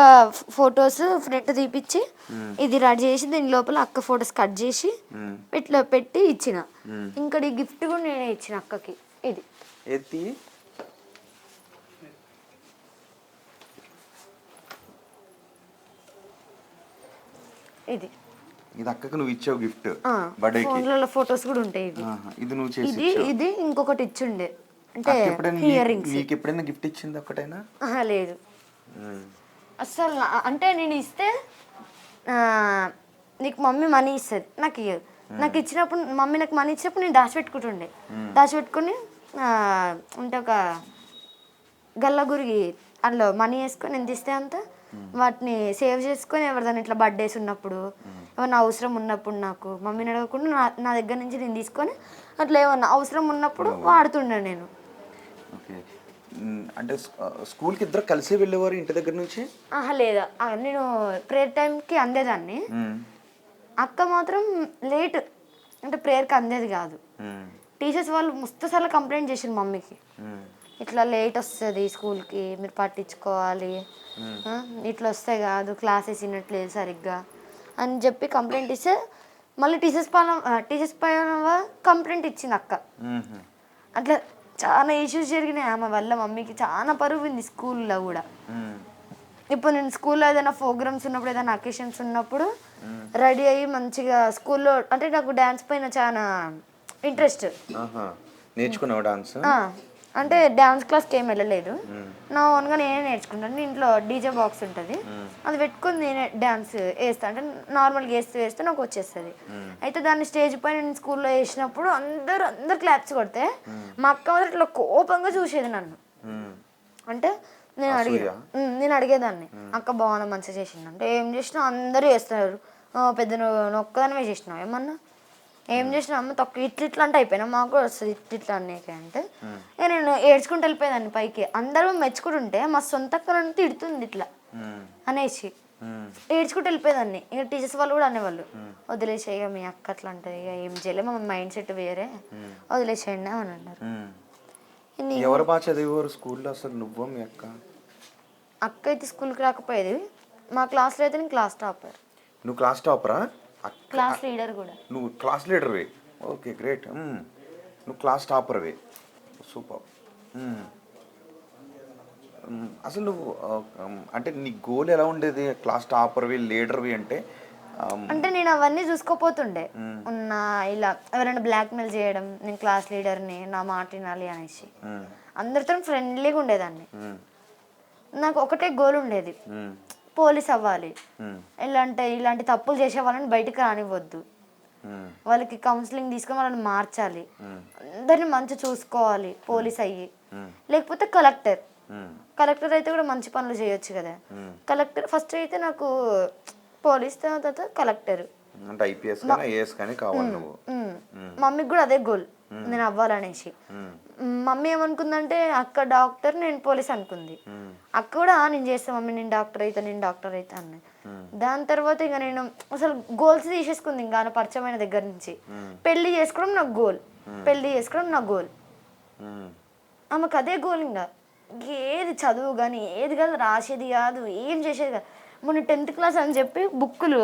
ఫొటోస్ ఫ్రంట్ తీపిచ్చి ఇది రెడీ చేసి దీని లోపల అక్క ఫొటోస్ కట్ చేసి ఇట్లా పెట్టి ఇచ్చిన. ఇంకా ఈ గిఫ్ట్ కూడా నేనే ఇచ్చిన అక్కకి. ఇది ఎత్తి ఇది అక్కకు నువ్వు ఇచ్చావు గిఫ్ట్ బర్త్డేకి. ఫోన్లలో ఫొటోస్ కూడా ఉంటాయి. ఇది నువ్వు చేసి ఇచ్చావు. ఇది ఇంకొకటి ఇచ్చుండే, అంటే ఇయర్ రింగ్స్. నీకు ఎప్పుడైనా గిఫ్ట్ ఇచ్చింది ఒకటైనా? లేదు అసలు. అంటే నేను ఇస్తే నీకు మమ్మీ మనీ ఇస్తుంది, నాకు ఇయ్యదు. నాకు ఇచ్చినప్పుడు మమ్మీ నాకు మనీ ఇచ్చినప్పుడు నేను దాచిపెట్టుకుంటుండే. దాచిపెట్టుకుని అంటే ఒక గల్లగురికి అందులో మనీ వేసుకొని ఎంత ఇస్తే అంత వాటిని సేవ్ చేసుకొని ఎవరిదాన్ని ఇట్లా బర్త్డేస్ ఉన్నప్పుడు ఏమన్నా అవసరం ఉన్నప్పుడు నాకు మమ్మీని అడగకుండా నా దగ్గర నుంచి నేను తీసుకొని అట్లా ఏమన్నా అవసరం ఉన్నప్పుడు వాడుతుండే నేను. అంటే స్కూల్కి ఇద్దరు కలిసి వెళ్ళేవారు ఇంటి దగ్గర నుంచి? లేదా, నేను ప్రేయర్ టైంకి అందేదాన్ని. అక్క మాత్రం లేట్, అంటే ప్రేయర్కి అందేది కాదు. టీచర్స్ వాళ్ళు ముస్తసార్లు కంప్లైంట్ చేసారు మమ్మీకి, ఇట్లా లేట్ వస్తుంది స్కూల్కి, మీరు పట్టించుకోవాలి, ఇట్లా వస్తే కాదు, క్లాసెస్ వినట్లేదు సరిగ్గా అని చెప్పి కంప్లైంట్ ఇస్తే మళ్ళీ టీచర్స్ పైన కంప్లైంట్ ఇచ్చింది అక్క. అట్లా చాలా ఇష్యూస్ జరిగినాయి ఆమె వల్ల. మమ్మీకి చాలా పరువు ఉంది స్కూల్లో కూడా. ఇప్పుడు నేను స్కూల్లో ఏదైనా ప్రోగ్రామ్స్ ఉన్నప్పుడు ఏదైనా అకేషన్స్ ఉన్నప్పుడు రెడీ అయ్యి మంచిగా స్కూల్లో అంటే నాకు డ్యాన్స్ పైన చాలా ఇంట్రెస్ట్. నేర్చుకున్నావు డాన్స్? అంటే డ్యాన్స్ క్లాస్కి ఏం వెళ్ళలేదు, నా ఓన్గా నేనే నేర్చుకుంటాను. ఇంట్లో డీజే బాక్స్ ఉంటుంది, అది పెట్టుకుని నేనే డ్యాన్స్ వేస్తాను. అంటే నార్మల్గా వేస్తే నాకు వచ్చేస్తుంది. అయితే దాన్ని స్టేజ్ పైన నేను స్కూల్లో వేసినప్పుడు అందరు క్లాప్స్ కొడితే మా అక్క మాత్రం ఇట్లా కోపంగా చూసేది నన్ను. అంటే నేను అడిగేదాన్ని, అక్క బాగున్నా మంచిగా చేసింది అంటే, ఏం చేసినా అందరూ చేస్తున్నారు, పెద్ద నొక్కదానివే చేసినావు, ఏమన్నా ఏం చేసినా అమ్మ తక్కువ ఇట్లా అంటే అయిపోయినా మాకు కూడా వస్తుంది ఇట్లా అన్నకే అంటే నేను ఏడ్చుకుంటూ వెళ్ళిపోయేదాన్ని పైకి. అందరూ మెచ్చుకుంటుంటే మా సొంత అక్క నన్ను తిడుతుంది ఇట్లా అనేసి ఏడ్చుకుంటూ వెళ్ళిపోయేదాన్ని. ఇక టీచర్స్ వాళ్ళు కూడా అనేవాళ్ళు, వదిలేసేయ మీ అక్క అట్లా అంటది, ఇక ఏం చేయలేదు, మా మైండ్ సెట్ వేరే, వదిలేసేయండి అని అన్నారు. ఎవరు బాగా చదివేవారు స్కూల్లో అసలు, నువ్వు మీ అక్క? అక్క అయితే స్కూల్కి రాకపోయేది, మా క్లాస్లో అయితే నేను క్లాస్ టాపర్. నువ్వు క్లాస్ టాపరా? క్లాస్ లీడర్ కూడా. నువ్వు క్లాస్ లీడర్వి, ఓకే గ్రేట్. నువ్వు క్లాస్ టాపర్వి, సూపర్. అసలు నువ్వు అంటే నీ గోల్ ఎలా ఉండేది, క్లాస్ టాపర్వి లీడర్వి అంటే? అంటే నేను అవన్నీ చూసుకోపోతుండే ఉన్న, ఇలా ఎవరైనా బ్లాక్మెయిల్ చేయడం, నేను క్లాస్ లీడర్ని నా మాట వినాలి అనేసి అందరితో ఫ్రెండ్లీగా ఉండేదాన్ని. నాకు ఒకటే గోల్ ఉండేది, పోలీస్ అవ్వాలి. ఇలాంటి తప్పులు చేసే వాళ్ళని బయటకు రానివ్వద్దు, వాళ్ళకి కౌన్సిలింగ్ తీసుకొని వాళ్ళని మార్చాలి, అందరిని మంచి చూసుకోవాలి పోలీస్ అయ్యి. లేకపోతే కలెక్టర్ అయితే కూడా మంచి పనులు చేయొచ్చు కదా. కలెక్టర్ ఫస్ట్ అయితే నాకు పోలీస్, తర్వాత కలెక్టర్, అంటే ఐపీఎస్ కానీ ఐఏఎస్ కానీ కావాలి నువ్వు. మమ్మీకి కూడా అదే గోల్ నేను అవ్వాలనేసి. మమ్మీ ఏమనుకుందంటే అక్క డాక్టర్ నేను పోలీస్ అనుకుంది. అక్క కూడా నేను చేస్తాను మమ్మీ, నేను డాక్టర్ అవుతా అన్నది. దాని తర్వాత ఇక నేను అసలు గోల్స్ తీసేసుకుంది ఇంకా పరిచయమైన దగ్గర నుంచి. పెళ్లి చేసుకోవడం నా గోల్, ఆమెకు అదే గోల్. ఇంకా ఏది చదువు కానీ ఏది కాదు, రాసేది కాదు, ఏం చేసేది కాదు. మొన్న 10th క్లాస్ అని చెప్పి బుక్కులు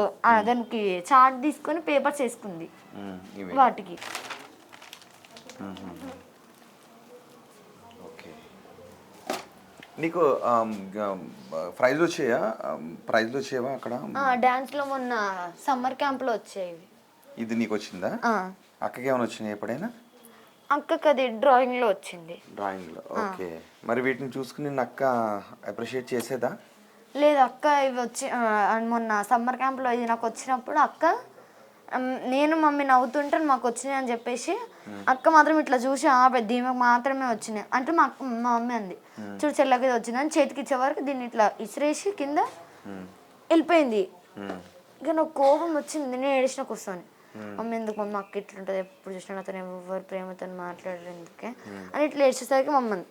దానికి చార్ట్ తీసుకొని పేపర్స్ వేసుకుంది వాటికి. నీకు ప్రైజ్లు వచ్చాయా అక్కడ? డాన్స్లో మొన్న సమ్మర్ క్యాంప్లో వచ్చాయి. ఇది నీకు వచ్చిందా? అక్కకి ఏమైనా వచ్చినాయి ఎప్పుడైనా? అక్కకి అది డ్రాయింగ్లో వచ్చింది. డ్రాయింగ్లో, ఓకే. మరి వీటిని చూసుకుని నిన్న అక్క అప్రిషియేట్ చేసేదా? లేదు, అక్క ఇవి వచ్చి మొన్న సమ్మర్ క్యాంప్లో ఇది నాకు వచ్చినప్పుడు అక్క, నేను మమ్మీ నవ్వుతుంటే మాకు వచ్చినాయి అని చెప్పేసి అక్క మాత్రం ఇట్లా చూసి పెద్ద ఈమెకు మాత్రమే వచ్చినాయి అంటే మా మమ్మీ అంది, చూడు చెల్లకి వచ్చింది అని చేతికి ఇచ్చే వరకు దీన్ని ఇట్లా ఇసిరేసి కింద వెళ్ళిపోయింది. ఇక నాకు కోపం వచ్చింది, నేను ఏడిచిన కూర్చొని, మమ్మీ ఎందుకు మమ్మీ అక్క ఇట్లుంటుంది, ఎప్పుడు చూసినా అతను ఎవరు ప్రేమతో మాట్లాడరు ఎందుకే అని ఇట్లా ఏడ్చేసరికి మమ్మల్ని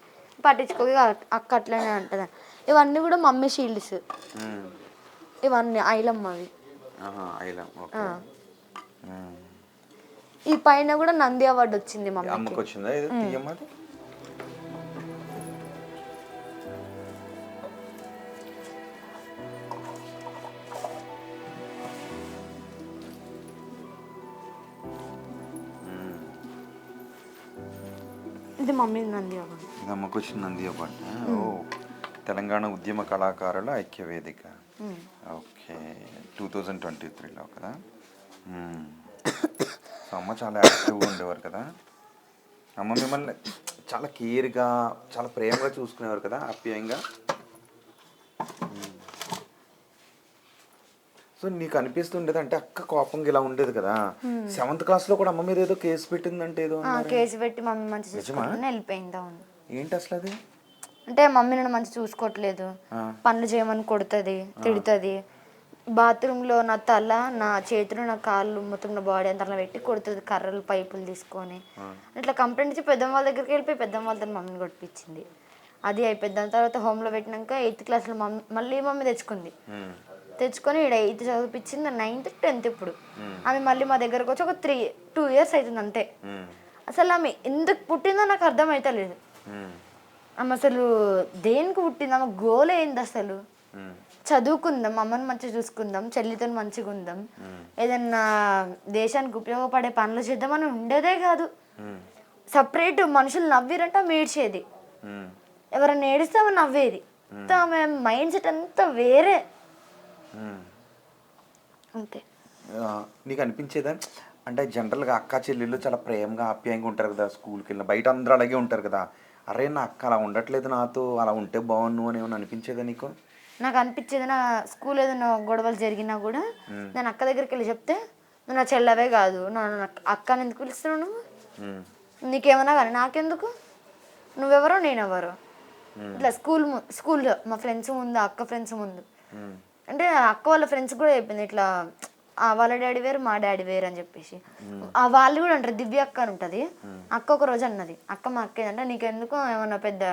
పట్టించుకోక అక్క అట్లనే అంటది. ఇవన్నీ కూడా మమ్మీ షీల్డ్స్, ఇవన్నీ ఐలమ్మవి. ఈ పైన కూడా నంది అవార్డు వచ్చింది మమ్మీకి. వచ్చిందా? ఇది మమ్మీ నంది అవార్డు. ఇది అమ్మకు వచ్చిన నంది అవార్డు. తెలంగాణ ఉద్యమ కళాకారుల ఐక్య వేదిక, ఓకే, 2023లో కదా. అమ్మ చాలా యాక్టివ్గా ఉండేవారు కదా. అమ్మ మిమ్మల్ని చాలా కేర్గా చాలా ప్రేమగా చూసుకునేవారు కదా, ఆప్యాయంగా. సో నీకు అనిపిస్తుండేది అంటే అక్క కోపంగా ఇలా ఉండేది కదా. 7th క్లాస్లో కూడా అమ్మ మీద ఏదో కేసు పెట్టిందంటే, ఏదో కేసు పెట్టి మమ్మీ మంచి చూసుకుంటే వెళ్ళిపోయింది. అవును. ఏంటి అసలు అది? అంటే మమ్మీ నన్ను మంచి చూసుకోవట్లేదు, పనులు చేయమని కొడుతుంది, తిడుతుంది, బాత్రూంలో నా తల నా చేతులు నా కాళ్ళు మొత్తం నా బాడీ అంతా అలా పెట్టి కొడుతుంది, కర్రలు పైపులు తీసుకొని. ఇట్లా కంప్లైంట్ ఇచ్చి పెద్దమ్మ వాళ్ళ దగ్గరికి వెళ్ళిపోయి పెద్దమ్మ వాళ్ళతో మమ్మీని కొట్టించింది. అది అయిపోయింది. దాని తర్వాత హోమ్లో పెట్టినాక 8th క్లాస్లో మళ్ళీ మమ్మీ తెచ్చుకొని ఇక్కడ 8th చదివిపించింది, 9th 10th. ఇప్పుడు ఆమె మళ్ళీ మా దగ్గరకు వచ్చి ఒక 2 years అవుతుంది అంతే. అసలు ఆమె ఎందుకు పుట్టిందో నాకు అర్థమవుతలేదు. ఆమె అసలు దేనికి పుట్టింది, ఆమె గోల్ ఏంది అసలు? చదువుకుందాం, అమ్మని మంచిగా చూసుకుందాం, చెల్లితో మంచిగా ఉందాం, ఏదన్నా దేశానికి ఉపయోగపడే పనులు చేద్దామని ఉండేదే కాదు. సపరేట్ మనుషులు నవ్విరంటే ఆమె ఏడ్చేది, ఎవరైనా ఏడిస్తే ఆమె నవ్వేది. మొత్తం ఆమె మైండ్ సెట్ అంతా వేరే అంతే. నీకు అనిపించేదా అంటే జనరల్గా అక్క చెల్లెళ్ళు చాలా ప్రేమగా ఆప్యాయంగా ఉంటారు కదా, స్కూల్కి వెళ్ళిన బయట అందరూ అలాగే ఉంటారు కదా, అరే నా అక్క అలా ఉండట్లేదు నాతో, అలా ఉంటే బాగున్ను అని ఏమైనా అనిపించేదా నీకు? నాకు అనిపించేది, నా స్కూల్ ఏదైనా గొడవలు జరిగినా కూడా నేను అక్క దగ్గరికి వెళ్ళి చెప్తే, నువ్వు నా చెల్లవే కాదు, నన్ను అక్కని ఎందుకు పిలుస్తున్నావు, నువ్వు నీకేమన్నా కానీ నాకెందుకు, నువ్వెవరో నేనెవరో, ఇట్లా స్కూల్లో మా ఫ్రెండ్స్ ముందు, అక్క ఫ్రెండ్స్ ముందు, అంటే అక్క వాళ్ళ ఫ్రెండ్స్ కూడా చెప్పింది ఇట్లా వాళ్ళ డాడీ వేరు మా డాడీ వేరు అని చెప్పేసి. వాళ్ళు కూడా అంటారు, దివ్య అక్క అని ఉంటుంది, అక్క ఒక రోజు అన్నది, అక్క మా అక్క ఏదంటే నీకెందుకు ఏమన్నా పెద్ద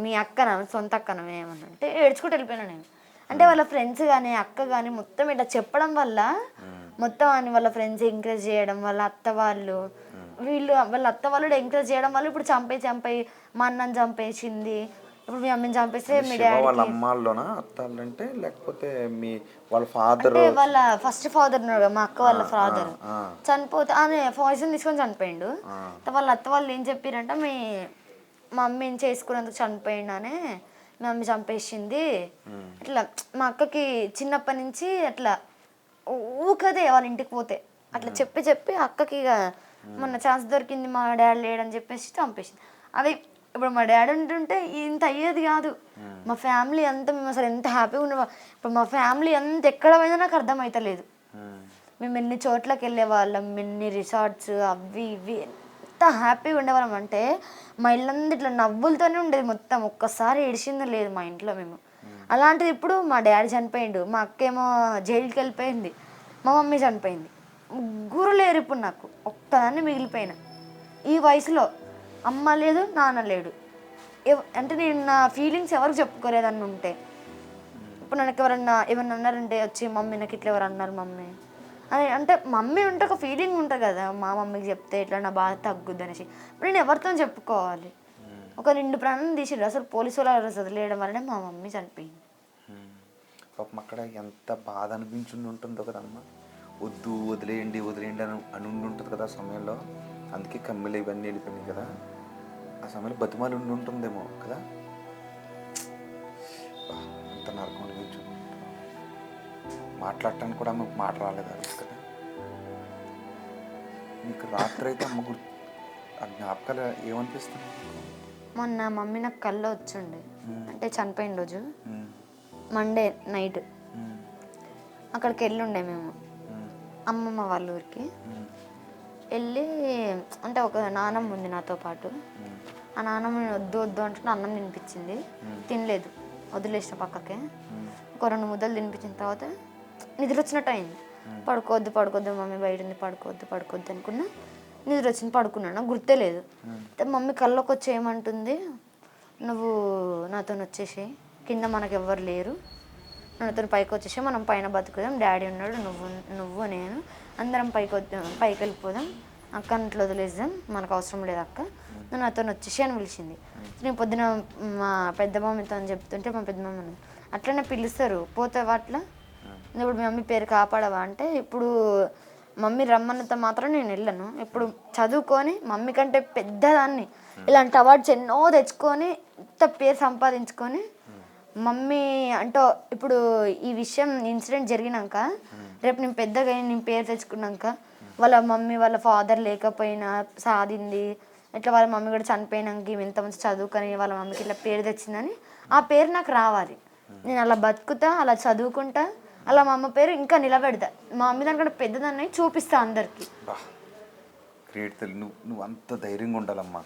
మీ అక్కన సొంత అక్కన ఏమన్నా అంటే ఏడ్చుకుంటూ వెళ్ళిపోయినా నేను. అంటే వాళ్ళ ఫ్రెండ్స్ కానీ అక్క కానీ మొత్తం ఇట్లా చెప్పడం వల్ల మొత్తం అని వాళ్ళ ఫ్రెండ్స్ ఎంకరేజ్ చేయడం, వాళ్ళ అత్త వాళ్ళు వాళ్ళ అత్త వాళ్ళు ఎంకరేజ్ చేయడం వల్ల ఇప్పుడు చంపేయి మా అన్నని చంపేసింది, ఇప్పుడు మీ అమ్మని చంపేస్తే మీ డాడీ వాళ్ళ అమ్మాల్లోనా అత్తాలంటే, లేకపోతే మీ వాళ్ళ ఫాదర్, వాళ్ళ ఫస్ట్ ఫాదర్ ఉన్నాడు మా అక్క వాళ్ళ ఫాదర్ చనిపోతే ఆయన పాయిజన్ తీసుకొని చనిపోయిండు. వాళ్ళ అత్త వాళ్ళు ఏం చెప్పారంటే, మీ మమ్మీని చేసుకున్నందుకు చనిపోయిండు అని, మీ మమ్మీ చంపేసింది ఇట్లా. మా అక్కకి చిన్నప్పటి నుంచి అట్లా ఊకదే వాళ్ళ ఇంటికి పోతే అట్లా చెప్పి అక్కకి ఇక మొన్న ఛాన్స్ దొరికింది మా డాడీ లేడని చెప్పేసి చంపేసింది. అది ఇప్పుడు మా డాడీ ఉంటుంటే ఇంత అయ్యేది కాదు. మా ఫ్యామిలీ అంతా మేము అసలు ఎంత హ్యాపీగా ఉండేవా, ఇప్పుడు మా ఫ్యామిలీ అంత ఎక్కడ పోయినా నాకు అర్థమవుతలేదు. మేము ఎన్ని చోట్లకి వెళ్ళే వాళ్ళం, ఎన్ని రిసార్ట్స్ అవి ఇవి, ఎంత హ్యాపీగా ఉండేవాళ్ళం అంటే మా ఇల్లంతా ఇట్లా నవ్వులతోనే ఉండేది మొత్తం, ఒక్కసారి ఏడిచింది లేదు మా ఇంట్లో మేము. అలాంటిది ఇప్పుడు మా డాడీ చనిపోయిండు, మా అక్క ఏమో జైలుకి వెళ్ళిపోయింది, మా మమ్మీ చనిపోయింది, ముగ్గురు లేరు ఇప్పుడు, నాకు ఒక్కదాన్ని మిగిలిపోయిన. ఈ వయసులో అమ్మ లేదు నాన్న లేడు, అంటే నేను నా ఫీలింగ్స్ ఎవరికి చెప్పుకోలేదని ఉంటే, ఇప్పుడు నాకు ఏమన్నా అన్నారంటే వచ్చి మమ్మీ నాకు ఇట్లా ఎవరు అన్నారు మమ్మీ అని అంటే, మమ్మీ ఉంటే ఒక ఫీలింగ్ ఉంటుంది కదా, మా మమ్మీకి చెప్తే ఇట్లా నా బాధ తగ్గుద్ది అనేసి. ఇప్పుడు నేను ఎవరితో చెప్పుకోవాలి, ఒక 2 ప్రాణం తీసిరు, అసలు పోలీసు వాళ్ళు వదిలేయడం వల్లనే మా మమ్మీ చనిపోయింది. పాపం అక్కడ ఎంత బాధ అనిపించుండి ఉంటుందో కదమ్మా, వద్దు వదిలేయండి అని ఉండి ఉంటుంది కదా ఆ సమయంలో, అందుకే కమ్మిలు ఇవన్నీ వెళ్ళిపోయినాయి కదా, ఆ సమయంలో బతిమాలు ఉండి ఉంటుందేమో కదా. అంత నరకం అనిపించు, మాట్లాడటానికి కూడా ఆమెకు మాట రాలేదు కదా నీకు. రాత్రి అయితే అమ్మ ఆ జ్ఞాపకాలు ఏమనిపిస్తుంది? మొన్న మమ్మీ నాకు కళ్ళు వచ్చిండే, అంటే చనిపోయిన రోజు మండే నైట్ అక్కడికి వెళ్ళుండే మేము అమ్మమ్మ వాళ్ళ ఊరికి వెళ్ళి, అంటే ఒక నానమ్మ ఉంది నాతో పాటు, ఆ నానమ్మ వద్దు అంటే అన్నం తినిపించింది, తినలేదు, వదిలేసిన పక్కకే. ఒక 2 ముద్దలు తినిపించిన తర్వాత నిద్ర వచ్చినట్టు అయింది, పడుకోవద్దు మమ్మీ బయట ఉంది, పడుకోవద్దు అనుకున్నా, నిద్ర వచ్చింది పడుకున్నాను, నాకు గుర్తే లేదు. మమ్మీ కళ్ళకి వచ్చి ఏమంటుంది, నువ్వు నాతో వచ్చేసి కింద మనకు ఎవ్వరు లేరు, నాతో పైకి వచ్చేసి మనం పైన బతుకుదాం, డాడీ ఉన్నాడు, నువ్వు నేను అందరం పైకి వెళ్ళిపోదాం, అక్క ఇంట్లో వదిలేద్దాం, మనకు అవసరం లేదు అక్క, నువ్వు నాతో వచ్చేసి అని పిలిచింది. నేను పొద్దున మా పెద్ద మమ్మీతో అని చెప్తుంటే, మా పెద్ద మమ్మీ అట్లనే పిలుస్తారు పోతావా అట్లా, ఇప్పుడు మీ మమ్మీ పేరు కాపాడవా అంటే, ఇప్పుడు మమ్మీ రమ్మన్నంత మాత్రం నేను వెళ్ళను, ఇప్పుడు చదువుకొని మమ్మీ కంటే పెద్దదాన్ని ఇలాంటి అవార్డ్స్ ఎన్నో తెచ్చుకొని ఇంత పేరు సంపాదించుకొని, మమ్మీ అంటే ఇప్పుడు ఈ విషయం ఇన్సిడెంట్ జరిగినాక రేపు నేను పెద్దగా నేను పేరు తెచ్చుకున్నాక, వాళ్ళ మమ్మీ వాళ్ళ ఫాదర్ లేకపోయినా సాధింది, ఇట్లా వాళ్ళ మమ్మీ కూడా చనిపోయినాక ఇంత మంచి చదువుకొని వాళ్ళ మమ్మీకి ఇట్లా పేరు తెచ్చిందని ఆ పేరు నాకు రావాలి, నేను అలా బతుకుతా, అలా చదువుకుంటా, అలా మా అమ్మ పేరు ఇంకా నిలబెడతా, మా మమ్మీ దానికంటే పెద్దదాన్ని చూపిస్తా అందరికి. గ్రేట్ తల్లి, నువ్వు అంత ధైర్యంగా ఉండాలమ్మా.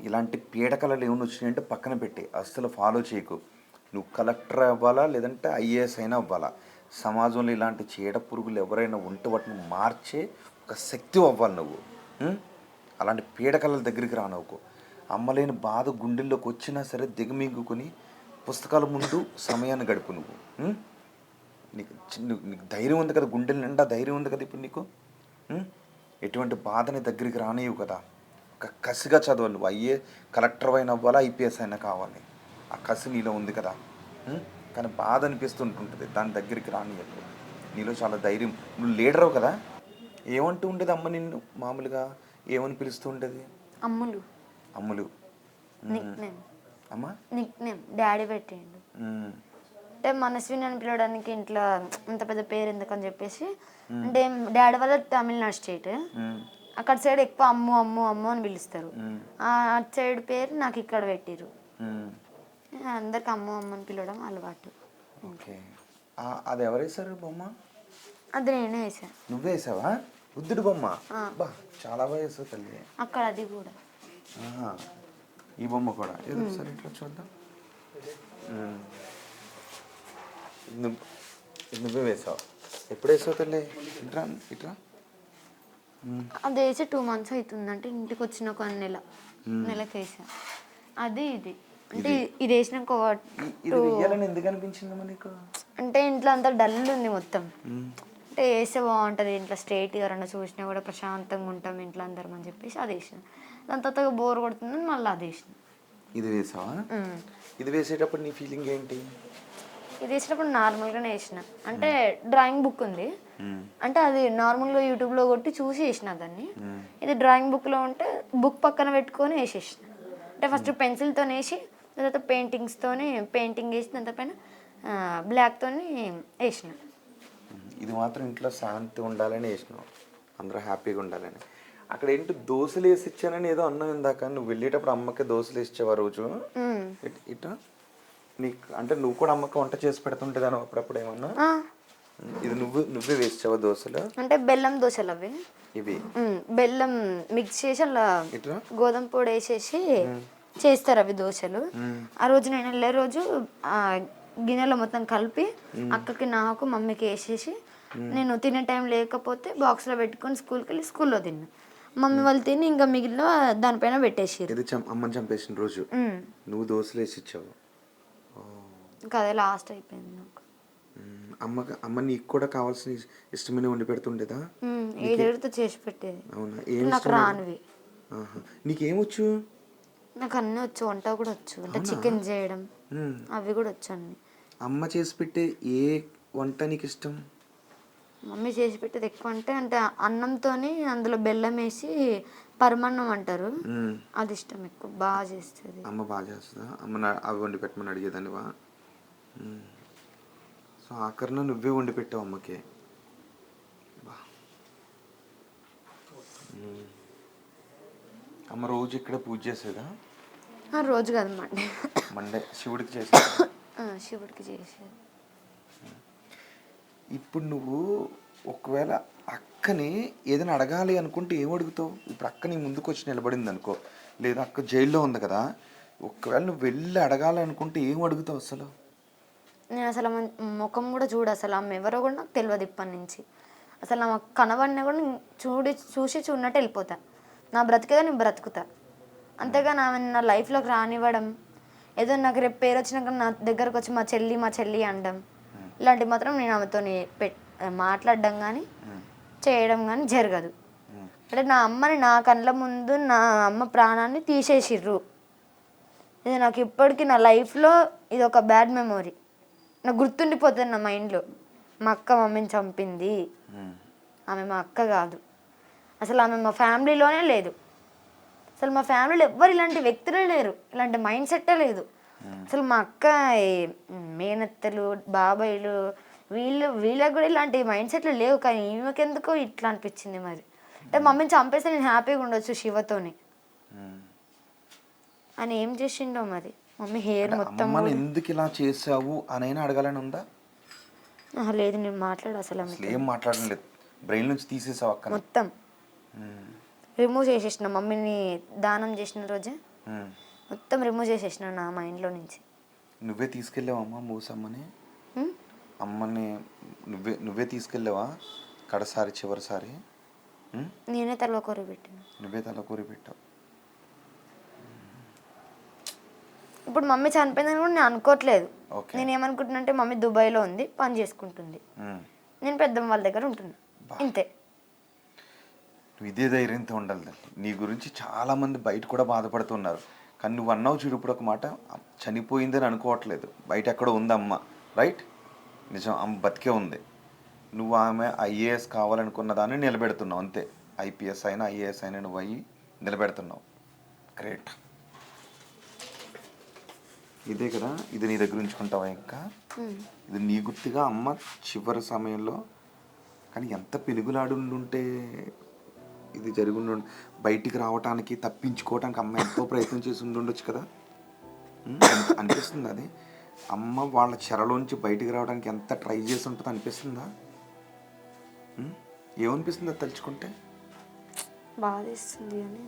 ఇలాంటి పీడకలలు ఏమైనా వచ్చినాయంటే పక్కన పెట్టి అస్సలు ఫాలో చేయకు. నువ్వు కలెక్టర్ అవ్వాలా, లేదంటే ఐఏఎస్ అయినా అవ్వాలా, సమాజంలో ఇలాంటి చీడ పురుగులు ఎవరైనా ఉంటే వాటిని మార్చే ఒక శక్తి అవ్వాలి నువ్వు. అలాంటి పీడకలల దగ్గరికి రానవ్వుకో. అమ్మలేని బాధ గుండెల్లోకి వచ్చినా సరే దిగమింగుకొని పుస్తకాల ముందు సమయాన్ని గడుపు నువ్వు. నీకు ధైర్యం ఉంది కదా, గుండెల నిండా ధైర్యం ఉంది కదా ఇప్పుడు నీకు. ఎటువంటి బాధని దగ్గరికి రానివ్వు కదా, ఒక కసిగా చదవాలి నువ్వు. కలెక్టర్ అయినా అవ్వాలా, ఐపీఎస్ అయినా కావాలి, ఆ కసి నీలో ఉంది కదా. కానీ బాధ అనిపిస్తుంటుంటుంది, దాని దగ్గరికి రానివ్వకు. నీలో చాలా ధైర్యం, నువ్వు లీడరు కదా. ఏమంటూ ఉండేది అమ్మ నిన్ను మామూలుగా, ఏమని పిలుస్తూ ఉండేది? అమ్ములు. అమ్ములు. అమ్మా నిక్ నేమ్ డాడీ పెట్టిండు. అంటే మనస్విని అని పిలవడానికి ఇంట్లో అంత పెద్ద పేరు ఎందుకని చెప్పేసి, అంటే డాడీ వాళ్ళ తమిళనాడు స్టేట్, అక్కడ సైడ్ ఎక్కువ అమ్ము అమ్ము అమ్ము అని పిలుస్తారు. అటు సైడ్ పేరు నాకు ఇక్కడ పెట్టిరు. అందరికి అమ్ము అమ్ము అని పిలవడం అలవాటు. ఓకే. అది ఎవరు వేసారు బొమ్మ? అది నేనే వేసాను. నువ్వే వేసావా? బుద్ధుడు బొమ్మ? బా చాలా బాగా వేసావు తల్లి. అక్కడ అది కూడా. ఈ బొమ్మ కూడా ఏదో ఒకసారి ఇట్లా చూద్దాం. నువ్వే వేసావు. ఎప్పుడు వేసావు తల్లి? ఇట్రా ఇట్రా. అది వేసి 2 months అవుతుంది. అంటే ఇంటికి వచ్చిన ఒక నెలకి వేసా. అది ఇది అంటే ఇది వేసినాక ఎందుకు అనిపించిందమ్మా నీకు? అంటే ఇంట్లో అంతా డల్ ఉంది మొత్తం. అంటే వేస్తే బాగుంటుంది ఇంట్లో స్ట్రైట్ ఎవరన్నా చూసినా కూడా ప్రశాంతంగా ఉంటాం ఇంట్లో అందరం అని చెప్పేసి అది వేసిన. దాని తర్వాత బోర్ కొడుతుందని మళ్ళీ అది వేసిన. ఇది వేసావా? ఇది వేసేటప్పుడు నీ ఫీలింగ్ ఏంటి? ఇది వేసినప్పుడు నార్మల్గానే వేసిన. అంటే డ్రాయింగ్ బుక్ ఉంది, అంటే అది నార్మల్గా యూట్యూబ్లో కొట్టి చూసి వేసిన దాన్ని. ఇది డ్రాయింగ్ బుక్లో ఉంటే బుక్ పక్కన పెట్టుకొని వేసేసిన. అంటే ఫస్ట్ పెన్సిల్తో వేసి తర్వాత పెయింటింగ్ వేసి దాని పైన బ్లాక్తో వేసిన. ఇది మాత్రం ఇంట్లో శాంతి ఉండాలని వేసినావు, అందరూ హ్యాపీగా ఉండాలని. అక్కడ ఏంటి దోశలు వేసి ఇచ్చానని ఏదో అన్నావు ఇందాక. నువ్వు వెళ్ళేటప్పుడు అమ్మకి దోశలు వేసిచ్చావా రోజు? ఇట్లా నీకు అంటే నువ్వు కూడా అమ్మకి వంట చేసి పెడుతుంటేదాను అప్పుడప్పుడు ఏమన్నా? ఇది నువ్వే వేసావా దోశలు? అంటే బెల్లం దోశలు అవి. ఇవి బెల్లం మిక్స్ చేసి అలా గోధుమ పొడి వేసేసి చేస్తారు అవి దోశలు. ఆ రోజు నేను వెళ్ళే రోజు గిన్నెలో మొత్తం కలిపి అక్కకి నాకు మమ్మీకి వేసేసి నేను తినే టైం లేకపోతే బాక్స్లో పెట్టుకొని స్కూల్కి వెళ్ళి స్కూల్లో తిన్నా. మమ్మీ వాళ్ళు తిని ఇంకా మిగిలిన దానిపైన పెట్టేసి అమ్మని చంపేసిన రోజు నువ్వు దోశలు వేసి ఇచ్చావు. ఇంకా అదే లాస్ట్ అయిపోయింది నాకు. అమ్మ నీకు కూడా కావాల్సిన ఇష్టమైన వండి పెడుతుండేదా? ఏదేడితో చేసి పెట్టేది. అవునా? నాకు రానివి. నీకేమొచ్చు? నాకు అన్నీ వచ్చు, వంట కూడా వచ్చు. అంటే చికెన్ చేయడం అవి కూడా వచ్చు అన్ని. అమ్మ చేసి పెట్టే ఏ వంట నీకు ఇష్టం? మమ్మీ చేసి పెట్టేది ఎక్కువ అంటే అన్నంతో అందులో బెల్లం వేసి పరమాన్నం అంటారు, అది ఇష్టం ఎక్కువ. బాగా చేస్తుంది అమ్మ. బాగా చేస్తుందా అమ్మ? అవి వండి పెట్టమని అడిగేదానివా? సో ఆఖరిన నువ్వే వండి పెట్టావు అమ్మకి. అమ్మ రోజు ఇక్కడ పూజ చేసేదా? రోజు కాదు, మండే శివుడికి చేసేది. శివుడికి చేసేది. ఇప్పుడు నువ్వు ఒకవేళ అక్కని ఏదైనా అడగాలి అనుకుంటే ఏం అడుగుతావు? ఇప్పుడు అక్క నీ ముందుకు వచ్చి నిలబడింది అనుకో, లేదా అక్క జైల్లో ఉంది కదా, ఒకవేళ నువ్వు వెళ్ళి అడగాలి అనుకుంటే ఏం అడుగుతావు అసలు? నేను అసలు ముఖం కూడా అసలు ఆమె ఎవరో కూడా నాకు తెలియదు ఇప్పటి నుంచి. అసలు నా కనబడినా కూడా చూసి చూడనట్టు వెళ్ళిపోతా. నా బ్రతికేదా నేను బ్రతుకుతా, అంతేగాని ఆమె నా లైఫ్లోకి రానివ్వడం, ఏదో నాకు రేపు పేరు వచ్చినాక నా దగ్గరకు వచ్చి మా చెల్లి అనడం, ఇలాంటివి మాత్రం నేను ఆమెతో మాట్లాడడం కానీ చేయడం కానీ జరగదు. అంటే నా అమ్మని నా కళ్ళ ముందు నా అమ్మ ప్రాణాన్ని తీసేసిర్రు. ఇది నాకు ఇప్పటికీ నా లైఫ్లో ఇది ఒక బ్యాడ్ మెమొరీ. నాకు గుర్తుండిపోతుంది నా మైండ్లో. మా అక్క మమ్మీని చంపింది, ఆమె మా అక్క కాదు, అసలు ఆమె మా ఫ్యామిలీలోనే లేదు. అసలు మా ఫ్యామిలీలో ఎవ్వరు ఇలాంటి వ్యక్తులే లేరు, ఇలాంటి మైండ్ సెట్టే లేదు. అసలు మా అక్క మేనత్తలు బాబాయిలు వీళ్ళకి కూడా ఇలాంటి మైండ్ సెట్లు లేవు, కానీ ఈమెకెందుకో ఇట్లా అనిపించింది. మరి అంటే మమ్మీని చంపేస్తే నేను హ్యాపీగా ఉండొచ్చు శివతోని అని ఏం చేసిండో మరి. మమ్మీ హెయిర్ మొత్తం ఎందుకు ఇలా చేసావు అని అడగాలని ఉందా? లేదు, నేను మాట్లాడు అసలు ఏం మాట్లాడడం లేదు, బ్రెయిన్ నుంచి తీసేసావు అక్క మొత్తం. రిమూవ్ చేసేసిన మమ్మీని దానం చేసిన రోజే మొత్తం రిమూవ్ చేసేసిన నా మైండ్లో నుంచి. నువ్వే తీసుకెళ్ళావా అమ్మ మూసమ్మని? అమ్మని నువ్వే తీసుకెళ్ళావా కడసారి చివరిసారి? నేనే తలకూర పెట్టిన. నువ్వే తలకూర పెట్టావు. ఇప్పుడు మమ్మీ చనిపోయిందని కూడా నేను అనుకోవట్లేదు. నేను ఏమనుకుంటున్నా అంటే మమ్మీ దుబాయ్లో ఉంది, పని చేసుకుంటుంది, నేను పెద్దమ్మ వాళ్ళ దగ్గర ఉంటున్నా, ఇంతే. నువ్వు ఇదే ధైర్యంతో ఉండాలి. నీ గురించి చాలామంది బయట కూడా బాధపడుతున్నారు, కానీ నువ్వు అన్నావు చూడు ఇప్పుడు ఒక మాట, చనిపోయిందని అనుకోవట్లేదు, బయట ఎక్కడో ఉంది అమ్మ, రైట్? నిజం, అమ్మ బతికే ఉంది. నువ్వు ఆమె ఐఏఎస్ కావాలనుకున్న దాన్ని నిలబెడుతున్నావు అంతే. ఐపీఎస్ అయినా ఐఏఎస్ అయినా నువ్వు అయ్యి నిలబెడుతున్నావు. గ్రేట్. ఇదే కదా, ఇది నీ దగ్గర ఉంచుకుంటావా ఇంకా? ఇది నీ గుర్తుగా అమ్మ చివరి సమయంలో, కానీ ఎంత పెనుగులాడుంటే ఇది జరిగి బయటికి రావటానికి తప్పించుకోవటానికి అమ్మ ఎంతో ప్రయత్నం చేసి ఉండొచ్చు కదా. అనిపిస్తుంది అది. అమ్మ వాళ్ళ చెరలోంచి బయటికి రావడానికి ఎంత ట్రై చేసి ఉంటుంది అనిపిస్తుందా? ఏమనిపిస్తుంది అది తలుచుకుంటే? బాధేస్తుంది అని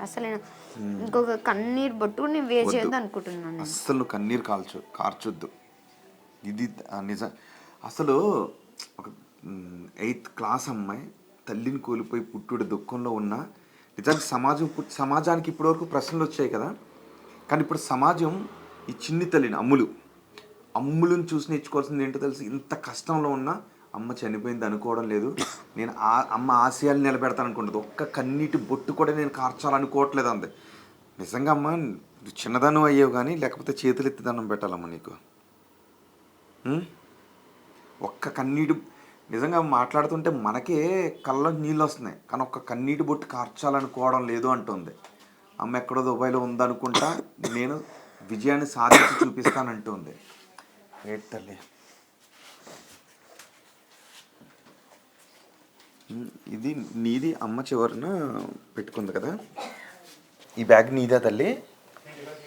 అసలు నేను ఇంకొక కన్నీరు బొట్టు నేను వేసేది అనుకుంటున్నాను. అస్సలు కన్నీరు కార్చొద్దు. ఇది నిజం. అసలు ఒక 8th క్లాస్ అమ్మాయి తల్లిని కోల్పోయి పుట్టుడు దుఃఖంలో ఉన్న నిజానికి సమాజానికి ఇప్పటివరకు ప్రశ్నలు వచ్చాయి కదా, కానీ ఇప్పుడు సమాజం ఈ చిన్ని తల్లిని అమ్ములను చూసి నేర్చుకోవాల్సింది ఏంటో తెలుసు. ఇంత కష్టంలో ఉన్న అమ్మ చనిపోయింది అనుకోవడం లేదు, నేను అమ్మ ఆశయాలు నిలబెడతాను అనుకుంటుంది. ఒక్క కన్నీటి బొట్టు కూడా నేను కార్చాలనుకోవట్లేదు అంది. నిజంగా అమ్మ చిన్నదనం అయ్యేవు కానీ లేకపోతే చేతులు ఎత్తి దండం పెట్టాలమ్మ నీకు. ఒక్క కన్నీటి, నిజంగా మాట్లాడుతుంటే మనకే కళ్ళ నీళ్ళు వస్తున్నాయి, కానీ ఒక్క కన్నీటి బొట్టు కార్చాలనుకోవడం లేదు అంటుంది. అమ్మ ఎక్కడో దుబాయ్లో ఉందనుకుంటా, నేను విజయాన్ని సాధించి చూపిస్తానంటుంది. రేట్ తల్లి. ఇది నీది, అమ్మ చివరిన పెట్టుకుంది కదా. ఈ బ్యాగ్ నీదే తల్లి.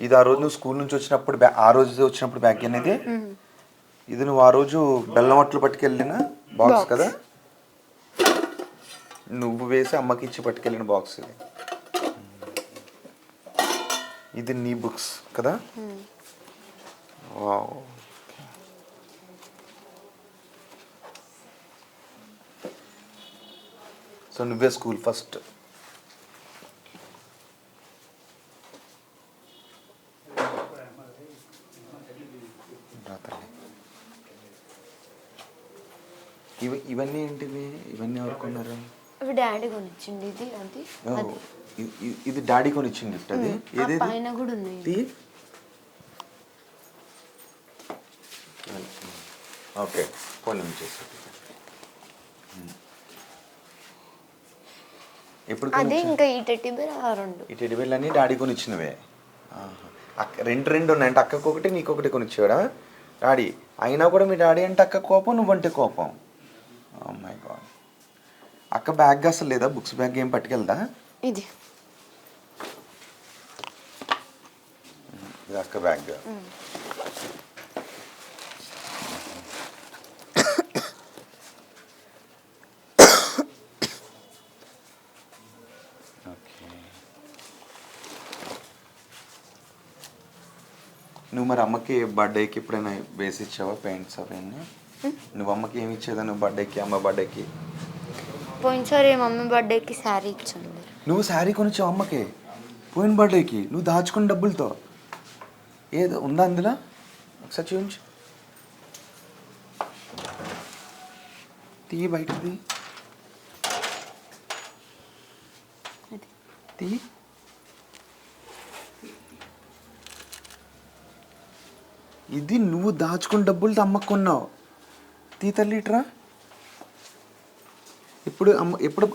ఇది ఆ రోజు నువ్వు స్కూల్ నుంచి వచ్చినప్పుడు బ్యాగ్ అనేది. ఇది నువ్వు ఆ రోజు బెల్లం అట్లు పట్టుకెళ్ళిన బాక్స్ కదా, నువ్వు వేసి అమ్మకి ఇచ్చి పట్టుకెళ్ళిన బాక్స్ ఇది. ఇది నీ బుక్స్ కదా. వావ్. సో నువ్వే స్కూల్ ఫస్ట్. ఇవన్నీ ఏంటివి? ఇవన్నీ ఎవరు కొన్నారు? డాడీ కొనిచ్చింది. ఇది అది ఇది డాడీ కొనిచ్చింది గిఫ్ట్. అది ఏది? పైన కూడా ఉన్నాయి. ఓకే, ఫోన్ చేసి ఎప్పుడు అదే ఇంకా ఈ టెడ్డీ బేర్ రెండు. ఈ టెడ్డీ బేర్లు అన్నీ డాడీ కొనిచ్చినవే. రెండు ఉన్నాయంటే అక్కకు ఒకటి నీకు ఒకటి కొనిచ్చాడా డాడీ? అయినా కూడా మీ డాడీ అంటే అక్క కోపం, నువ్వంటే కోపం. Oh my god. అక్క బ్యాగ్ అసలు లేదా? బుక్స్ బ్యాగ్ ఏం పట్టుకెళ్దా? ఇది అక్క బ్యాగ్. నువ్వు మరి అమ్మకి బర్త్డేకి ఎప్పుడైనా వేసి ఇచ్చావా పెయింట్స్ అవన్నీ? నువ్వు అమ్మకి ఏమి ఇచ్చేదా నువ్వు బర్త్డేకి, అమ్మ బర్త్డేకి? పోయినసారి మమ్మీ బర్త్డేకి శారీ ఇచ్చాను. నువ్వు శారీ కొనిచ్చావు అమ్మకి పోయిన బర్త్డేకి? నువ్వు దాచుకున్న డబ్బులతో ఏదో ఉందా అందులో? ఒకసారి చూపించు. తీ బయటది, తీ. ఇది నువ్వు దాచుకున్న డబ్బులతో అమ్మకు కొన్నావు. తీ తల్లి ఇట్రా. ఎప్పుడు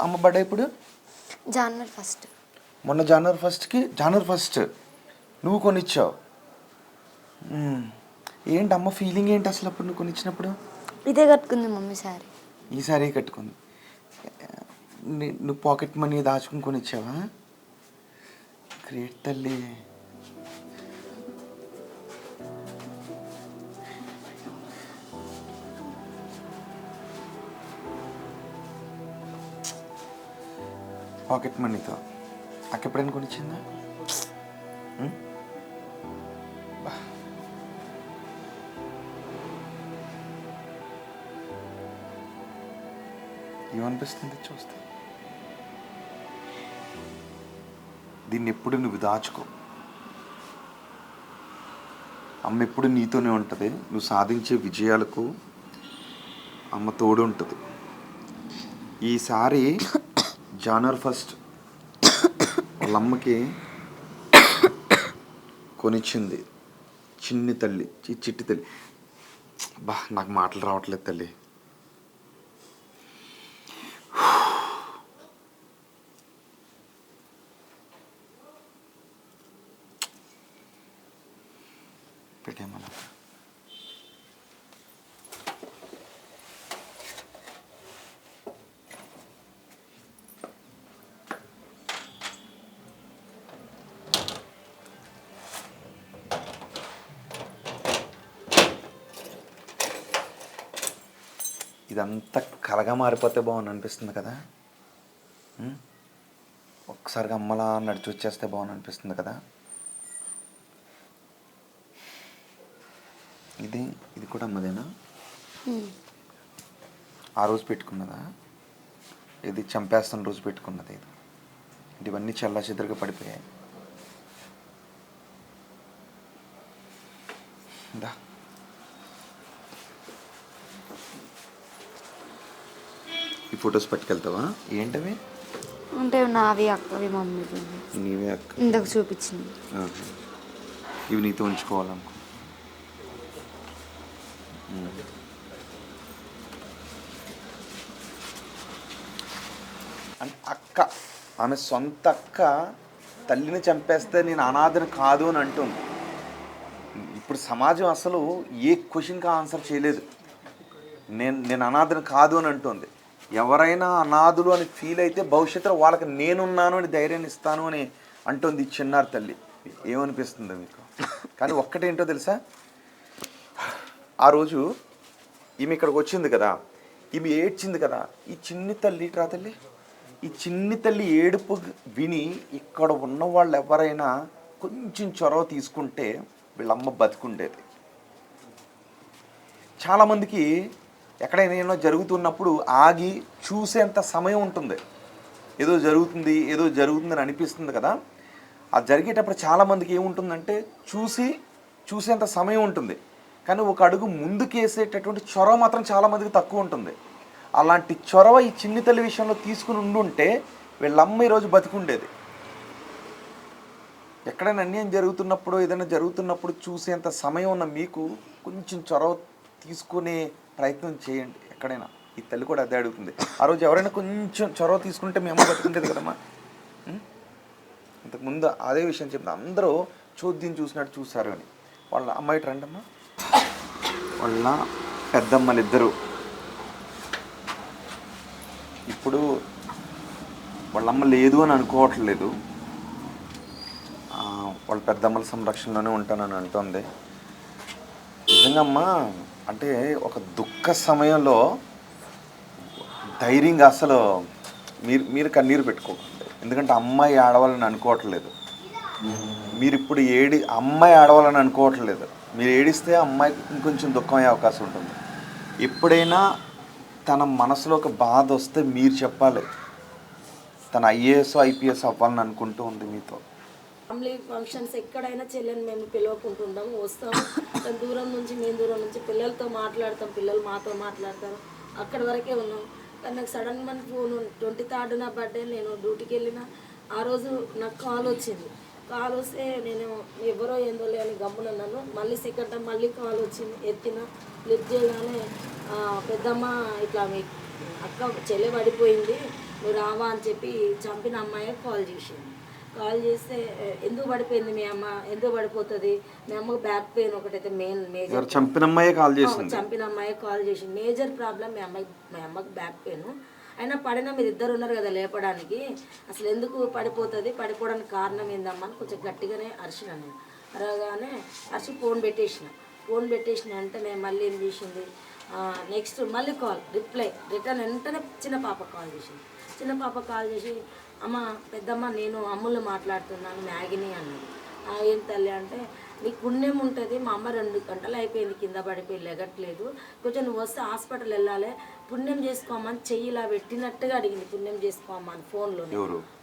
అమ్మ బర్త్డే? ఎప్పుడు? జనవరి 1. మొన్న జనవరి 1కి. జనవరి 1 నువ్వు కొనిచ్చావు. ఏంటి అమ్మ ఫీలింగ్ ఏంటి అసలు అప్పుడు నువ్వు కొనిచ్చినప్పుడు? ఇదే కట్టుకుంది మమ్మీ శారీ. ఈ శారీ కట్టుకుంది. నువ్వు పాకెట్ మనీ దాచుకుని కొనిచ్చావా? గ్రేట్ తల్లి. పాకెట్ మనీతో అక్క ఎప్పుడైనా కొనిచ్చిందా? ఏమనిపిస్తుంది చూస్తే? దీన్ని ఎప్పుడు నువ్వు దాచుకో. అమ్మ ఎప్పుడు నీతోనే ఉంటుంది. నువ్వు సాధించే విజయాలకు అమ్మ తోడు ఉంటుంది. ఈసారి జనవరి 1 వాళ్ళ అమ్మకి కొనిచ్చింది చిట్టి తల్లి. నాకు మాటలు రావట్లేదు తల్లి. ఇదంతా కలగా మారిపోతే బాగుంది అనిపిస్తుంది కదా. ఒక్కసారిగా అమ్మలా నడిచి వచ్చేస్తే బాగుంది అనిపిస్తుంది కదా. ఇది కూడా అమ్మదేనా? ఆ రోజు పెట్టుకున్నదా? ఇది చంపేస్తున్న రోజు పెట్టుకున్నది. ఇవన్నీ చల్ల చెదరగా పడిపోయాయి. ఈ ఫొటోస్ పట్టుకెళ్తావా? ఏంటవి? అంటే నావి అక్కవి మమ్మీ. నీవే అక్క? ఇందాక చూపించింది. ఇవి నీతో ఉంచుకోవాలనుకో. అంటే అక్క, ఆమె సొంత అక్క తల్లిని చంపేస్తే నేను అనాథని కాదు అని అంటుంది. ఇప్పుడు సమాజం అసలు ఏ క్వశ్చన్కి ఆన్సర్ చేయలేదు. నేను అనాథని కాదు అని అంటుంది. ఎవరైనా అనాథులు అని ఫీల్ అయితే భవిష్యత్తులో వాళ్ళకి నేనున్నాను అని ధైర్యాన్ని ఇస్తాను అని అంటుంది చిన్నారి తల్లి. ఏమనిపిస్తుందో మీకు? కానీ ఒక్కటేంటో తెలుసా, ఆ రోజు ఈమె ఇక్కడికి వచ్చింది కదా, ఈమె ఏడ్చింది కదా. ఈ చిన్ని తల్లి తల్లి, ఈ చిన్ని తల్లి ఏడుపు విని ఇక్కడ ఉన్న వాళ్ళు ఎవరైనా కొంచెం చొరవ తీసుకుంటే వీళ్ళమ్మ బతుకుండేది. చాలామందికి ఎక్కడైనా ఏమో జరుగుతున్నప్పుడు ఆగి చూసేంత సమయం ఉంటుంది. ఏదో జరుగుతుందని అనిపిస్తుంది కదా. అది జరిగేటప్పుడు చాలామందికి ఏముంటుందంటే చూసేంత సమయం ఉంటుంది, కానీ ఒక అడుగు ముందుకేసేటటువంటి చొరవ మాత్రం చాలామందికి తక్కువ ఉంటుంది. అలాంటి చొరవ ఈ చిన్ని తల్లి విషయంలో తీసుకుని ఉండుంటే వీళ్ళమ్మ ఈరోజు బతికుండేది. ఎక్కడైనా అన్యాయం జరుగుతున్నప్పుడు, ఏదైనా జరుగుతున్నప్పుడు చూసేంత సమయం ఉన్న మీకు కొంచెం చొరవ తీసుకునే ప్రయత్నం చేయండి. ఎక్కడైనా ఈ తల్లి కూడా అదే అడుగుతుంది. ఆ రోజు ఎవరైనా కొంచెం చొరవ తీసుకుంటే మీ అమ్మ బతుకుండేది కదమ్మా. ఇంతకుముందు అదే విషయం చెప్పింది. అందరూ చూద్దాం చూసినట్టు చూశారు అని. వాళ్ళ అమ్మాయి రండమ్మా, వాళ్ళ పెద్దమ్మలు ఇద్దరు ఇప్పుడు వాళ్ళమ్మ లేదు అని అనుకోవట్లేదు. వాళ్ళ పెద్దమ్మల సంరక్షణలోనే ఉంటానని అంటుంది. నిజంగా అమ్మా, అంటే ఒక దుఃఖ సమయంలో ధైర్యంగా అసలు మీరు కన్నీరు పెట్టుకోకండి. ఎందుకంటే అమ్మాయి ఆడవాలని అనుకోవట్లేదు. మీరు ఇప్పుడు అమ్మాయి ఆడవాలని అనుకోవట్లేదు. మీరు ఏడిస్తే అమ్మాయికి ఇంకొంచెం దుఃఖం అయ్యే అవకాశం ఉంటుంది. ఎప్పుడైనా తన మనసులో ఒక బాధ వస్తే మీరు చెప్పాలి. తన ఐఏఎస్ ఐపీఎస్ అవ్వాలని అనుకుంటూ ఉంది మీతో. ఫ్యామిలీ ఫంక్షన్స్ ఎక్కడైనా చెల్లెని మేము పిలవకుంటుంటాము, వస్తాము. దూరం నుంచి మేము దూరం నుంచి పిల్లలతో మాట్లాడతాం, పిల్లలు మాతో మాట్లాడతారు. అక్కడి వరకే ఉన్నాం. కానీ నాకు సడన్గా ఫోన్ 23rd నా బర్త్డే, నేను డ్యూటీకి వెళ్ళిన ఆ రోజు నాకు కాల్ వచ్చింది. కాల్ వస్తే నేను ఎవరో ఏందో లే అని గమ్మునున్నాను. మళ్ళీ సెకండ్ టైం మళ్ళీ కాల్ వచ్చింది, ఎత్తిన. లిఫ్ట్ చేయగానే పెద్దమ్మ ఇట్లా మీ అక్క చెల్లె పడిపోయింది, నువ్వు రావా అని చెప్పి చంపిన అమ్మాయి కాల్ చేసింది. కాల్ చేస్తే ఎందుకు పడిపోయింది మీ అమ్మ, ఎందుకు పడిపోతుంది, మీ అమ్మకు బ్యాక్ పెయిన్ ఒకటైతే మేజర్ చంపిన అమ్మాయి కాల్ చేసింది. మేజర్ ప్రాబ్లం మీ అమ్మకి బ్యాక్ పెయిన్. అయినా పడినా మీరు ఇద్దరు ఉన్నారు కదా లేపడానికి, అసలు ఎందుకు పడిపోతుంది, పడిపోవడానికి కారణం ఏందమ్మా అని కొంచెం గట్టిగానే అరిచిన. నేను అరగానే అరిచి ఫోన్ పెట్టేసిన అంటే నేను మళ్ళీ ఏం చేసింది, నెక్స్ట్ మళ్ళీ కాల్ రిటర్న్ వెంటనే చిన్న పాప కాల్ చేసి అమ్మ పెద్దమ్మ నేను అమ్ములు మాట్లాడుతున్నాను మ్యాగీని అన్నది. ఏం తల్లి అంటే నీకు పుణ్యం ఉంటుంది, మా అమ్మ 2 గంటలు అయిపోయింది కింద పడిపోయి లెగట్లేదు, కొంచెం నువ్వు వస్తే హాస్పిటల్ వెళ్ళాలి, పుణ్యం చేసుకోమని చెయ్యి ఇలా పెట్టినట్టుగా అడిగింది. పుణ్యం చేసుకోమా అని ఫోన్లో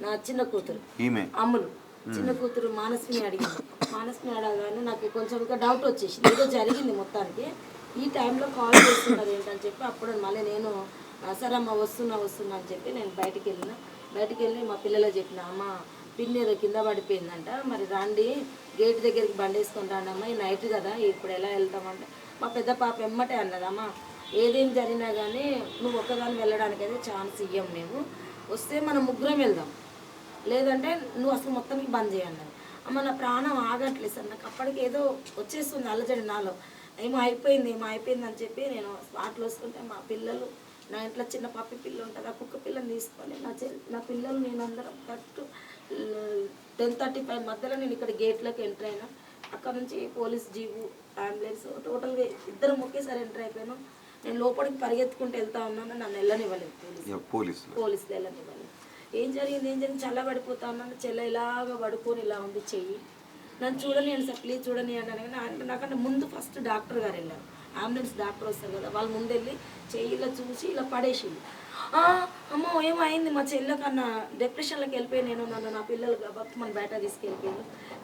నా చిన్న కూతురు అమ్ములు చిన్న కూతురు మానస్విని అడిగింది. మానస్విని అడగానే నాకు కొంచెం ఇంకా డౌట్ వచ్చేసింది, ఏదో జరిగింది మొత్తానికి. ఈ టైంలో కాల్ చేస్తున్నారు ఏంటని చెప్పి అప్పుడు మళ్ళీ నేను సరే అమ్మ వస్తున్నా అని చెప్పి నేను బయటికి వెళ్ళి మా పిల్లలకు చెప్పిన, అమ్మ పిన్ని ఏదో కింద పడిపోయిందంట, మరి రండి గేట్ దగ్గరికి బండి వేసుకొని రండి అమ్మ, ఈ నైట్ కదా ఇప్పుడు ఎలా వెళ్తామంటే మా పెద్ద పాప ఎమ్మటే అన్నదమ్మ, ఏదేం జరిగినా కానీ నువ్వు ఒక్కదాన్ని వెళ్ళడానికి అయితే ఛాన్స్ ఇవ్వం, మేము వస్తే మనం ముగ్గురం వెళ్దాం, లేదంటే నువ్వు అసలు మొత్తానికి బంద్ చేయండి. అమ్మ నా ప్రాణం ఆగట్లేదు సార్, నాకు అప్పటికి ఏదో వచ్చేస్తుంది అల్లజడి నాలో, ఏమో అయిపోయింది అని చెప్పి నేను స్పాట్లో వస్తుంటే మా పిల్లలు, నా ఇంట్లో చిన్న పప్పి పిల్ల ఉంటుంది, ఆ కుక్క పిల్లని తీసుకొని నా పిల్లలు నేను అందరం కరెక్ట్ 10:35 మధ్యలో నేను ఇక్కడ గేట్లోకి ఎంటర్ అయినా. అక్కడ నుంచి పోలీస్ జీపు, అంబులెన్స్, టోటల్గా ఇద్దరం ఒకేసారి ఎంటర్ అయిపోయాను. నేను లోపలికి పరిగెత్తుకుంటూ వెళ్తా ఉన్నాను, నన్ను వెళ్ళనివ్వలేదు పోలీసులు వెళ్ళనివ్వలేదు. ఏం జరిగింది చల్లబడిపోతా ఉన్నాను. చెల్లె ఇలాగ పడుకొని ఇలా ఉంది చెయ్యి, నన్ను చూడనియండి సార్ ప్లీజ్ చూడనియండి అని. నాకంటే ముందు ఫస్ట్ డాక్టర్ గారు వెళ్ళారు, అంబులెన్స్ డాక్టర్ వస్తారు కదా, వాళ్ళు ముందు వెళ్ళి చెయ్యి ఇలా చూసి ఇలా పడేసింది. అమ్మో ఏమైంది మా చెల్లె కన్నా డిప్రెషన్లోకి వెళ్ళిపోయి నన్ను నా పిల్లలు బతుకమని బయట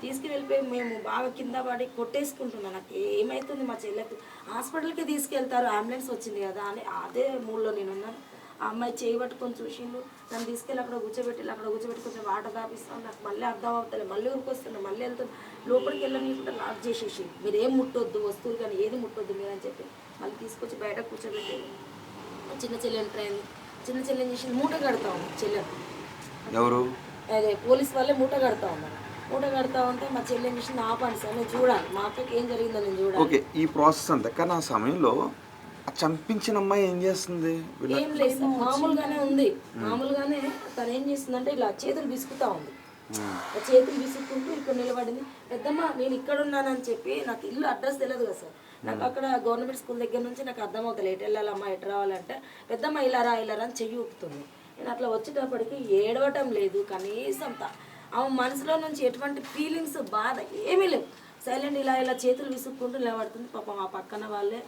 తీసుకువెళ్ళిపోయి మేము బాగా కింద పడి కొట్టేసుకుంటున్నాను. నాకు ఏమవుతుంది మా చెల్లెకి హాస్పిటల్కి తీసుకెళ్తారు, అంబులెన్స్ వచ్చింది కదా అని అదే మూడ్లో నేనున్నాను. ఆ అమ్మాయి చేయి పట్టుకొని చూసిండు, నన్ను తీసుకెళ్ళి అక్కడ కూర్చోబెట్టి కొంచెం వాటర్ తాపిస్తాను. నాకు మళ్ళీ అర్థం అవుతుంది, మళ్ళీ ఊరికొస్తున్నాను, మళ్ళీ వెళ్తాను. లోపలికి వెళ్ళనీకుంటే లాక్ చేసేసి మీరు ఏం ముట్టొద్దు వస్తువులు కానీ ఏది ముట్టొద్దు మీరు అని చెప్పి మళ్ళీ తీసుకొచ్చి బయట కూర్చోబెట్టేది. చిన్న చెల్లె ఎంటర్ అయింది. చిన్న చెల్లె ఏం చేసింది, మూట కడతా ఉంది చెల్లె. ఎవరు? అదే పోలీస్ వాళ్ళే మూట కడతా ఉన్నారు. మూట కడతా ఉంటే మా చెల్లె ఏం చేసింది, ఆపండి సార్ నేను చూడాలి, మా అక్కకి ఏం జరిగిందో నేను చూడాలి. ఓకే, ఈ ప్రాసెస్ అంతా కానీ ఆ సమయంలో చంపించిన అమ్మాయి ఏం చేస్తుంది? ఏం లేదు సార్, మామూలుగానే ఉంది. మామూలుగానే తను ఏం చేస్తుందంటే ఇలా చేతులు విసుకుతా ఉంది. చేతులు విసుక్కుంటూ ఇక్కడ నిలబడింది. పెద్దమ్మ నేను ఇక్కడ ఉన్నానని చెప్పి, నాకు ఇల్లు అడ్రస్ తెలియదు కదా సార్, నాకు అక్కడ గవర్నమెంట్ స్కూల్ దగ్గర నుంచి నాకు అర్థమవుతుంది ఎటు వెళ్ళాలమ్మా ఎటు రావాలంటే, పెద్దమ్మ ఇలా రా అని చెయ్యి ఊపుతుంది. నేను అట్లా వచ్చేటప్పటికి ఏడవటం లేదు కనీసం, ఆమె మనసులో నుంచి ఎటువంటి ఫీలింగ్స్ బాధ ఏమీ లేవు. సైలెంట్ ఇలా చేతులు విసుక్కుంటూ నిలబడుతుంది. పాపం ఆ పక్కన వాళ్ళే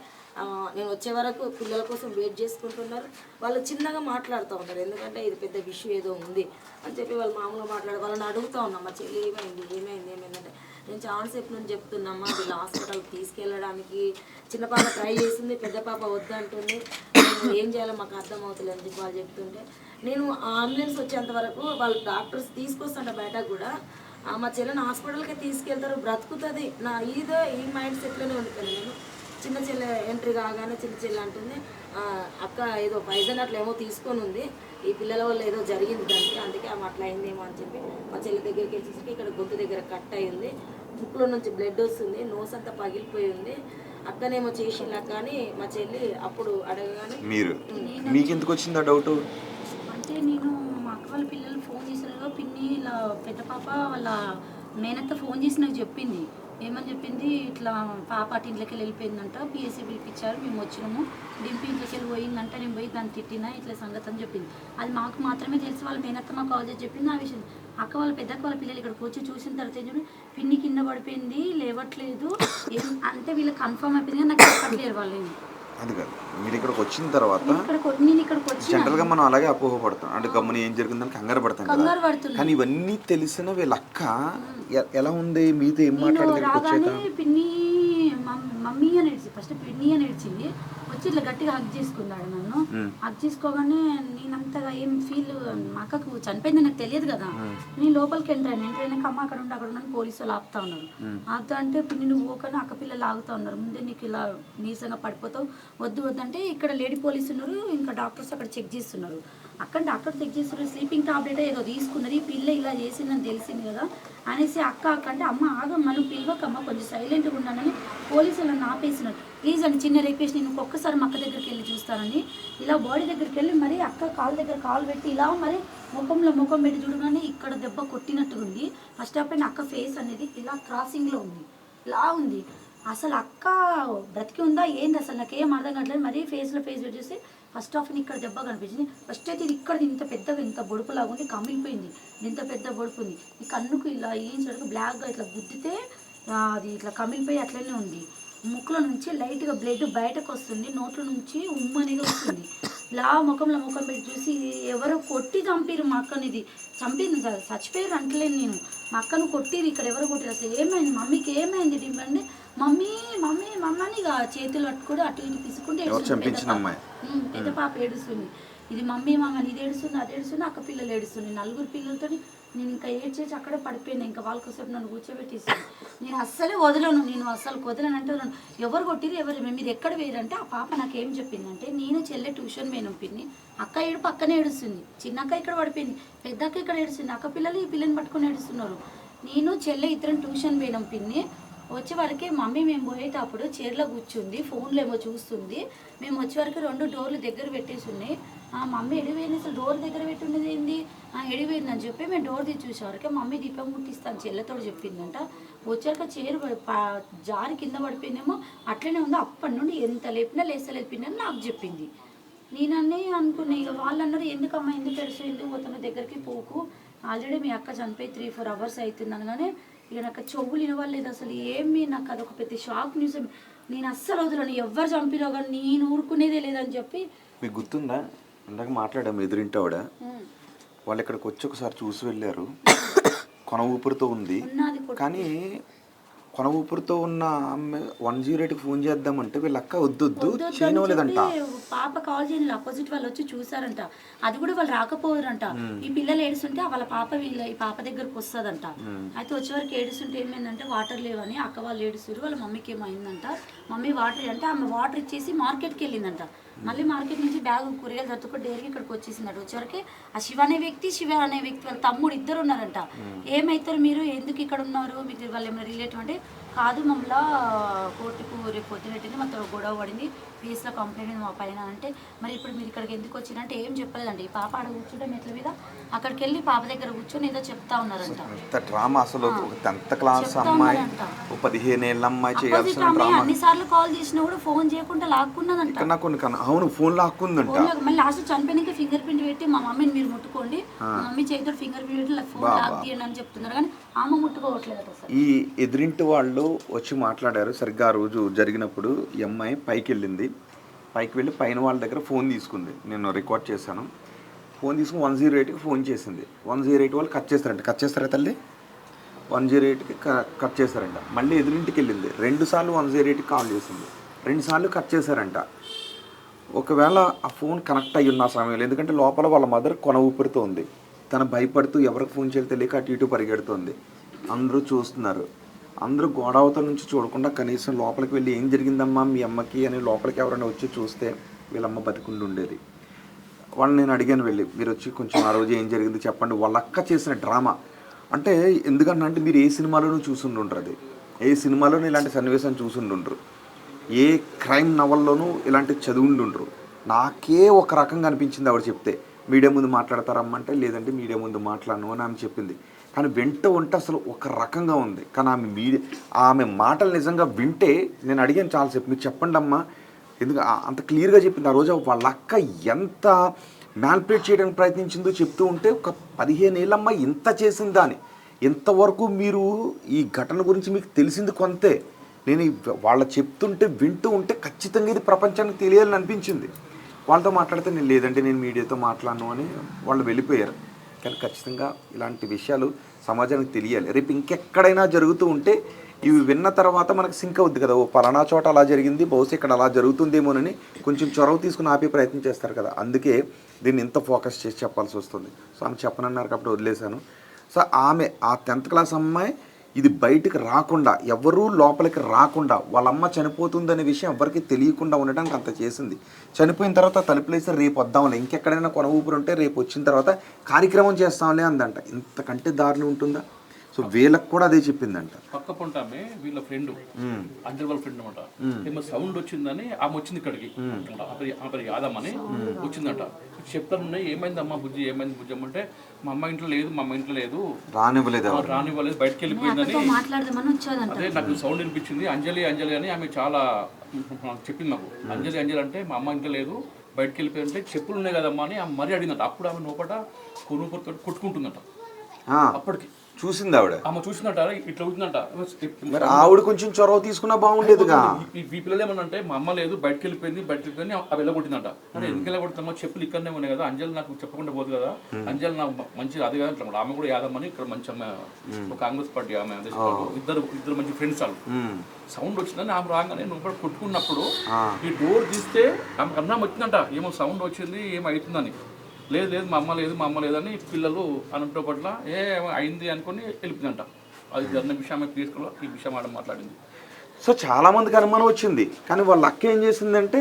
నేను వచ్చే వరకు పిల్లల కోసం వెయిట్ చేసుకుంటున్నారు. వాళ్ళు చిన్నగా మాట్లాడుతూ ఉంటారు, ఎందుకంటే ఇది పెద్ద విషయం ఏదో ఉంది అని చెప్పి వాళ్ళు మామూలుగా వాళ్ళని అడుగుతూ ఉన్నాం, మా చెల్లి ఏమైందంటే నేను చాలాసేపు నుంచి చెప్తున్నామ్మా వీళ్ళు హాస్పిటల్కి తీసుకెళ్ళడానికి. చిన్న పాప ట్రై చేసింది, పెద్ద పాప వద్దంటుంది, ఏం చేయాలో మాకు అర్థం అవుతుంది అని చెప్పి వాళ్ళు చెప్తుంటే, నేను అంబులెన్స్ వచ్చేంత వరకు వాళ్ళు డాక్టర్స్ తీసుకొస్తుంటే బయటకు కూడా మా చెల్లెని హాస్పిటల్కే తీసుకెళ్తారు, బ్రతుకుతుంది నా ఈ మైండ్ సెట్లోనే ఉండిపోయాను నేను. చిన్న చెల్లె ఎంట్రీ కాగానే చిన్న చెల్లె అంటుంది, అక్క ఏదో పైజన్ అట్లా ఏమో తీసుకొని ఉంది, ఈ పిల్లల వల్ల ఏదో జరిగింది దానికి, అందుకే ఆమె అట్లా అయిందేమో అని చెప్పి మా చెల్లి దగ్గరికి వచ్చేసరికి ఇక్కడ గొంతు దగ్గర కట్ అయింది, ముక్కులో నుంచి బ్లడ్ వస్తుంది, నోస్ అంతా పగిలిపోయి ఉంది, అక్కనేమో చేసిందా కానీ మా చెల్లి అప్పుడు అడగగానే. మీకు ఎందుకు వచ్చిందా డౌట్? అంటే నేను మా అక్క వాళ్ళ పిల్లలు ఫోన్ చేసినారు, పిన్ని ఇలా పెద్ద పాప వాళ్ళ మేనత్త ఫోన్ చేసి నాకు చెప్పింది. ఏమని చెప్పింది, ఇట్లా పాప అటు ఇంట్లోకి వెళ్ళిపోయిందంట, పిఎస్సీ పిలిపించారు, మేము వచ్చినాము, డింపి ఇంట్లోకి వెళ్ళి పోయిందంట, నేను పోయి దాన్ని తిట్టినా ఇట్లా సంగతి అని చెప్పింది. అది మాకు మాత్రమే తెలుసు, వాళ్ళ మేనత్త మాకు కాల్ చేసి చెప్పింది ఆ విషయం. అక్క వాళ్ళ పెద్దక్క వాళ్ళ పిల్లలు ఇక్కడికి వచ్చి చూసిన తర్వాత చూడు పిన్ని కింద పడిపోయింది, లేవట్లేదు ఏం అంటే వీళ్ళకి కన్ఫర్మ్ అయిపోయింది, నాకు చెప్పట్లేరు వాళ్ళు. అది కాదు, మీరు ఇక్కడికి వచ్చిన తర్వాత నేను ఇక్కడికి వచ్చి జనరల్ గా మనం అలాగే అపోహపడతాం, అంటే గమ్మున ఏం జరిగిందని కంగారు పడతాం కదా. కానీ ఇవన్నీ తెలిసిన వీళ్ళ అక్క ఎలా ఉంది, మీతో ఏం రాగానే పిన్ని మమ్మీ అని ఏడ్చి, ఫస్ట్ పిన్ని అని ఏడ్చింది, వచ్చి ఇట్లా గట్టిగా హగ్ చేసుకున్నాడు నన్ను. హగ్ చేసుకోగానే నేనంతగా ఏం ఫీల్, మా అక్కకు చనిపోయింది నాకు తెలియదు కదా, నేను లోపలికి ఎంటర్ అయినాక అమ్మ అక్కడ ఉన్నాను, పోలీసు వాళ్ళు ఆపుతా ఉన్నారు. ఆపుతా అంటే పిన్ని నువ్వు ఓకని అక్క పిల్లలు ఆగుతా ఉన్నారు, ముందే నీకు ఇలా నీరసంగా పడిపోతావు, వద్దంటే ఇక్కడ లేడీ పోలీసు ఉన్నారు, ఇంకా డాక్టర్స్ అక్కడ చెక్ చేస్తున్నారు. అక్కడ డాక్టర్ చెక్ చేస్తున్నారు, స్లీపింగ్ టాబ్లెట్ ఏదో తీసుకున్నది, ఈ పిల్ల ఇలా చేసిందని తెలిసింది కదా అనేసి అక్క అంటే అమ్మ ఆగమ్మ నువ్వు పిలవకమ్మ కొంచెం సైలెంట్గా ఉన్నానని పోలీసులు నన్ను ఆపేసినారు. ప్లీజ్ అని చిన్న రిక్వెస్ట్, నేను ఒక్కసారి మా అక్క దగ్గరికి వెళ్ళి చూస్తానని ఇలా బాడీ దగ్గరికి వెళ్ళి మరి అక్క కాలు దగ్గర కాలు పెట్టి ఇలా మరి ముఖంలో ముఖం పెట్టి చూడగానే ఇక్కడ దెబ్బ కొట్టినట్టుగా ఉంది. ఫస్ట్ ఆఫ్ ఆల్ అక్క ఫేస్ అనేది ఇలా క్రాసింగ్లో ఉంది, ఇలా ఉంది. అసలు అక్క బ్రతికి ఉందా ఏంది అసలు నాకేం అర్థం కావట్లేదు. మరీ ఫేస్లో ఫేస్ చూసి ఫస్ట్ ఆఫ్ ఇక్కడ దెబ్బ కనిపించింది. ఫస్ట్ అయితే ఇది ఇక్కడ ఇంత పెద్దగా ఇంత బొడుపు లాగుండి కమిలిపోయింది, ఇంత పెద్ద బొడుపు ఉంది. ఈ కన్నుకు ఇలా ఏం చేయడానికి బ్లాక్గా ఇట్లా గుద్దితే అది ఇట్లా కమిలిపోయి అట్లనే ఉంది. ముక్కులో నుంచి లైట్గా బ్లడ్ బయటకు వస్తుంది, నోట్ల నుంచి ఉమ్ము అనేది వస్తుంది. ఇలా ముఖంలో ముఖం పెట్టి చూసి ఎవరో కొట్టి చంపారు మా అక్కనిది, చంపింది చచ్చిపోయారు అంటలేను నేను, మా అక్కను కొట్టిరు, ఇక్కడ ఎవరు కొట్టిరు, అసలు ఏమైంది మమ్మీకి ఏమైంది డింపండి మమ్మీ మమ్మీ మమ్మని ఇక చేతులు పట్టుకుంటే అటు ఇటు తీసుకుంటే పెద్ద పాప ఏడుస్తుంది, ఇది మమ్మీ మమ్మని ఇది ఏడుస్తుంది అది ఏడుస్తుంది, అక్క పిల్లలు ఏడుస్తుంది, నలుగురు పిల్లలతో నేను ఇంకా ఏడ్చేసి అక్కడే పడిపోయాను. ఇంకా వాళ్ళకోసేపు నన్ను కూర్చోబెట్టేసాను, నేను అస్సలే వదలను, నేను అస్సలు వదలనంటే ఎవరు కొట్టిరు ఎవరు మీరు ఎక్కడ వేరంటే ఆ పాప నాకేం చెప్పిందంటే నేను చెల్లె ట్యూషన్ పోయినాం పిన్ని, అక్క ఏడు పక్కనే ఏడుస్తుంది, చిన్న అక్క ఇక్కడ పడిపోయింది, పెద్ద అక్క ఇక్కడ ఏడుస్తుంది, అక్క పిల్లలు ఈ పిల్లని పట్టుకొని ఏడుస్తున్నారు, నేను చెల్లె ఇద్దరం ట్యూషన్ పోయినాం పిన్ని, వచ్చే వరకు మమ్మీ మేము పోయేటప్పుడు చైర్లో కూర్చుంది, ఫోన్లో ఏమో చూస్తుంది. మేము వచ్చే వరకు 2 డోర్లు దగ్గర పెట్టేసి ఉన్నాయి. మమ్మీ ఎడిపోయింది, అసలు డోర్ దగ్గర పెట్టి ఉన్నది ఏంది, ఎడిపోయింది అని చెప్పి మేము డోర్ తీసి చూసేవరకు మమ్మీ దీపం ముట్టిస్తాను చెల్లెతో చెప్పిందంట. వచ్చాక చైర్ జారి కింద పడిపోయిందేమో, అట్లనే ఉందో. అప్పటి నుండి ఎంత లేపినా లేస్తలేదు పిన్ని అని నాకు చెప్పింది. నేనన్నీ అనుకున్నా. ఇక వాళ్ళు అన్నారు ఎందుకమ్మా ఎందుకు ఎడుసు ఎందుకు పోతున్న దగ్గరికి పోకు, ఆల్రెడీ మీ అక్క చనిపోయి 3-4 అవర్స్ అవుతుంది అనగానే ఇక నాకు చెవులు వినవలేదు అసలు ఏమి. నాకు అదొక పెద్ద షాక్ న్యూస్. నేను అస్సలు వదలను, ఎవరు చంపిరో కానీ నేను ఊరుకునేదే లేదని చెప్పి. మీకు గుర్తుందా ఇందాక మాట్లాడాము ఎదురింటి ఆవిడ, వాళ్ళు ఇక్కడికి వచ్చి ఒకసారి చూసి వెళ్ళారు. కొన ఊపిరితో ఉంది, కానీ కొన ఊపిరితో ఉన్న ఆమె 108కి ఫోన్ చేద్దామంటే వీళ్ళ అక్క వద్దు చేయలేదంట. పాప కాల్ చేయలేదు, అపోజిట్ వాళ్ళు వచ్చి చూసారంట. అది కూడా వాళ్ళు రాకపోయారంట. ఈ పిల్లలు ఏడుస్తుంటే వాళ్ళ పాప ఈ పాప దగ్గరకు వస్తుందంట. అయితే వచ్చే వరకు ఏడుస్తుంటే ఏమైందంటే వాటర్ లేవని అక్క వాళ్ళు ఏడుస్తారు. వాళ్ళ మమ్మీకి ఏమైందంట, మమ్మీ వాటర్ అంటే ఆమె వాటర్ ఇచ్చేసి మార్కెట్కి వెళ్ళిందంట. మళ్ళీ మార్కెట్ నుంచి బ్యాగ్ కూరగాయలు దొరుకుతూ డైరీకి ఇక్కడికి వచ్చేసిందట. వచ్చేవరకు ఆ శివ అనే వ్యక్తి వాళ్ళ తమ్ముడు ఇద్దరు ఉన్నారంట. ఏమవుతారు మీరు, ఎందుకు ఇక్కడ ఉన్నారు, మీకు వాళ్ళు ఏమైనా రిలేటివ్ అంటే కాదు మమ్మల్ని కోర్టుకు రేపు పొద్దునెట్టింది, మొత్తం గొడవ పడింది, పీఎస్లో కంప్లైంట్ ఉంది మా పైన అంటే. మరి ఇప్పుడు మీరు ఇక్కడికి ఎందుకు వచ్చిందంటే ఏం చెప్పలేదండి. ఈ పాప ఆడ కూర్చుంటే మెట్ల మీద అక్కడికి వెళ్ళి పాప దగ్గర కూర్చొని ఏదో చెప్తా ఉన్నారంట. డ్రామా అసలు 10th క్లాస్ అమ్మాయి 15 ఏళ్ళ అమ్మాయి చేయాల్సిన డ్రామా. అన్నిసార్లు కాల్ చేసినా కూడా ఫోన్ చేయకుండా లాక్కున్నదంట. అవును ఫోన్ లాక్కుందంట. మళ్ళీ లాస్ట్ చనిపోయినాక ఫింగర్ ప్రింట్ పెట్టి మా మమ్మీని మీరు ముట్టుకోండి, మా మమ్మీ చేతితో ఫింగర్ ప్రింట్ పెట్టి ఫోన్ లాక్ తీయండి అని చెప్తున్నారు, కానీ ఆమె ముట్టుకోవట్లేదు అసలు. ఈ ఎదురింటి వాళ్ళు వచ్చి మాట్లాడారు. సరిగ్గా ఆ రోజు జరిగినప్పుడు ఈ అమ్మాయి పైకి వెళ్ళింది. పైకి వెళ్ళి పైన వాళ్ళ దగ్గర ఫోన్ తీసుకుంది. నేను రికార్డ్ చేశాను. ఫోన్ తీసుకుని 108కి ఫోన్ చేసింది. 108 వాళ్ళు కట్ చేస్తారా తల్లి, 108కి కట్ చేశారంట. మళ్ళీ ఎదురింటికి వెళ్ళింది. 2 సార్లు 108కి కాల్ చేసింది. 2 సార్లు కట్ చేశారంట. ఒకవేళ ఆ ఫోన్ కనెక్ట్ అయ్యి ఉన్న సమయంలో, ఎందుకంటే లోపల వాళ్ళ మదర్ కొన ఊపిరితో ఉంది, తను భయపడుతూ ఎవరికి ఫోన్ చేయాలి తెలియక అటు ఇటు పరిగెడుతుంది. అందరూ చూస్తున్నారు. అందరూ గోడవతల నుంచి చూడకుండా కనీసం లోపలికి వెళ్ళి ఏం జరిగిందమ్మా మీ అమ్మకి అని లోపలికి ఎవరైనా వచ్చి చూస్తే వీళ్ళమ్మ బతికుండి ఉండేది. వాళ్ళని నేను అడిగాను వెళ్ళి, మీరు వచ్చి కొంచెం ఆ రోజు ఏం జరిగింది చెప్పండి. వాళ్ళ అక్క చేసిన డ్రామా అంటే ఎందుకంటే మీరు ఏ సినిమాలోనూ చూసుండుంటారు, ఏ సినిమాలోనూ ఇలాంటి సన్నివేశం చూసుండుండ్రు, ఏ క్రైమ్ నవల్లోనూ ఇలాంటి చదువుండుండ్రు. నాకే ఒక రకంగా అనిపించింది ఆవిడ చెప్తే. మీడియా ముందు మాట్లాడతారమ్మంటే లేదంటే మీడియా ముందు మాట్లాడను అని ఆమె చెప్పింది. కానీ వింటూ ఉంటే అసలు ఒక రకంగా ఉంది. కానీ ఆమె మాటలు నిజంగా వింటే నేను అడిగాను చాలాసేపు, మీరు చెప్పండి అమ్మా ఎందుకు అంత క్లియర్గా చెప్పింది. ఆ రోజు వాళ్ళ అక్క ఎంత మ్యానిపులేట్ చేయడానికి ప్రయత్నించిందో చెప్తూ ఉంటే, ఒక 15 ఏళ్ళమ్మ ఇంత చేసిందా అని. ఇంతవరకు మీరు ఈ ఘటన గురించి మీకు తెలిసింది కొంతే. నేను వాళ్ళ చెప్తుంటే వింటూ ఉంటే ఖచ్చితంగా ఇది ప్రపంచానికి తెలియాలని అనిపించింది. వాళ్ళతో మాట్లాడితే నేను లేదంటే నేను మీడియాతో మాట్లాడను అని వాళ్ళు వెళ్ళిపోయారు. కానీ ఖచ్చితంగా ఇలాంటి విషయాలు సమాజానికి తెలియాలి. రేపు ఇంకెక్కడైనా జరుగుతూ ఉంటే ఇవి విన్న తర్వాత మనకు సింక్ అవుద్ది కదా, ఓ పలానా చోట అలా జరిగింది, బహుశా ఇక్కడ అలా జరుగుతుందేమోనని కొంచెం చొరవ తీసుకుని ఆపే ప్రయత్నం చేస్తారు కదా. అందుకే దీన్ని ఇంత ఫోకస్ చేసి చెప్పాల్సి వస్తుంది. సో ఆమె చెప్పనన్నారు కాబట్టి వదిలేశాను. సో ఆమె ఆ 10th క్లాస్ అమ్మాయి ఇది బయటకు రాకుండా, ఎవరూ లోపలికి రాకుండా, వాళ్ళ అమ్మ చనిపోతుందనే విషయం ఎవరికి తెలియకుండా ఉండడానికి అంత చేసింది. చనిపోయిన తర్వాత తలుపులేసి రేపు వద్దాంలే, ఇంకెక్కడైనా కొన ఊపిరి ఉంటే రేపు వచ్చిన తర్వాత కార్యక్రమం చేస్తాంలే అందంట. ఇంతకంటే దారులు ఉంటుందా? సో వీళ్ళకి కూడా అదే చెప్పిందంట. పక్క పొంటామే వీళ్ళ ఫ్రెండ్, అంజల్ వాళ్ళ ఫ్రెండ్ అనమాట. ఏమో సౌండ్ వచ్చిందని ఆమె వచ్చింది ఇక్కడికి, ఆమె యాదమ్మని వచ్చిందంట. చెప్తాను ఏమైందమ్మా బుజ్జి, ఏమైంది బుజ్జి అమ్మంటే మా అమ్మ ఇంట్లో లేదు, మా అమ్మ ఇంట్లో లేదు, రానివ్వలేదు, బయటకు వెళ్ళిపోయిందని. అదే నాకు సౌండ్ వినిపించింది, అంజలి అంజలి అని ఆమె చాలా చెప్పింది నాకు. అంజలి అంటే మా అమ్మ ఇంట్లో లేదు, బయటకు వెళ్ళిపోయిందంటే చెప్పులు ఉన్నాయి కదమ్మా అని ఆమె మరీ అడిగిందంట. అప్పుడు ఆమె లోపల కొనుగోలు కొట్టుకుంటుందంట. అప్పటికి చూసింది ఆవిడ, ఆమె చూసిందంట, ఇట్లా అవుతుందంట. ఆవిడ కొంచెం చొరవ తీసుకున్నా బాగుండేదిగా. ఈ పిల్లలు ఏమన్నంటే మా అమ్మ లేదు, బయటకు వెళ్ళిపోయింది, అవి వెళ్ళగొట్టిందంట. అంటే ఎందుకు వెళ్ళగొడతామో, చెప్పులు ఇక్కడనే ఉన్నాయి కదా, అంజలి నాకు చెప్పకుండా పోదు కదా, అంజలి నాకు మంచి అది కదా. ఆమె కూడా యాదమ్మని ఇక్కడ మంచి ఆమె కాంగ్రెస్ పార్టీ, ఆమె ఇద్దరు మంచి ఫ్రెండ్స్ వాళ్ళు. సౌండ్ వచ్చిందని ఆమె రాగానే నువ్వు కొట్టుకున్నప్పుడు ఈ డోర్ తీస్తే ఆమె కన్నా వచ్చిందంట, ఏమో సౌండ్ వచ్చింది ఏమవుతుందని. లేదు మా అమ్మ లేదని పిల్లలు అనటం పట్ల అయింది అనుకుని వెళ్ళిపోయిందంట. అది జరిగిన విషయం ఆమె తీసుకుని ఈ విషయం ఆడ మాట్లాడింది. సో చాలా మందికి అనుమానం వచ్చింది. కానీ వాళ్ళ అక్క ఏం చేసిందంటే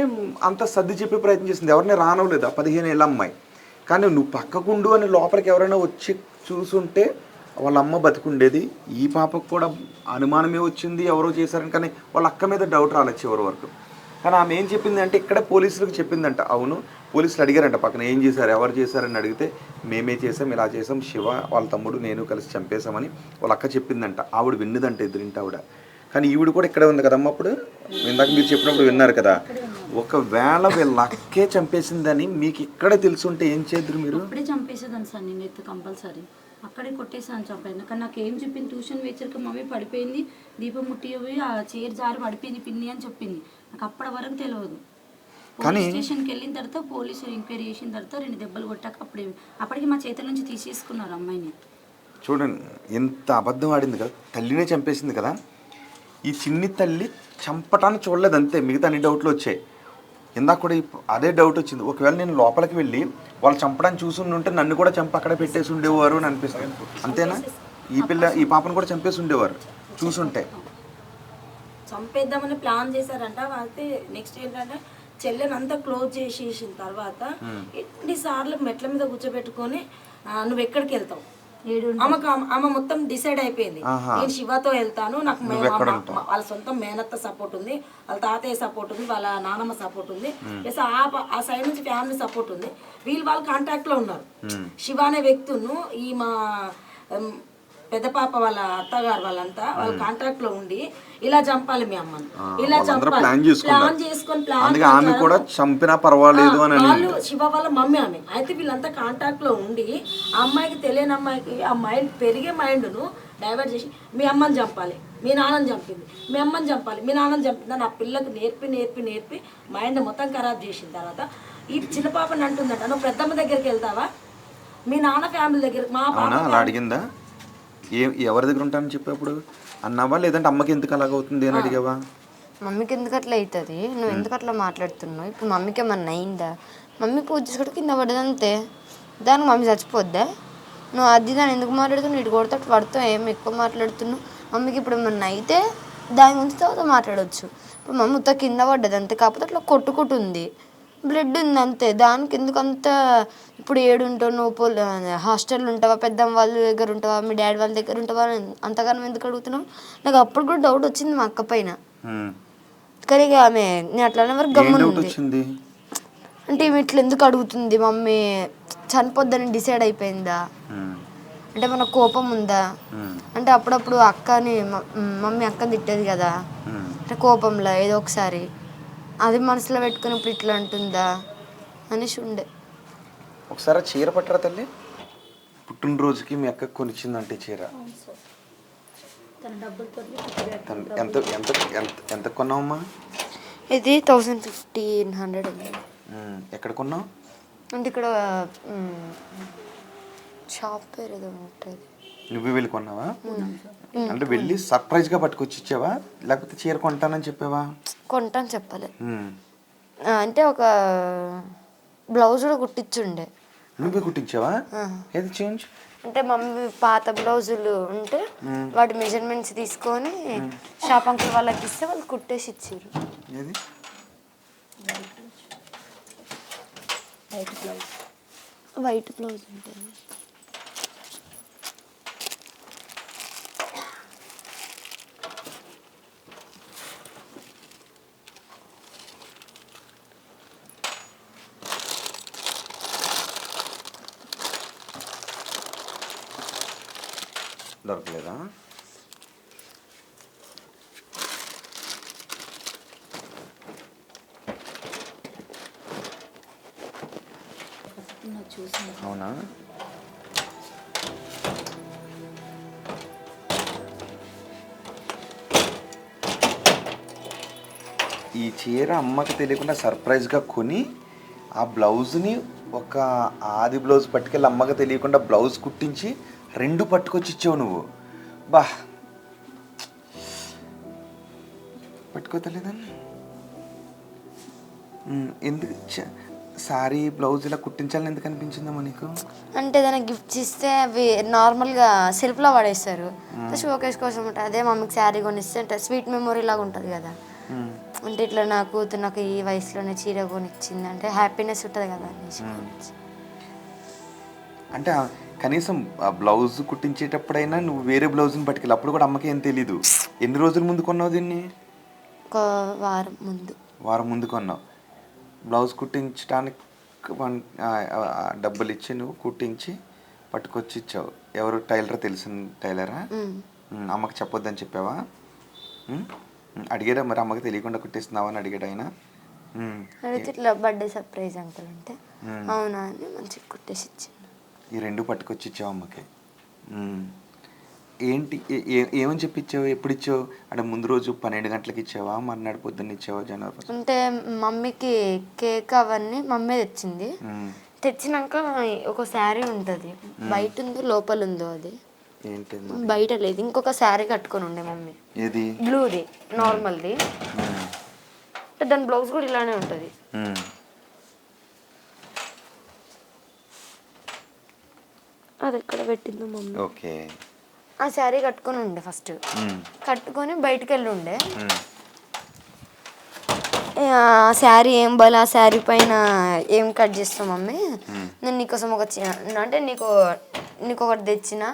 అంత సర్ది చెప్పే ప్రయత్నం చేసింది. ఎవరిని రానవలేదు ఆ 15 ఏళ్ళ అమ్మాయి. కానీ నువ్వు పక్కకుండు అని లోపలికి ఎవరైనా వచ్చి చూసుంటే వాళ్ళ అమ్మ బతికుండేది. ఈ పాపకు కూడా అనుమానమే వచ్చింది ఎవరో చేశారని, కానీ వాళ్ళ అక్క మీద డౌట్ రాలేదు చివరి వరకు. కానీ ఆమె ఏం చెప్పింది అంటే ఇక్కడ పోలీసులకు చెప్పిందంట. అవును, పోలీసులు అడిగారంట పక్కన ఏం చేశారు, ఎవరు చేశారని అడిగితే మేమే చేసాం, ఇలా చేసాం, శివ వాళ్ళ తమ్ముడు నేను కలిసి చంపేశామని వాళ్ళ అక్క చెప్పిందంట. ఆవిడ విన్నదంట, ఎదురింటి ఆవిడ. కానీ ఈవిడ కూడా ఇక్కడే ఉంది కదమ్మ. అప్పుడు ఇందాక మీరు చెప్పినప్పుడు విన్నారు కదా. ఒకవేళ వీళ్ళ అక్కే చంపేసిందని మీకు ఇక్కడే తెలుసుంటే ఏం చేద్దరు మీరు? అప్పుడే చంపేసేదాన్ని సార్ నేనైతే కంపల్సరీ. అక్కడే కొట్టేసాను చంపాను. కానీ నాకు ఏం చెప్పింది, ట్యూషన్ వేచరికి మమ్మీ పడిపోయింది, దీపం ముట్టి ఆ చైర్ జారి పడిపోయింది పిన్ని అని చెప్పింది. నాకు అప్పటి వరకు తెలియదు. పోలీస్ స్టేషన్కి వెళ్ళిన తర్వాత పోలీసులు ఎంక్వైరీ చేసిన తర్వాత 2 దెబ్బలు కొట్టాక అప్పటికి మా చేతుల నుంచి తీసేసుకున్నారు అమ్మాయిని. చూడండి ఎంత అబద్ధం ఆడింది కదా, తల్లినే చంపేసింది కదా. ఈ చిన్ని తల్లి చంపటాన్ని చూడలేదు అంతే, మిగతా అన్ని డౌట్లు వచ్చాయి. ఇందాక కూడా అదే డౌట్ వచ్చింది. ఒకవేళ నేను లోపలికి వెళ్ళి వాళ్ళు చంపడానికి చూసి ఉంటే నన్ను కూడా చంప అక్కడ పెట్టేసి ఉండేవారు అని అనిపిస్తుంది. అంతేనా? ఈ పాపను కూడా చంపేసి ఉండేవారు చూసుంటే. చంపేద్దామని ప్లాన్ చేశారంట. అయితే నెక్స్ట్ ఏంటంటే చెల్లెని అంతా క్లోజ్ చేసేసిన తర్వాత ఎన్నిసార్లు మెట్ల మీద కూర్చోబెట్టుకొని నువ్వు ఎక్కడికి వెళ్తావు, ఆమె మొత్తం డిసైడ్ అయిపోయింది. నేను శివతో వెళ్తాను, నాకు వాళ్ళ సొంతం మేనత్త సపోర్ట్ ఉంది, వాళ్ళ తాతయ్య సపోర్ట్ ఉంది, వాళ్ళ నానమ్మ సపోర్ట్ ఉంది, ప్లస్ ఆ సైడ్ నుంచి ఫ్యామిలీ సపోర్ట్ ఉంది. వాళ్ళు కాంటాక్ట్ లో ఉన్నారు. శివ అనే వ్యక్తును ఈ మా పెద్ద పాప వాళ్ళ అత్తగారు వాళ్ళంతా వాళ్ళ కాంటాక్ట్ లో ఉండి ఇలా చంపాలి మీ అమ్మని, ఇలా చంపాలి ప్లాన్ చేసుకొని వాళ్ళు శివ వాళ్ళ మమ్మీ ఆమె. అయితే వీళ్ళంతా కాంటాక్ట్ లో ఉండి ఆ అమ్మాయికి తెలియని అమ్మాయికి ఆ మైండ్ పెరిగే మైండ్ను డైవర్ట్ చేసి మీ అమ్మని చంపాలి, మీ నాన్నని చంపింది, మీ అమ్మని చంపాలి, మీ నాన్నని చంపింది అని ఆ పిల్లకి నేర్పి మైండ్ మొత్తం ఖరాబ్ చేసిన తర్వాత ఈ చిన్న పాపని అంటుందట, నువ్వు పెద్దమ్మ దగ్గరికి వెళ్తావా, మీ నాన్న ఫ్యామిలీ దగ్గర మా పాప అడిగిందా ఎవరి దగ్గర ఉంటానని చెప్పేప్పుడు అన్నావా, లేదంటే అమ్మకి ఎందుకు అలాగవుతుంది అని అడిగావా? మమ్మీకి ఎందుకు అట్లా అవుతుంది, నువ్వు ఎందుకు అట్లా మాట్లాడుతున్నావు, ఇప్పుడు మమ్మీకి ఏమన్నా అయిందా, మమ్మీ పూజ చేసుకుంటే కింద పడ్డదంతే, దానికి మమ్మీ చచ్చిపోద్దా, నువ్వు అది దాన్ని ఎందుకు మాట్లాడుతున్నావు, ఇటు కొడతా పడుతావు, ఏం ఎక్కువ మాట్లాడుతున్నావు, మమ్మీకి ఇప్పుడు ఏమన్నా అయితే దాని గురించి తర్వాత మాట్లాడవచ్చు. ఇప్పుడు మమ్మీ ఉత్త కింద పడ్డది అంతే, కాకపోతే అట్లా కొట్టుకుంటుంది, బ్లడ్ ఉంది అంతే, దానికి ఎందుకంత ఇప్పుడు ఏడుంటావు నువ్వు, హాస్టల్లో ఉంటావా, పెద్దమ్మ వాళ్ళ దగ్గర ఉంటావా, మీ డాడీ వాళ్ళ దగ్గర ఉంటావా, అంతగానం ఎందుకు అడుగుతున్నావు? నాకు అప్పుడు కూడా డౌట్ వచ్చింది మా అక్క పైన. కానీ ఇక ఆమె నేను అట్లానే వరకు గమ్మునుంది. అంటే ఈమె ఇట్లా ఎందుకు అడుగుతుంది, మమ్మీ చనిపోద్దని డిసైడ్ అయిపోయిందా, అంటే మన కోపం ఉందా, అంటే అప్పుడప్పుడు అక్కని మమ్మీ అక్కని తిట్టేది కదా, అంటే కోపంలో ఏదో ఒకసారి అది మనసులో పెట్టుకుని ఇప్పుడు ఇట్లా అంటుందా అనేసి ఉండే. ఒకసారి చీర పట్టరా తల్లి, పుట్టినరోజుకి మీ అక్క కొనిచ్చిందంటే చీర ఎంత ఎంత ఎంత ఎంత కొన్నావమ్మా? ఇది 1500. ఎక్కడ కొన్నావు? అంటే ఇక్కడ షాప్ పేరు ఏదో ఉంటుంది. నువ్వు వెళ్ళి కొన్నావా? అంటే వెళ్ళి సర్ప్రైజ్గా పట్టుకొచ్చి ఇచ్చావా, లేకపోతే చీర కొంటానని చెప్పావా? కొంటాను చెప్పలే, అంటే ఒక బ్లౌజ్ కూడా కుట్టించుండే. నువ్వే కుట్టించావా? ఏది చేంజ్ అంటే మమ్మీ పాత బ్లౌజులు ఉంటే వాటి మెజర్మెంట్స్ తీసుకొని షాప్ అంకుల్ వాళ్ళకి ఇస్తే వాళ్ళు కుట్టేసి ఇచ్చారు. ఏది వైట్ బ్లౌజ్ ఉంటుంది. దొరకలేదా? అవునా? ఈ చీర అమ్మకి తెలియకుండా సర్ప్రైజ్గా కొని ఆ బ్లౌజ్ని ఒక ఆది బ్లౌజ్ పట్టుకెళ్ళి అమ్మకి తెలియకుండా బ్లౌజ్ కుట్టించి 2 పట్టుకొచ్చి ఇచ్చావు నువ్వు. బా పట్టుకోతలేదా? ఎందుకు సారీ బ్లౌజ్ ఇలా కుట్టించాలని ఎందుకు అనిపించిందమ్మా నీకు? అంటే ఏదైనా గిఫ్ట్స్ ఇస్తే అవి నార్మల్గా సెల్ఫ్లో పడేస్తారు, షోకేస్ కోసం ఉంటుంది. అదే మమ్మీకి శారీ కొనిస్తే అంటే స్వీట్ మెమొరీ లాగా ఉంటుంది కదా, అంటే ఇట్లా నా కూతురు నాకు ఈ వయసులోనే చీర కొనిచ్చింది అంటే హ్యాపీనెస్ ఉంటుంది కదా అనేసి. అంటే కనీసం ఆ బ్లౌజ్ కుట్టించేటప్పుడైనా నువ్వు వేరే బ్లౌజ్ని పట్టుకెళ్ళి అప్పుడు కూడా అమ్మకి ఏం తెలీదు. ఎన్ని రోజుల ముందు కొన్నావు దీన్ని? ఒక వారం ముందు. వారం ముందు కొన్నావు. బ్లౌజ్ కుట్టించడానికి డబ్బులు ఇచ్చి నువ్వు కుట్టించి పట్టుకొచ్చి ఇచ్చావు. ఎవరు టైలర్? తెలిసిన టైలరా? అమ్మకి చెప్పొద్దని చెప్పావా? అడిగాడా మరి అమ్మకి తెలియకుండా కుట్టిస్తున్నావా అని అడిగాడు ఆయన? అడిగితే ఇట్లా బర్త్డే సర్ప్రైజ్ అంకుల్ అంటే అవునా అని మంచిగా కుట్టేసి ఇచ్చింది. ఈ రెండు పట్టుకొచ్చి ఇచ్చావు అమ్మకి. ఏంటి ఏమని చెప్పి ఇచ్చావు? ఎప్పుడు ఇచ్చావు? అంటే ముందు రోజు 12 గంటలకు ఇచ్చావా, మర్నాడు పొద్దున్న ఇచ్చావా? జనవరి ఫస్ట్ అంటే మమ్మీకి కేక్ అవన్నీ మమ్మీ తెచ్చింది. తెచ్చినాక ఒక శారీ ఉంటుంది, బయట ఉందో లోపల ఉందో, అది ఏంటి బయట లేదు, ఇంకొక శారీ కట్టుకొని ఉండే మమ్మీ. ఏది? బ్లూది, నార్మల్ది. దాని బ్లౌజ్ కూడా ఇలానే ఉంటుంది. అది ఎక్కడ పెట్టిందో మమ్మీ. ఓకే. ఆ శారీ కట్టుకొని ఉండే ఫస్ట్, కట్టుకొని బయటకు వెళ్ళి ఉండే. ఆ శారీ ఏం బల, ఆ శారీ పైన ఏం కట్ చేస్తాం మమ్మీ, నేను నీకోసం ఒక అంటే నీకు ఒకటి తెచ్చిన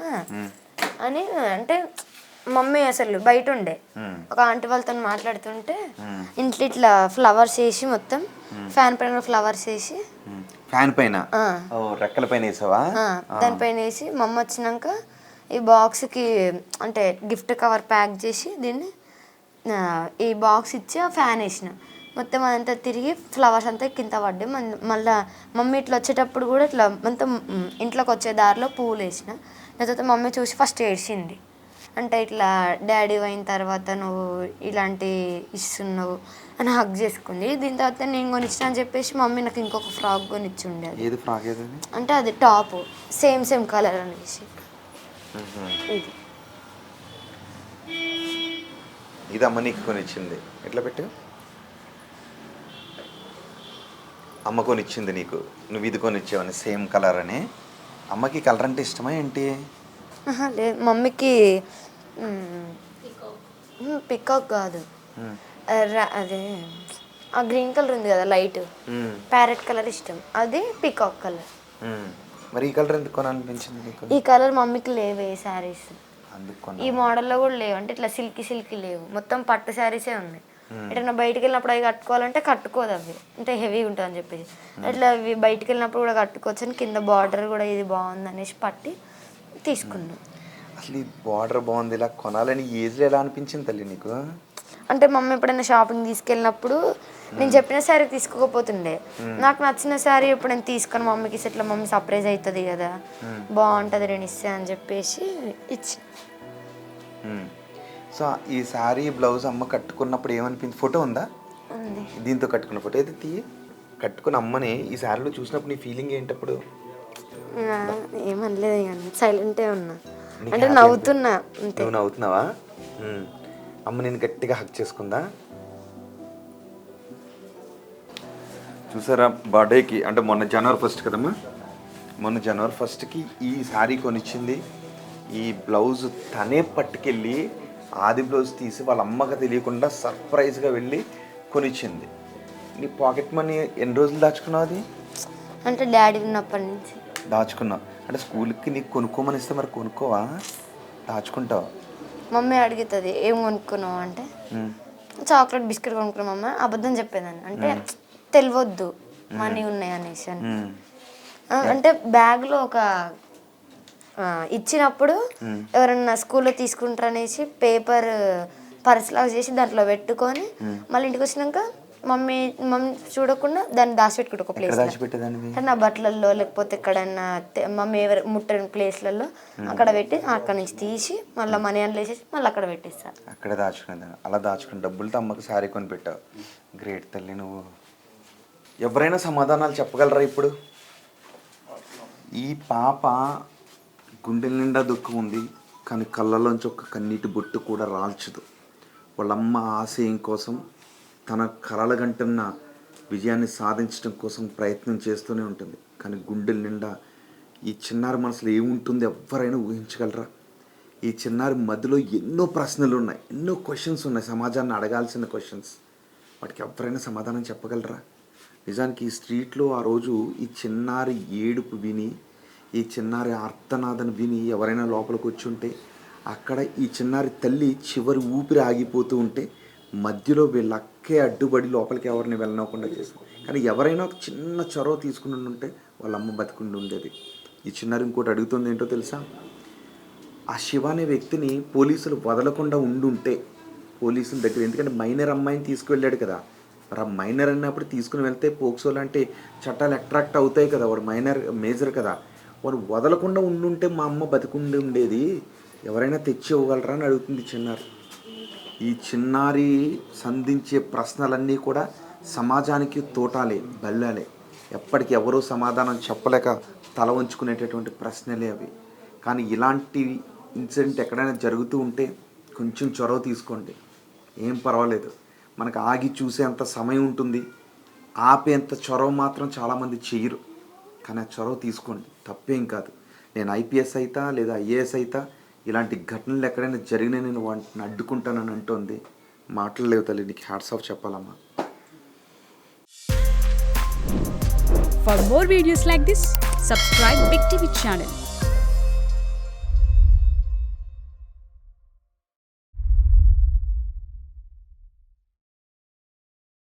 అని అంటే మమ్మీ అసలు బయట ఉండే ఒక ఆంటీ వాళ్ళతో మాట్లాడుతుంటే ఇంట్లో ఇట్లా ఫ్లవర్స్ వేసి మొత్తం ఫ్యాన్ పైన ఫ్లవర్స్ వేసి, ఫ్యాన్ పైన రెక్కల పైన వేసావా? దానిపైన వేసి మమ్మ వచ్చినాక ఈ బాక్స్కి అంటే గిఫ్ట్ కవర్ ప్యాక్ చేసి దీన్ని ఈ బాక్స్ ఇచ్చి ఆ ఫ్యాన్ వేసిన. మొత్తం అదంతా తిరిగి ఫ్లవర్స్ అంతా కింద పడ్డాయి. మళ్ళీ మమ్మీ ఇట్లా వచ్చేటప్పుడు కూడా ఇట్లా మొత్తం ఇంట్లోకి వచ్చే దారిలో పువ్వులు వేసిన. లేకపోతే మమ్మీ చూసి ఫస్ట్ ఏడ్చింది. అంటే ఇట్లా డాడీ అయిన తర్వాత నువ్వు ఇలాంటి ఇస్తున్నావు అని హగ్ చేసుకుంది. దీని తర్వాత నేను కొనిచ్చిన అని చెప్పేసి మమ్మీ నాకు ఇంకొక ఫ్రాక్ కొనిచ్చి ఉండేది. ఏది ఫ్రాక్? ఏది అంటే అది టాప్ సేమ్ కలర్ అనేసి. ఇది అమ్మ నీకు కొనిచ్చింది. ఎట్లా పెట్టు? అమ్మ కొనిచ్చింది నీకు, నువ్వు ఇది కొనిచ్చావని సేమ్ కలర్ అని. అమ్మకి కలర్ అంటే ఇష్టమా ఏంటి? లేదు, మమ్మీకి పికాక్ కాదు, అదే ఆ గ్రీన్ కలర్ ఉంది కదా లైట్ ప్యారెట్ కలర్ ఇష్టం, అది పికాక్ కలర్. మరి ఈ కలర్ ఎందుకు కొనాలనిపించింది నీకు? ఈ కలర్ మమ్మీకి లేవే శారీస్, అందుకు ఈ మోడల్లో కూడా లేవు. అంటే ఇట్లా సిల్కీ లేవు, మొత్తం పట్టు శారీసే ఉన్నాయి. ఎటన్నా బయటికి వెళ్ళినప్పుడు అవి కట్టుకోవాలంటే కట్టుకోదు, అవి అంటే హెవీగా ఉంటుంది అని చెప్పేసి అట్లా అవి బయటికి వెళ్ళినప్పుడు కూడా కట్టుకోవచ్చు అని కింద బార్డర్ కూడా ఇది బాగుంది అనేసి పట్టి తీసుకున్నాం. అసలు ఈ బార్డర్ బాగుంది, ఇలా కొనాలని ఏజ్లో ఎలా అనిపించింది తల్లి నీకు? అంటే మమ్మీ ఎప్పుడైనా షాపింగ్ తీసుకెళ్ళినప్పుడు నేను చెప్పిన శారీ తీసుకోకపోతుండే, నాకు నచ్చిన శారీ ఎప్పుడు నేను తీసుకొని మమ్మీకి ఇట్లా మమ్మీ సర్ప్రైజ్ అవుతుంది కదా, బాగుంటుంది నేను ఇస్తే అని చెప్పేసి ఇచ్చి. సో ఈ శారీ బ్లౌజ్ అమ్మ కట్టుకున్నప్పుడు ఏమనిపించింది? ఫోటో ఉందా దీంతో కట్టుకున్న ఫోటో? అయితే తీ, కట్టుకున్న అమ్మని ఈ శారీలో చూసినప్పుడు నీ ఫీలింగ్ ఏంటప్పుడు? ఏమనలేదు కానీ సైలెంటే ఉన్నా, అంటే నవ్వుతున్నా. నువ్వు నవ్వుతున్నావా? అమ్మ నేను గట్టిగా హక్ చేసుకుందా? చూసారా బర్త్డేకి, అంటే మొన్న జనవరి 1 కదమ్మా, మొన్న జనవరి 1కి ఈ శారీ కొనిచ్చింది. ఈ బ్లౌజ్ తనే పట్టుకెళ్ళి ఆది బ్లౌజ్ తీసి వాళ్ళ అమ్మకి తెలియకుండా సర్ప్రైజ్గా వెళ్ళి కొనిచ్చింది. నీ పాకెట్ మనీ ఎన్ని రోజులు దాచుకున్నావు? అది అంటే డాడీ ఉన్నప్పటి నుంచి దాచుకున్నావు. అంటే స్కూల్కి నీకు కొనుక్కోమని ఇస్తే మరి కొనుక్కోవా, దాచుకుంటావు? మమ్మీ అడుగుతుంది ఏం కొనుక్కున్నావు అంటే చాక్లెట్ బిస్కెట్ కొనుక్కున్నాం అమ్మ, అబద్ధం చెప్పేదాన్ని. అంటే తెలియవద్దు మనీ ఉన్నాయి అనేసి అని. అంటే బ్యాగ్లో ఒక ఇచ్చినప్పుడు ఎవరన్నా స్కూల్లో తీసుకుంటారనేసి పేపర్ పర్స్ లాగా చేసి దాంట్లో పెట్టుకొని మళ్ళీ ఇంటికి వచ్చినాక మమ్మీ చూడకుండా దాన్ని దాచిపెట్టుకుంటా ఒక ప్లేస్, నా బట్టలలో లేకపోతే ఎక్కడన్నా మమ్మీ ఎవరు ముట్టని ప్లేస్లలో అక్కడ పెట్టి అక్కడ నుంచి తీసి మళ్ళీ మనీ అని వేసేసి మళ్ళీ అక్కడ పెట్టేస్తాను. అక్కడ దాచుకునేదాన్ని. అలా దాచుకుని డబ్బులతో అమ్మకి శారీ కొని పెట్టావు. గ్రేట్ తల్లి నువ్వు. ఎవరైనా సమాధానాలు చెప్పగలరా ఇప్పుడు? ఈ పాప గుండెల నిండా దుఃఖం ఉంది, కానీ కళ్ళలోంచి ఒక కన్నీటి బొట్టు కూడా రాల్చదు. వాళ్ళమ్మ ఆశయం కోసం, తన కలలుగంటున్న విజయాన్ని సాధించడం కోసం ప్రయత్నం చేస్తూనే ఉంటుంది. కానీ గుండెల నిండా ఈ చిన్నారి మనసులో ఏముంటుంది ఎవరైనా ఊహించగలరా? ఈ చిన్నారి మధ్యలో ఎన్నో ప్రశ్నలు ఉన్నాయి, ఎన్నో క్వశ్చన్స్ ఉన్నాయి, సమాజాన్ని అడగాల్సిన క్వశ్చన్స్. వాటికి ఎవరైనా సమాధానం చెప్పగలరా? నిజానికి ఈ స్ట్రీట్లో ఆ రోజు ఈ చిన్నారి ఏడుపు విని ఈ చిన్నారి ఆర్తనాదను విని ఎవరైనా లోపలికి వచ్చి ఉంటే అక్కడ ఈ చిన్నారి తల్లి చివరి ఊపిరి ఆగిపోతూ ఉంటే మధ్యలో వీళ్ళక్కే అడ్డుపడి లోపలికి ఎవరిని వెళ్ళనకుండా చేసింది. కానీ ఎవరైనా ఒక చిన్న చొరవ తీసుకుని ఉంటే వాళ్ళ అమ్మ బతికుండి ఉండేది. ఈ చిన్నారి ఇంకోటి అడుగుతుంది ఏంటో తెలుసా, ఆ శివ అనే వ్యక్తిని పోలీసులు వదలకుండా ఉండుంటే పోలీసుల దగ్గర, ఎందుకంటే మైనర్ అమ్మాయిని తీసుకువెళ్ళాడు కదా, మరి ఆ మైనర్ అన్నప్పుడు తీసుకుని వెళ్తే పోక్సో లాంటి చట్టాలు అట్రాక్ట్ అవుతాయి కదా, వాడు మేజర్ కదా, వాడు వదలకుండా ఉండుంటే మా అమ్మ బతికుండి ఉండేది, ఎవరైనా తెచ్చి ఇవ్వగలరా అని అడుగుతుంది చిన్నారి. ఈ చిన్నారి సంధించే ప్రశ్నలన్నీ కూడా సమాజానికి తోటాలే, బల్లాలే, ఎప్పటికీ ఎవరూ సమాధానం చెప్పలేక తల వంచుకునేటటువంటి ప్రశ్నలే అవి. కానీ ఇలాంటి ఇన్సిడెంట్ ఎక్కడైనా జరుగుతూ ఉంటే కొంచెం చొరవ తీసుకోండి, ఏం పర్వాలేదు. మనకు ఆగి చూసేంత సమయం ఉంటుంది, ఆపేంత చొరవ మాత్రం చాలామంది చెయ్యరు. కానీ ఆ చొరవ తీసుకోండి, తప్పేం కాదు. నేను ఐపీఎస్ అయితా లేదా ఐఏఎస్ అయితా, ఇలాంటి ఘటనలు ఎక్కడైనా జరిగినా నేను వాటిని అడ్డుకుంటానని అంటోంది. మాటలు లేవు తల్లి, నీకు హ్యాట్స్ ఆఫ్ చెప్పాలమ్మా. For more videos like this, subscribe Big TV channel.